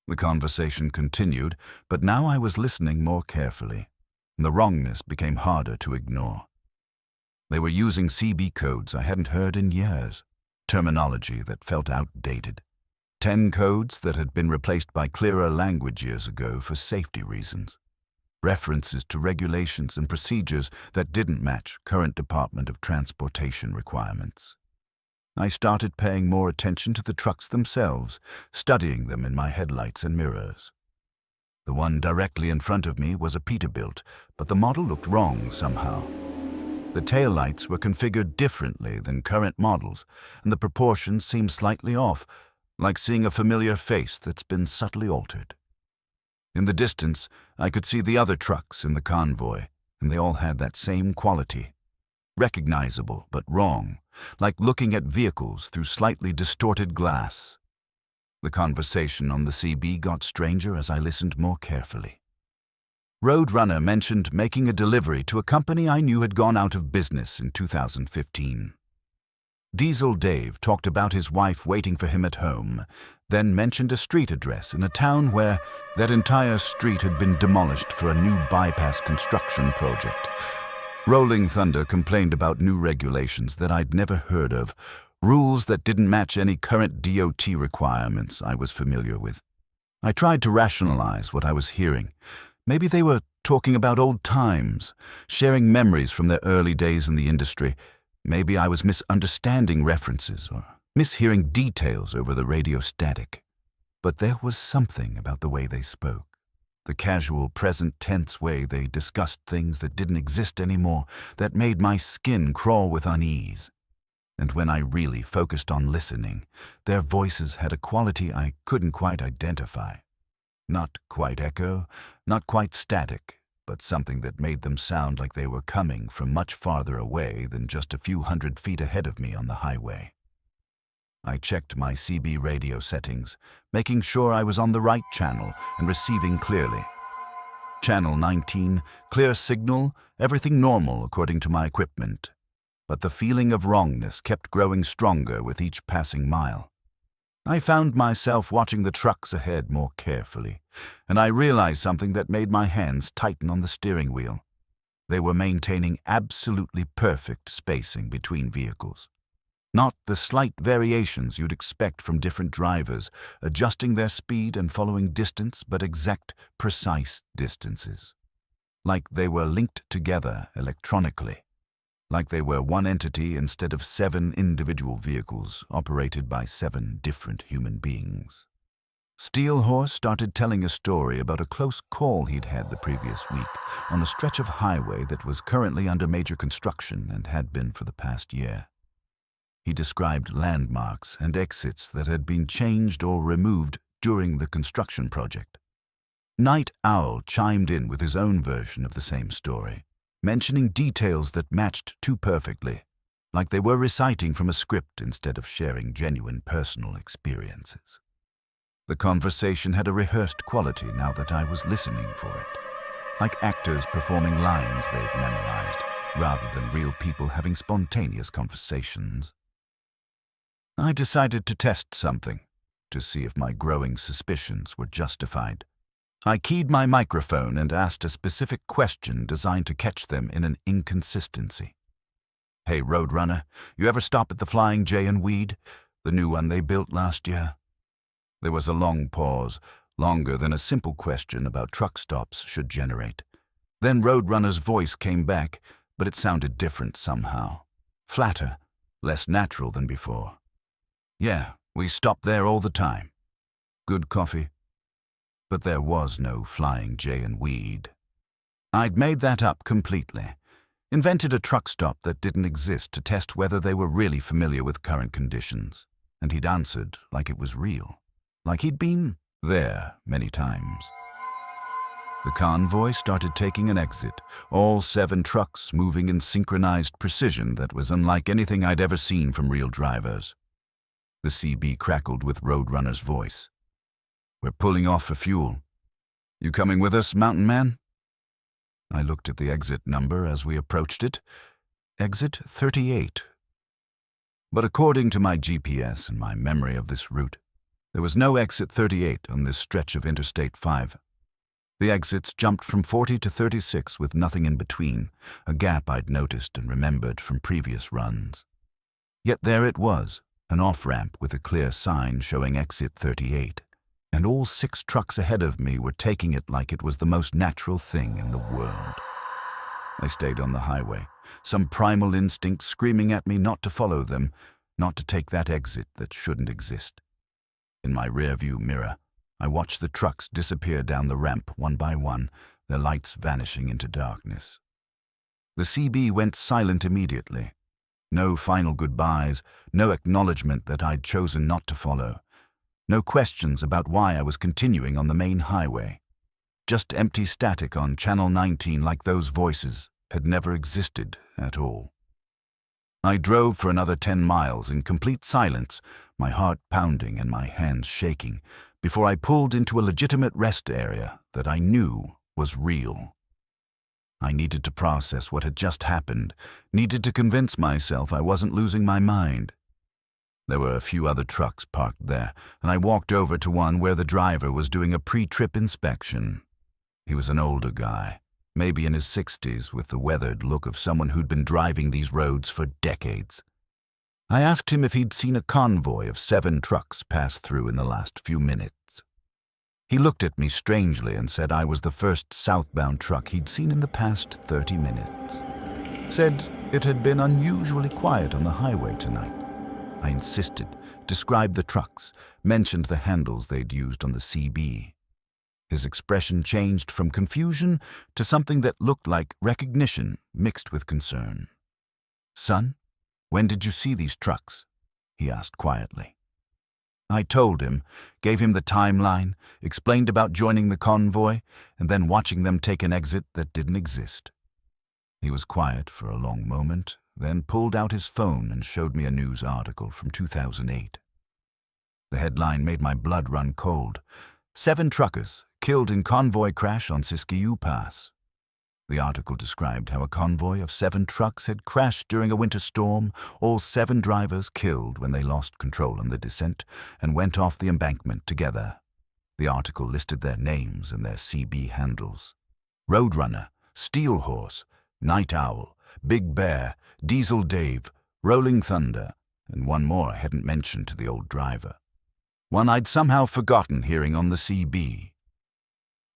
The conversation continued, but now I was listening more carefully, and the wrongness became harder to ignore. They were using CB codes I hadn't heard in years, terminology that felt outdated. 10 codes that had been replaced by clearer language years ago for safety reasons. References to regulations and procedures that didn't match current Department of Transportation requirements. I started paying more attention to the trucks themselves, studying them in my headlights and mirrors. The one directly in front of me was a Peterbilt, but the model looked wrong somehow. The taillights were configured differently than current models, and the proportions seemed slightly off, like seeing a familiar face that's been subtly altered. In the distance, I could see the other trucks in the convoy, and they all had that same quality. Recognizable, but wrong, like looking at vehicles through slightly distorted glass. The conversation on the CB got stranger as I listened more carefully. Roadrunner mentioned making a delivery to a company I knew had gone out of business in 2015. Diesel Dave talked about his wife waiting for him at home, then mentioned a street address in a town where that entire street had been demolished for a new bypass construction project. Rolling Thunder complained about new regulations that I'd never heard of, rules that didn't match any current DOT requirements I was familiar with. I tried to rationalize what I was hearing. Maybe they were talking about old times, sharing memories from their early days in the industry. Maybe I was misunderstanding references or mishearing details over the radio static. But there was something about the way they spoke. The casual, present tense way they discussed things that didn't exist anymore, that made my skin crawl with unease. And when I really focused on listening, their voices had a quality I couldn't quite identify. Not quite echo, not quite static, but something that made them sound like they were coming from much farther away than just a few hundred feet ahead of me on the highway. I checked my CB radio settings, making sure I was on the right channel and receiving clearly. Channel 19, clear signal, everything normal according to my equipment. But the feeling of wrongness kept growing stronger with each passing mile. I found myself watching the trucks ahead more carefully, and I realized something that made my hands tighten on the steering wheel. They were maintaining absolutely perfect spacing between vehicles. Not the slight variations you'd expect from different drivers, adjusting their speed and following distance, but exact, precise distances. Like they were linked together electronically. Like they were one entity instead of 7 individual vehicles operated by 7 different human beings. Steelhorse started telling a story about a close call he'd had the previous week on a stretch of highway that was currently under major construction and had been for the past year. He described landmarks and exits that had been changed or removed during the construction project. Night Owl chimed in with his own version of the same story, mentioning details that matched too perfectly, like they were reciting from a script instead of sharing genuine personal experiences. The conversation had a rehearsed quality now that I was listening for it, like actors performing lines they'd memorized, rather than real people having spontaneous conversations. I decided to test something, to see if my growing suspicions were justified. I keyed my microphone and asked a specific question designed to catch them in an inconsistency. "Hey, Roadrunner, you ever stop at the Flying J and Weed, the new one they built last year?" There was a long pause, longer than a simple question about truck stops should generate. Then Roadrunner's voice came back, but it sounded different somehow. Flatter, less natural than before. "Yeah, we stop there all the time. Good coffee." But there was no Flying J and Weed. I'd made that up completely. Invented a truck stop that didn't exist to test whether they were really familiar with current conditions. And he'd answered like it was real. Like he'd been there many times. The convoy started taking an exit, all 7 trucks moving in synchronized precision that was unlike anything I'd ever seen from real drivers. The CB crackled with Roadrunner's voice. "We're pulling off for fuel. You coming with us, Mountain Man?" I looked at the exit number as we approached it. Exit 38. But according to my GPS and my memory of this route, there was no exit 38 on this stretch of Interstate 5. The exits jumped from 40 to 36 with nothing in between, a gap I'd noticed and remembered from previous runs. Yet there it was, an off-ramp with a clear sign showing exit 38. And all 6 trucks ahead of me were taking it like it was the most natural thing in the world. I stayed on the highway, some primal instinct screaming at me not to follow them, not to take that exit that shouldn't exist. In my rearview mirror, I watched the trucks disappear down the ramp one by one, their lights vanishing into darkness. The CB went silent immediately. No final goodbyes, no acknowledgement that I'd chosen not to follow. No questions about why I was continuing on the main highway. Just empty static on Channel 19 like those voices had never existed at all. I drove for another 10 miles in complete silence, my heart pounding and my hands shaking, before I pulled into a legitimate rest area that I knew was real. I needed to process what had just happened, needed to convince myself I wasn't losing my mind. There were a few other trucks parked there, and I walked over to one where the driver was doing a pre-trip inspection. He was an older guy, maybe in his 60s, with the weathered look of someone who'd been driving these roads for decades. I asked him if he'd seen a convoy of 7 trucks pass through in the last few minutes. He looked at me strangely and said I was the first southbound truck he'd seen in the past 30 minutes. Said it had been unusually quiet on the highway tonight. I insisted, described the trucks, mentioned the handles they'd used on the CB. His expression changed from confusion to something that looked like recognition mixed with concern. "Son, when did you see these trucks?" he asked quietly. I told him, gave him the timeline, explained about joining the convoy, and then watching them take an exit that didn't exist. He was quiet for a long moment, then pulled out his phone and showed me a news article from 2008. The headline made my blood run cold. 7 truckers killed in convoy crash on Siskiyou Pass. The article described how a convoy of 7 trucks had crashed during a winter storm, all 7 drivers killed when they lost control on the descent and went off the embankment together. The article listed their names and their CB handles: Roadrunner, Steel Horse, Night Owl, Big Bear, Diesel Dave, Rolling Thunder, and one more I hadn't mentioned to the old driver. One I'd somehow forgotten hearing on the CB.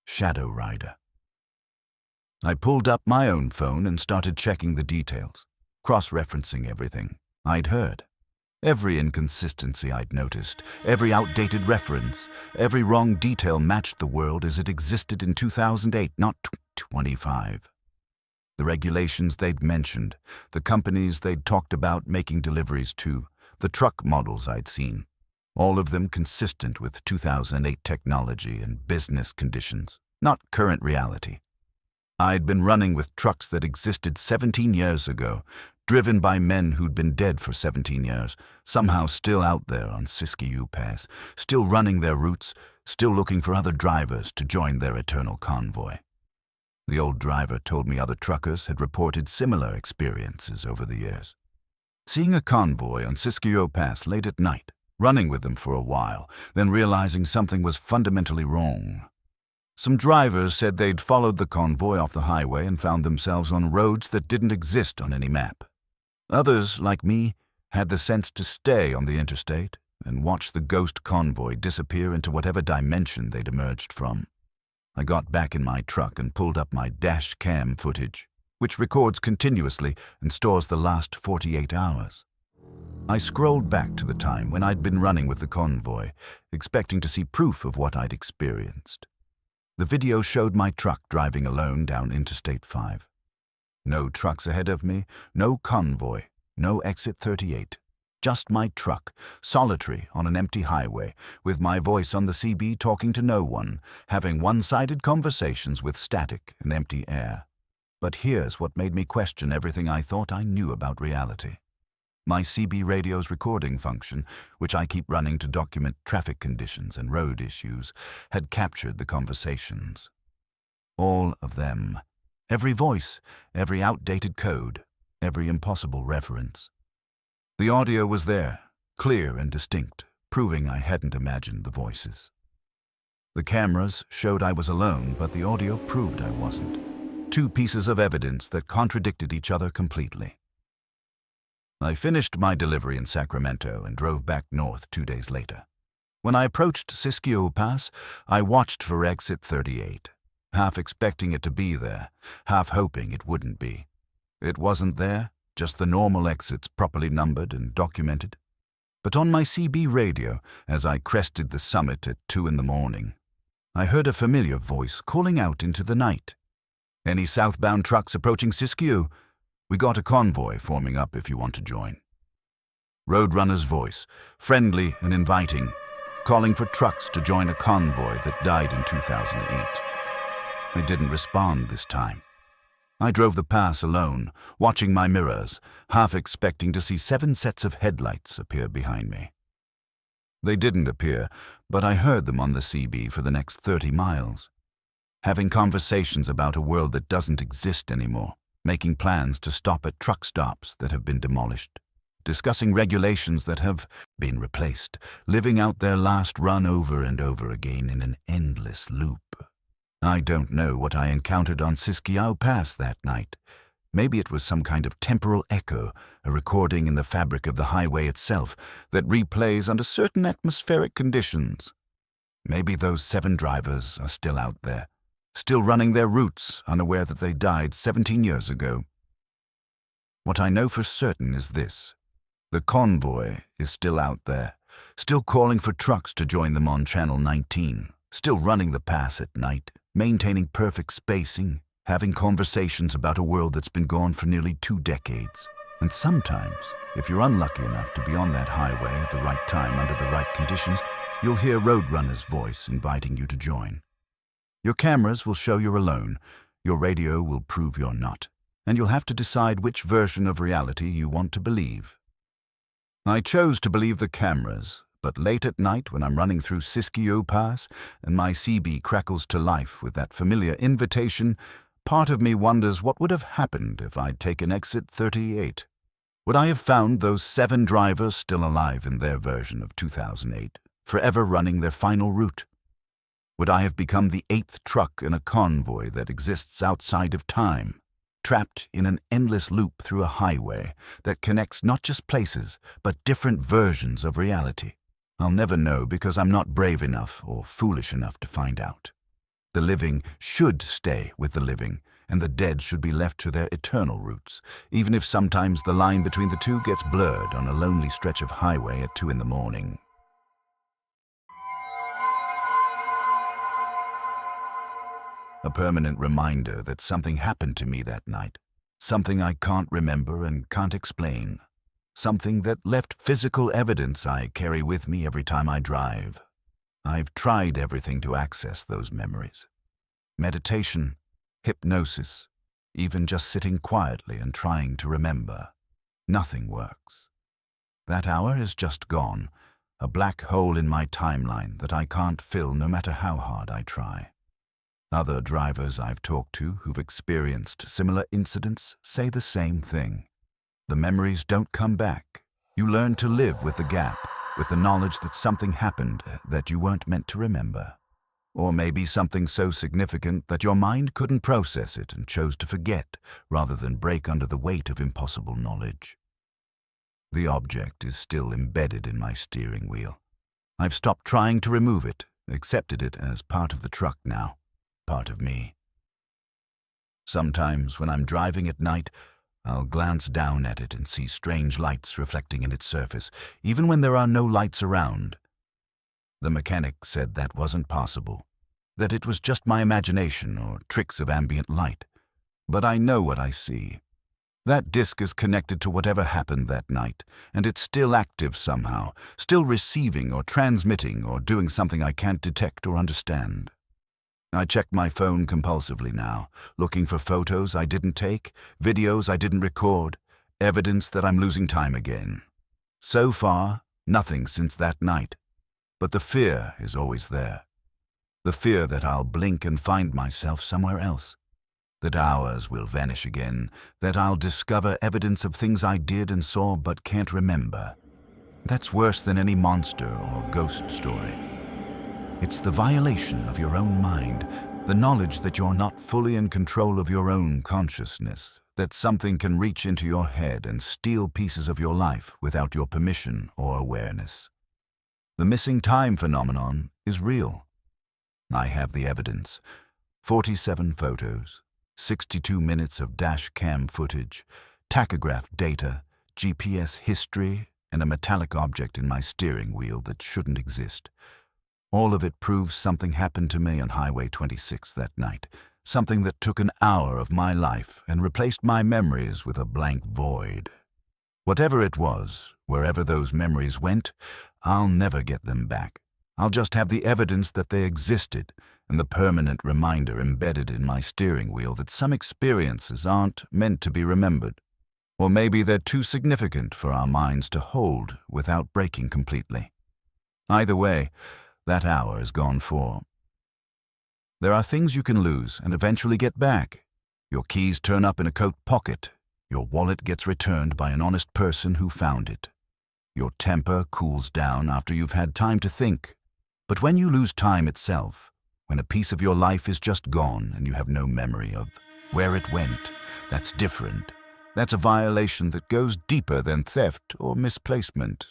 Shadow Rider. I pulled up my own phone and started checking the details, cross-referencing everything I'd heard. Every inconsistency I'd noticed, every outdated reference, every wrong detail matched the world as it existed in 2008, not 25. The regulations they'd mentioned, the companies they'd talked about making deliveries to, the truck models I'd seen, all of them consistent with 2008 technology and business conditions, not current reality. I'd been running with trucks that existed 17 years ago, driven by men who'd been dead for 17 years, somehow still out there on Siskiyou Pass, still running their routes, still looking for other drivers to join their eternal convoy. The old driver told me other truckers had reported similar experiences over the years. Seeing a convoy on Siskiyou Pass late at night, running with them for a while, then realizing something was fundamentally wrong. Some drivers said they'd followed the convoy off the highway and found themselves on roads that didn't exist on any map. Others, like me, had the sense to stay on the interstate and watch the ghost convoy disappear into whatever dimension they'd emerged from. I got back in my truck and pulled up my dash cam footage, which records continuously and stores the last 48 hours. I scrolled back to the time when I'd been running with the convoy, expecting to see proof of what I'd experienced. The video showed my truck driving alone down Interstate 5. No trucks ahead of me, no convoy, no exit 38. Just my truck, solitary on an empty highway, with my voice on the CB talking to no one, having one-sided conversations with static and empty air. But here's what made me question everything I thought I knew about reality. My CB radio's recording function, which I keep running to document traffic conditions and road issues, had captured the conversations. All of them. Every voice, every outdated code, every impossible reference. The audio was there, clear and distinct, proving I hadn't imagined the voices. The cameras showed I was alone, but the audio proved I wasn't. 2 pieces of evidence that contradicted each other completely. I finished my delivery in Sacramento and drove back north 2 days later. When I approached Siskiyou Pass, I watched for exit 38, half expecting it to be there, half hoping it wouldn't be. It wasn't there, just the normal exits properly numbered and documented. But on my CB radio, as I crested the summit at 2 in the morning, I heard a familiar voice calling out into the night. "Any southbound trucks approaching Siskiyou? We got a convoy forming up if you want to join." Roadrunner's voice, friendly and inviting, calling for trucks to join a convoy that died in 2008. I didn't respond this time. I drove the pass alone, watching my mirrors, half expecting to see 7 sets of headlights appear behind me. They didn't appear, but I heard them on the CB for the next 30 miles. Having conversations about a world that doesn't exist anymore, making plans to stop at truck stops that have been demolished, discussing regulations that have been replaced, living out their last run over and over again in an endless loop. I don't know what I encountered on Siskiyou Pass that night. Maybe it was some kind of temporal echo, a recording in the fabric of the highway itself that replays under certain atmospheric conditions. Maybe those 7 drivers are still out there, still running their routes, unaware that they died 17 years ago. What I know for certain is this: the convoy is still out there, still calling for trucks to join them on Channel 19, still running the pass at night, maintaining perfect spacing, having conversations about a world that's been gone for nearly 2 decades. And sometimes, if you're unlucky enough to be on that highway at the right time under the right conditions, you'll hear Roadrunner's voice inviting you to join. Your cameras will show you're alone, your radio will prove you're not, and you'll have to decide which version of reality you want to believe. I chose to believe the cameras, but late at night when I'm running through Siskiyou Pass and my CB crackles to life with that familiar invitation, part of me wonders what would have happened if I'd taken exit 38. Would I have found those 7 drivers still alive in their version of 2008, forever running their final route? Would I have become the 8th truck in a convoy that exists outside of time, trapped in an endless loop through a highway that connects not just places, but different versions of reality? I'll never know because I'm not brave enough or foolish enough to find out. The living should stay with the living, and the dead should be left to their eternal roots, even if sometimes the line between the two gets blurred on a lonely stretch of highway at 2 in the morning. A permanent reminder that something happened to me that night, something I can't remember and can't explain, something that left physical evidence I carry with me every time I drive. I've tried everything to access those memories. Meditation, hypnosis, even just sitting quietly and trying to remember. Nothing works. That hour is just gone, a black hole in my timeline that I can't fill no matter how hard I try. Other drivers I've talked to who've experienced similar incidents say the same thing. The memories don't come back. You learn to live with the gap, with the knowledge that something happened that you weren't meant to remember. Or maybe something so significant that your mind couldn't process it and chose to forget rather than break under the weight of impossible knowledge. The object is still embedded in my steering wheel. I've stopped trying to remove it, accepted it as part of the truck now, part of me. Sometimes when I'm driving at night, I'll glance down at it and see strange lights reflecting in its surface, even when there are no lights around. The mechanic said that wasn't possible, that it was just my imagination or tricks of ambient light. But I know what I see. That disc is connected to whatever happened that night, and it's still active somehow, still receiving or transmitting or doing something I can't detect or understand. I check my phone compulsively now, looking for photos I didn't take, videos I didn't record, evidence that I'm losing time again. So far, nothing since that night. But the fear is always there. The fear that I'll blink and find myself somewhere else. That hours will vanish again, that I'll discover evidence of things I did and saw but can't remember. That's worse than any monster or ghost story. It's the violation of your own mind, the knowledge that you're not fully in control of your own consciousness, that something can reach into your head and steal pieces of your life without your permission or awareness. The missing time phenomenon is real. I have the evidence. 47 photos, 62 minutes of dash cam footage, tachograph data, GPS history, and a metallic object in my steering wheel that shouldn't exist. All of it proves something happened to me on Highway 26 that night, something that took an hour of my life and replaced my memories with a blank void. Whatever it was, wherever those memories went, I'll never get them back. I'll just have the evidence that they existed and the permanent reminder embedded in my steering wheel that some experiences aren't meant to be remembered. Or maybe they're too significant for our minds to hold without breaking completely. Either way, that hour is gone for. There are things you can lose and eventually get back. Your keys turn up in a coat pocket. Your wallet gets returned by an honest person who found it. Your temper cools down after you've had time to think. But when you lose time itself, when a piece of your life is just gone and you have no memory of where it went, that's different. That's a violation that goes deeper than theft or misplacement.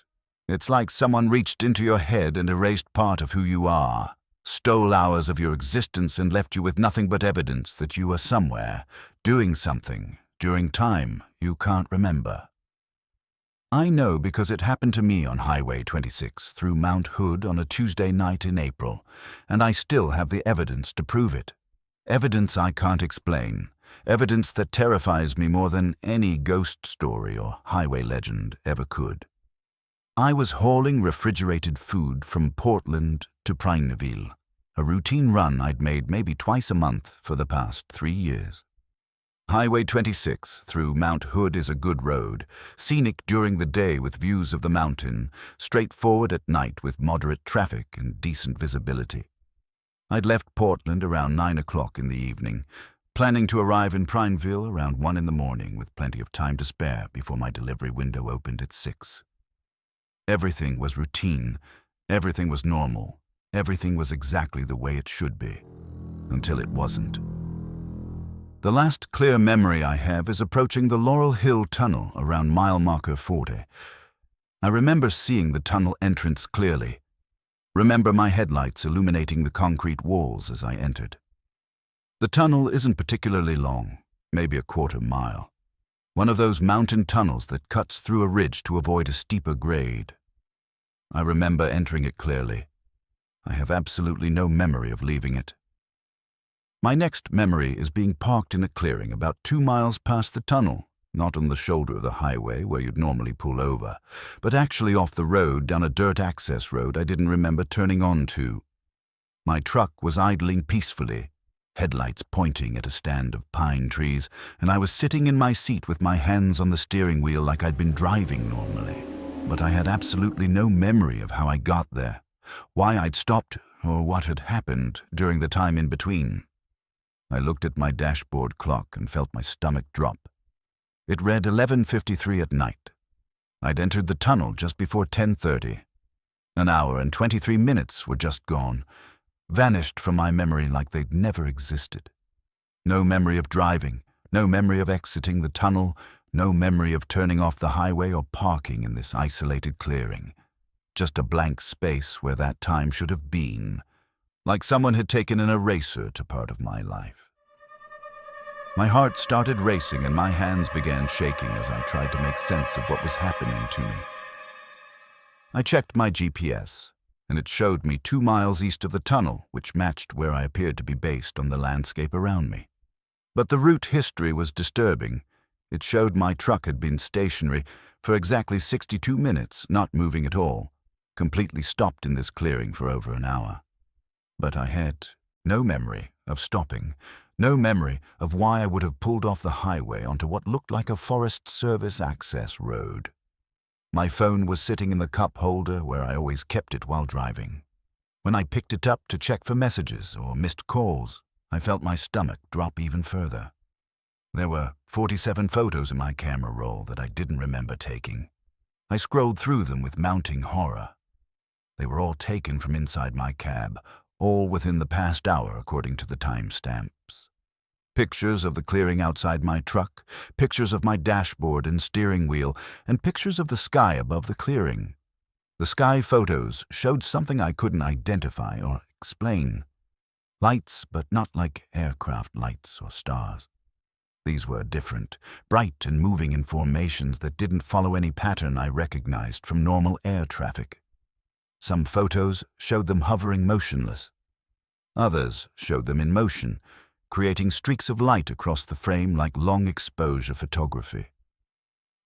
It's like someone reached into your head and erased part of who you are, stole hours of your existence and left you with nothing but evidence that you are somewhere, doing something, during time you can't remember. I know because it happened to me on Highway 26 through Mount Hood on a Tuesday night in April, and I still have the evidence to prove it. Evidence I can't explain, evidence that terrifies me more than any ghost story or highway legend ever could. I was hauling refrigerated food from Portland to Prineville, a routine run I'd made maybe twice a month for the past 3 years. Highway 26 through Mount Hood is a good road, scenic during the day with views of the mountain, straightforward at night with moderate traffic and decent visibility. I'd left Portland around 9 o'clock in the evening, planning to arrive in Prineville around 1 in the morning with plenty of time to spare before my delivery window opened at 6. Everything was routine, everything was normal, everything was exactly the way it should be, until it wasn't. The last clear memory I have is approaching the Laurel Hill Tunnel around mile marker 40. I remember seeing the tunnel entrance clearly. Remember my headlights illuminating the concrete walls as I entered. The tunnel isn't particularly long, maybe a quarter mile. One of those mountain tunnels that cuts through a ridge to avoid a steeper grade. I remember entering it clearly. I have absolutely no memory of leaving it. My next memory is being parked in a clearing about 2 miles past the tunnel, not on the shoulder of the highway where you'd normally pull over, but actually off the road down a dirt access road I didn't remember turning onto. My truck was idling peacefully, headlights pointing at a stand of pine trees, and I was sitting in my seat with my hands on the steering wheel like I'd been driving normally. But I had absolutely no memory of how I got there, why I'd stopped, or what had happened during the time in between. I looked at my dashboard clock and felt my stomach drop. It read 11:53 at night. I'd entered the tunnel just before 10:30. An hour and 23 minutes were just gone, vanished from my memory like they'd never existed. No memory of driving, no memory of exiting the tunnel, no memory of turning off the highway or parking in this isolated clearing. Just a blank space where that time should have been, like someone had taken an eraser to part of my life. My heart started racing and my hands began shaking as I tried to make sense of what was happening to me. I checked my GPS, and it showed me 2 miles east of the tunnel, which matched where I appeared to be based on the landscape around me. But the route history was disturbing. It showed my truck had been stationary for exactly 62 minutes, not moving at all, completely stopped in this clearing for over an hour. But I had no memory of stopping, no memory of why I would have pulled off the highway onto what looked like a Forest Service access road. My phone was sitting in the cup holder where I always kept it while driving. When I picked it up to check for messages or missed calls, I felt my stomach drop even further. There were 47 photos in my camera roll that I didn't remember taking. I scrolled through them with mounting horror. They were all taken from inside my cab, all within the past hour according to the timestamps. Pictures of the clearing outside my truck, pictures of my dashboard and steering wheel, and pictures of the sky above the clearing. The sky photos showed something I couldn't identify or explain. Lights, but not like aircraft lights or stars. These were different, bright and moving in formations that didn't follow any pattern I recognized from normal air traffic. Some photos showed them hovering motionless. Others showed them in motion, creating streaks of light across the frame like long-exposure photography.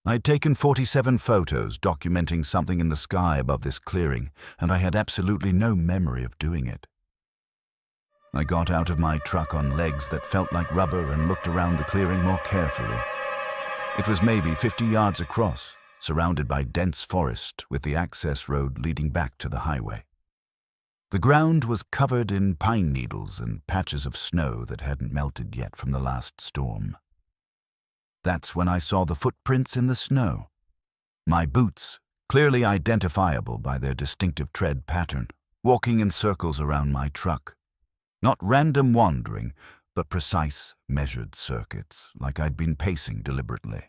I'd taken 47 photos documenting something in the sky above this clearing, and I had absolutely no memory of doing it. I got out of my truck on legs that felt like rubber and looked around the clearing more carefully. It was maybe 50 yards across, surrounded by dense forest with the access road leading back to the highway. The ground was covered in pine needles and patches of snow that hadn't melted yet from the last storm. That's when I saw the footprints in the snow. My boots, clearly identifiable by their distinctive tread pattern, walking in circles around my truck. Not random wandering, but precise, measured circuits, like I'd been pacing deliberately.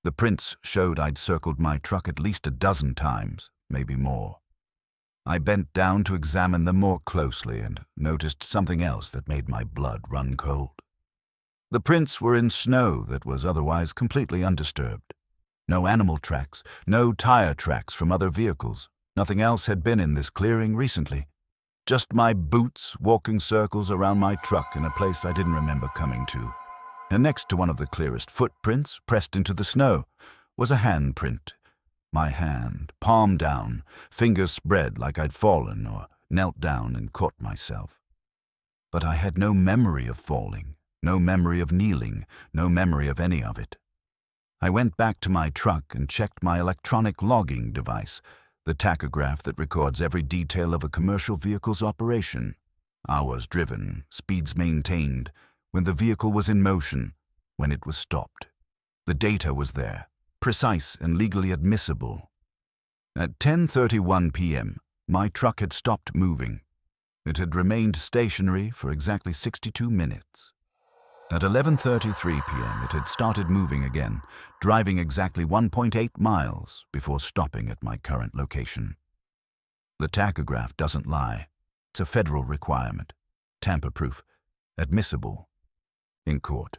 The prints showed I'd circled my truck at least a dozen times, maybe more. I bent down to examine them more closely and noticed something else that made my blood run cold. The prints were in snow that was otherwise completely undisturbed. No animal tracks, no tire tracks from other vehicles. Nothing else had been in this clearing recently. Just my boots walking circles around my truck in a place I didn't remember coming to. And next to one of the clearest footprints, pressed into the snow, was a handprint. My hand, palm down, fingers spread like I'd fallen or knelt down and caught myself. But I had no memory of falling, no memory of kneeling, no memory of any of it. I went back to my truck and checked my electronic logging device, the tachograph that records every detail of a commercial vehicle's operation. Hours driven, speeds maintained, when the vehicle was in motion, when it was stopped. The data was there, precise and legally admissible. At 10:31 p.m., my truck had stopped moving. It had remained stationary for exactly 62 minutes. At 11:33 p.m., it had started moving again, driving exactly 1.8 miles before stopping at my current location. The tachograph doesn't lie. It's a federal requirement, tamper-proof, admissible, in court.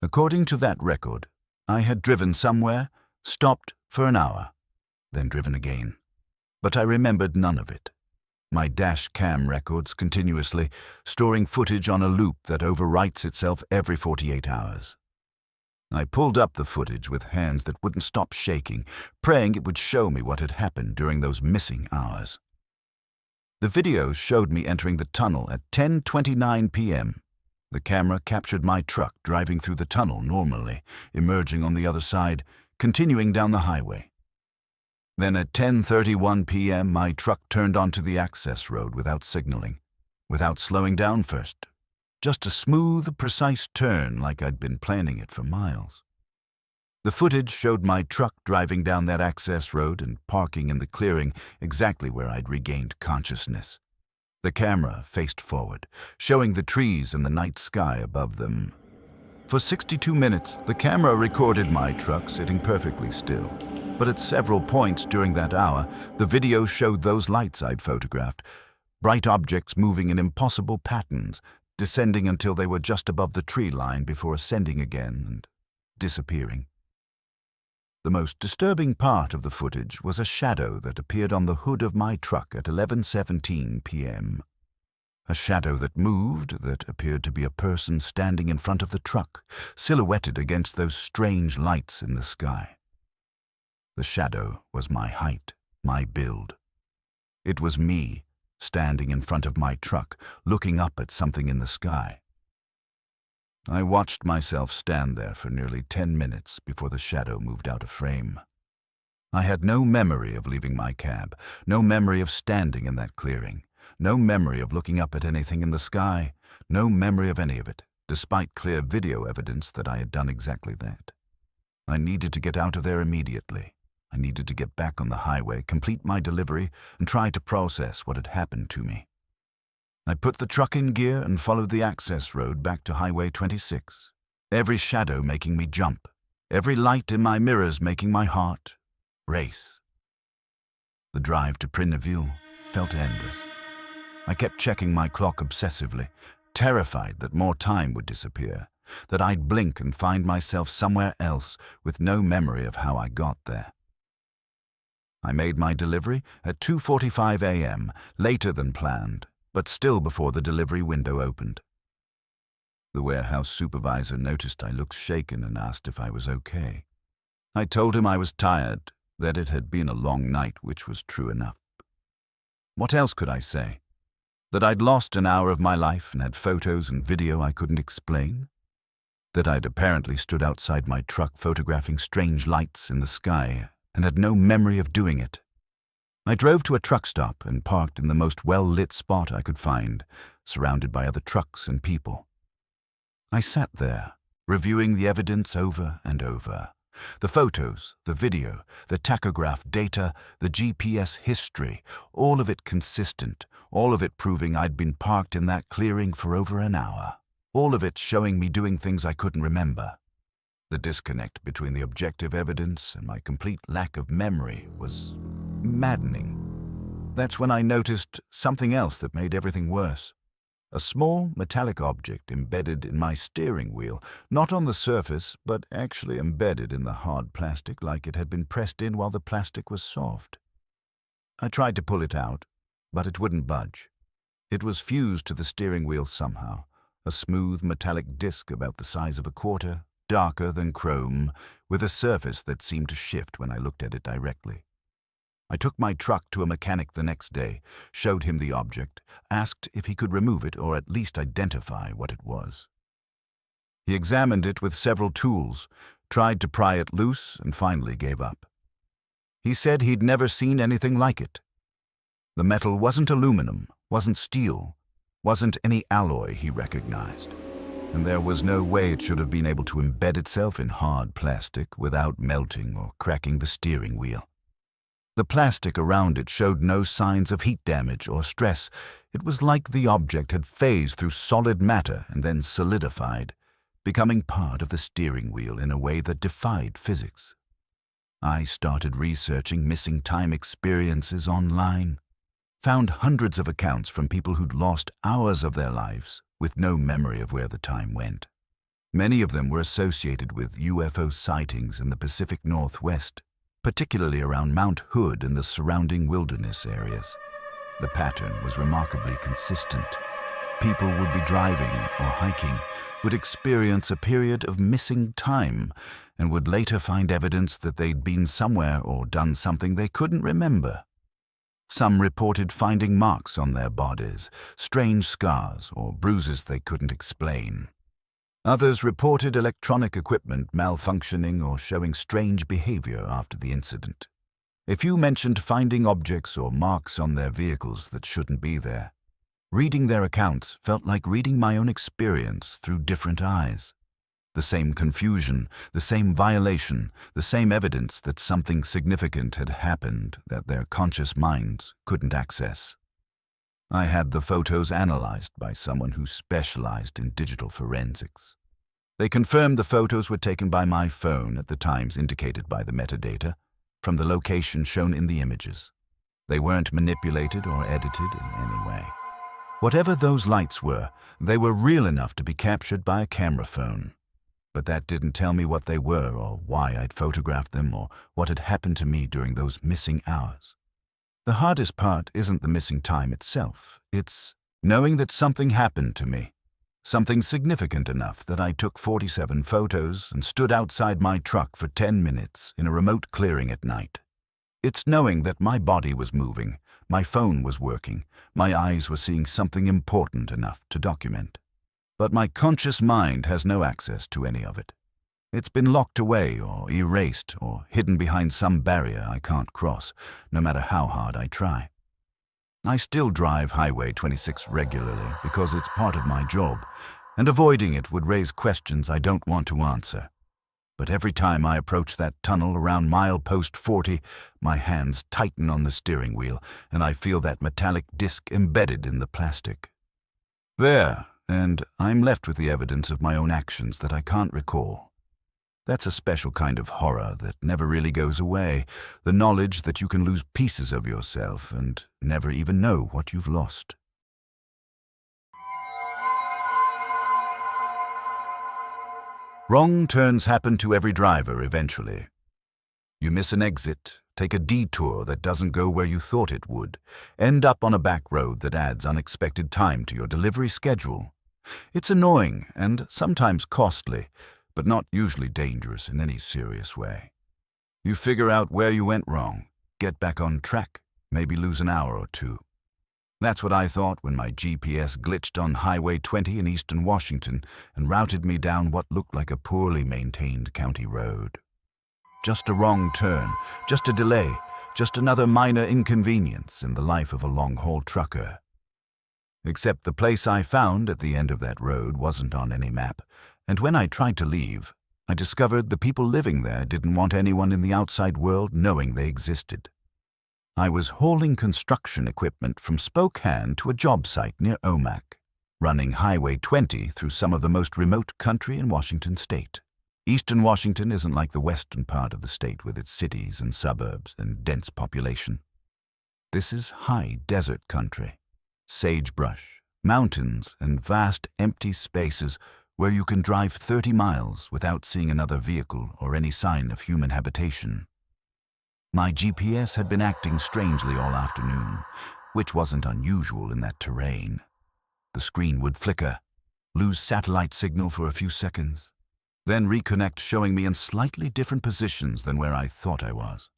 According to that record, I had driven somewhere, stopped for an hour, then driven again. But I remembered none of it. My dash cam records continuously, storing footage on a loop that overwrites itself every 48 hours. I pulled up the footage with hands that wouldn't stop shaking, praying it would show me what had happened during those missing hours. The video showed me entering the tunnel at 10:29 p.m. The camera captured my truck driving through the tunnel normally, emerging on the other side, continuing down the highway. Then at 10:31 p.m., my truck turned onto the access road without signaling, without slowing down first. Just a smooth, precise turn like I'd been planning it for miles. The footage showed my truck driving down that access road and parking in the clearing exactly where I'd regained consciousness. The camera faced forward, showing the trees and the night sky above them. For 62 minutes, the camera recorded my truck sitting perfectly still. But at several points during that hour, the video showed those lights I'd photographed, bright objects moving in impossible patterns, descending until they were just above the tree line before ascending again and disappearing. The most disturbing part of the footage was a shadow that appeared on the hood of my truck at 11:17 p.m. A shadow that moved, that appeared to be a person standing in front of the truck, silhouetted against those strange lights in the sky. The shadow was my height, my build. It was me, standing in front of my truck, looking up at something in the sky. I watched myself stand there for nearly 10 minutes before the shadow moved out of frame. I had no memory of leaving my cab, no memory of standing in that clearing, no memory of looking up at anything in the sky, no memory of any of it, despite clear video evidence that I had done exactly that. I needed to get out of there immediately. I needed to get back on the highway, complete my delivery, and try to process what had happened to me. I put the truck in gear and followed the access road back to Highway 26, every shadow making me jump, every light in my mirrors making my heart race. The drive to Prinneville felt endless. I kept checking my clock obsessively, terrified that more time would disappear, that I'd blink and find myself somewhere else with no memory of how I got there. I made my delivery at 2:45 a.m., later than planned, but still before the delivery window opened. The warehouse supervisor noticed I looked shaken and asked if I was okay. I told him I was tired, that it had been a long night, which was true enough. What else could I say? That I'd lost an hour of my life and had photos and video I couldn't explain? That I'd apparently stood outside my truck photographing strange lights in the sky and had no memory of doing it? I drove to a truck stop and parked in the most well-lit spot I could find, surrounded by other trucks and people. I sat there, reviewing the evidence over and over. The photos, the video, the tachograph data, the GPS history, all of it consistent, all of it proving I'd been parked in that clearing for over an hour, all of it showing me doing things I couldn't remember. The disconnect between the objective evidence and my complete lack of memory was maddening. That's when I noticed something else that made everything worse. A small metallic object embedded in my steering wheel, not on the surface, but actually embedded in the hard plastic like it had been pressed in while the plastic was soft. I tried to pull it out, but it wouldn't budge. It was fused to the steering wheel somehow, a smooth metallic disc about the size of a quarter, darker than chrome, with a surface that seemed to shift when I looked at it directly. I took my truck to a mechanic the next day, showed him the object, asked if he could remove it or at least identify what it was. He examined it with several tools, tried to pry it loose, and finally gave up. He said he'd never seen anything like it. The metal wasn't aluminum, wasn't steel, wasn't any alloy he recognized. and there was no way it should have been able to embed itself in hard plastic without melting or cracking the steering wheel. The plastic around it showed no signs of heat damage or stress. It was like the object had phased through solid matter and then solidified, becoming part of the steering wheel in a way that defied physics. I started researching missing time experiences online, found hundreds of accounts from people who'd lost hours of their lives with no memory of where the time went. Many of them were associated with UFO sightings in the Pacific Northwest, particularly around Mount Hood and the surrounding wilderness areas. The pattern was remarkably consistent. People would be driving or hiking, would experience a period of missing time, and would later find evidence that they'd been somewhere or done something they couldn't remember. Some reported finding marks on their bodies, strange scars or bruises they couldn't explain. Others reported electronic equipment malfunctioning or showing strange behavior after the incident. A few mentioned finding objects or marks on their vehicles that shouldn't be there. Reading their accounts felt like reading my own experience through different eyes. The same confusion, the same violation, the same evidence that something significant had happened that their conscious minds couldn't access. I had the photos analyzed by someone who specialized in digital forensics. They confirmed the photos were taken by my phone at the times indicated by the metadata, from the location shown in the images. They weren't manipulated or edited in any way. Whatever those lights were, they were real enough to be captured by a camera phone. But that didn't tell me what they were or why I'd photographed them or what had happened to me during those missing hours. The hardest part isn't the missing time itself. It's knowing that something happened to me, something significant enough that I took 47 photos and stood outside my truck for 10 minutes in a remote clearing at night. It's knowing that my body was moving, my phone was working, my eyes were seeing something important enough to document. But my conscious mind has no access to any of it. It's been locked away or erased or hidden behind some barrier I can't cross, no matter how hard I try. I still drive Highway 26 regularly because it's part of my job, and avoiding it would raise questions I don't want to answer. But every time I approach that tunnel around milepost 40, my hands tighten on the steering wheel, and I feel that metallic disc embedded in the plastic. There, and I'm left with the evidence of my own actions that I can't recall. That's a special kind of horror that never really goes away, the knowledge that you can lose pieces of yourself and never even know what you've lost. Wrong turns happen to every driver eventually. You miss an exit, take a detour that doesn't go where you thought it would, end up on a back road that adds unexpected time to your delivery schedule. It's annoying and sometimes costly, but not usually dangerous in any serious way. You figure out where you went wrong, get back on track, maybe lose an hour or two. That's what I thought when my GPS glitched on Highway 20 in eastern Washington and routed me down what looked like a poorly maintained county road. Just a wrong turn, just a delay, just another minor inconvenience in the life of a long-haul trucker. Except the place I found at the end of that road wasn't on any map, and when I tried to leave, I discovered the people living there didn't want anyone in the outside world knowing they existed. I was hauling construction equipment from Spokane to a job site near Omak, running Highway 20 through some of the most remote country in Washington state. Eastern Washington isn't like the western part of the state with its cities and suburbs and dense population. This is high desert country, sagebrush, mountains, and vast empty spaces where you can drive 30 miles without seeing another vehicle or any sign of human habitation. My GPS had been acting strangely all afternoon, which wasn't unusual in that terrain. The screen would flicker, lose satellite signal for a few seconds, then reconnect, showing me in slightly different positions than where I thought I was.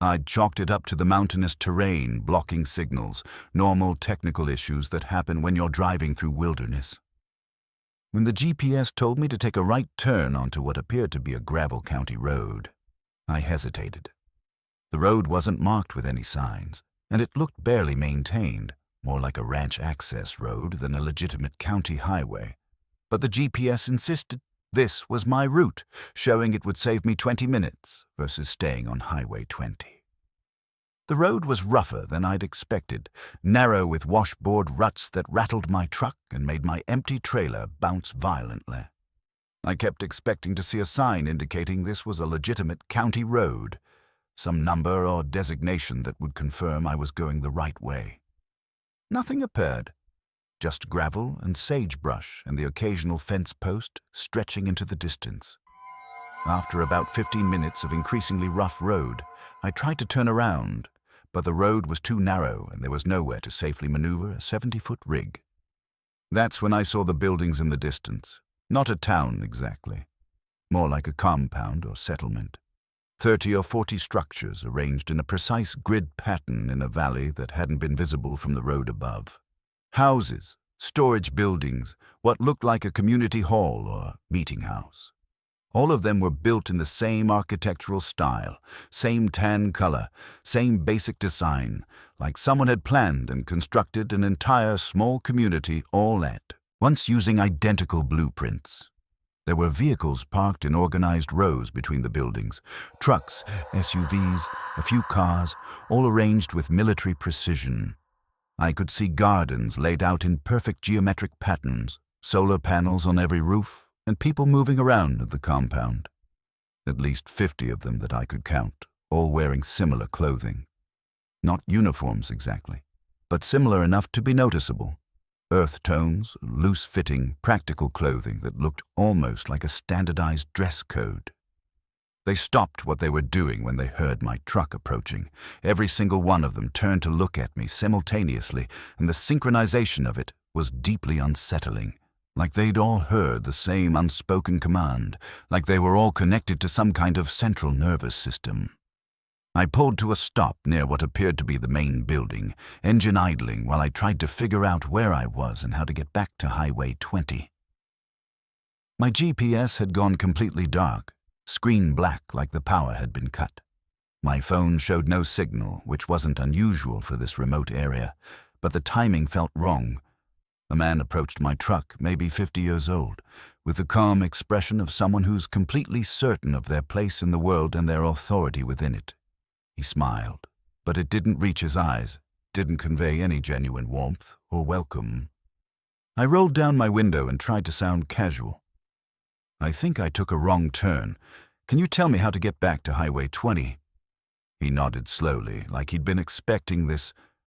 I'd chalked it up to the mountainous terrain, blocking signals, normal technical issues that happen when you're driving through wilderness. When the GPS told me to take a right turn onto what appeared to be a gravel county road, I hesitated. The road wasn't marked with any signs, and it looked barely maintained, more like a ranch access road than a legitimate county highway. But the GPS insisted this was my route, showing it would save me 20 minutes versus staying on Highway 20. The road was rougher than I'd expected, narrow with washboard ruts that rattled my truck and made my empty trailer bounce violently. I kept expecting to see a sign indicating this was a legitimate county road, some number or designation that would confirm I was going the right way. Nothing appeared, just gravel and sagebrush and the occasional fence post stretching into the distance. After about 15 minutes of increasingly rough road, I tried to turn around, but the road was too narrow and there was nowhere to safely maneuver a 70-foot rig. That's when I saw the buildings in the distance. Not a town exactly, more like a compound or settlement. 30 or 40 structures arranged in a precise grid pattern in a valley that hadn't been visible from the road above. Houses, storage buildings, what looked like a community hall or meeting house. All of them were built in the same architectural style, same tan color, same basic design, like someone had planned and constructed an entire small community all at once using identical blueprints. There were vehicles parked in organized rows between the buildings, trucks, SUVs, a few cars, all arranged with military precision. I could see gardens laid out in perfect geometric patterns, solar panels on every roof, and people moving around the compound. At least 50 of them that I could count, all wearing similar clothing. Not uniforms exactly, but similar enough to be noticeable. Earth tones, loose-fitting, practical clothing that looked almost like a standardized dress code. They stopped what they were doing when they heard my truck approaching. Every single one of them turned to look at me simultaneously, and the synchronization of it was deeply unsettling. Like they'd all heard the same unspoken command, like they were all connected to some kind of central nervous system. I pulled to a stop near what appeared to be the main building, engine idling while I tried to figure out where I was and how to get back to Highway 20. My GPS had gone completely dark, screen black like the power had been cut. My phone showed no signal, which wasn't unusual for this remote area, but the timing felt wrong. A man approached my truck, maybe 50 years old, with the calm expression of someone who's completely certain of their place in the world and their authority within it. He smiled, but it didn't reach his eyes, didn't convey any genuine warmth or welcome. I rolled down my window and tried to sound casual. "I think I took a wrong turn. Can you tell me how to get back to Highway 20? He nodded slowly, like he'd been expecting this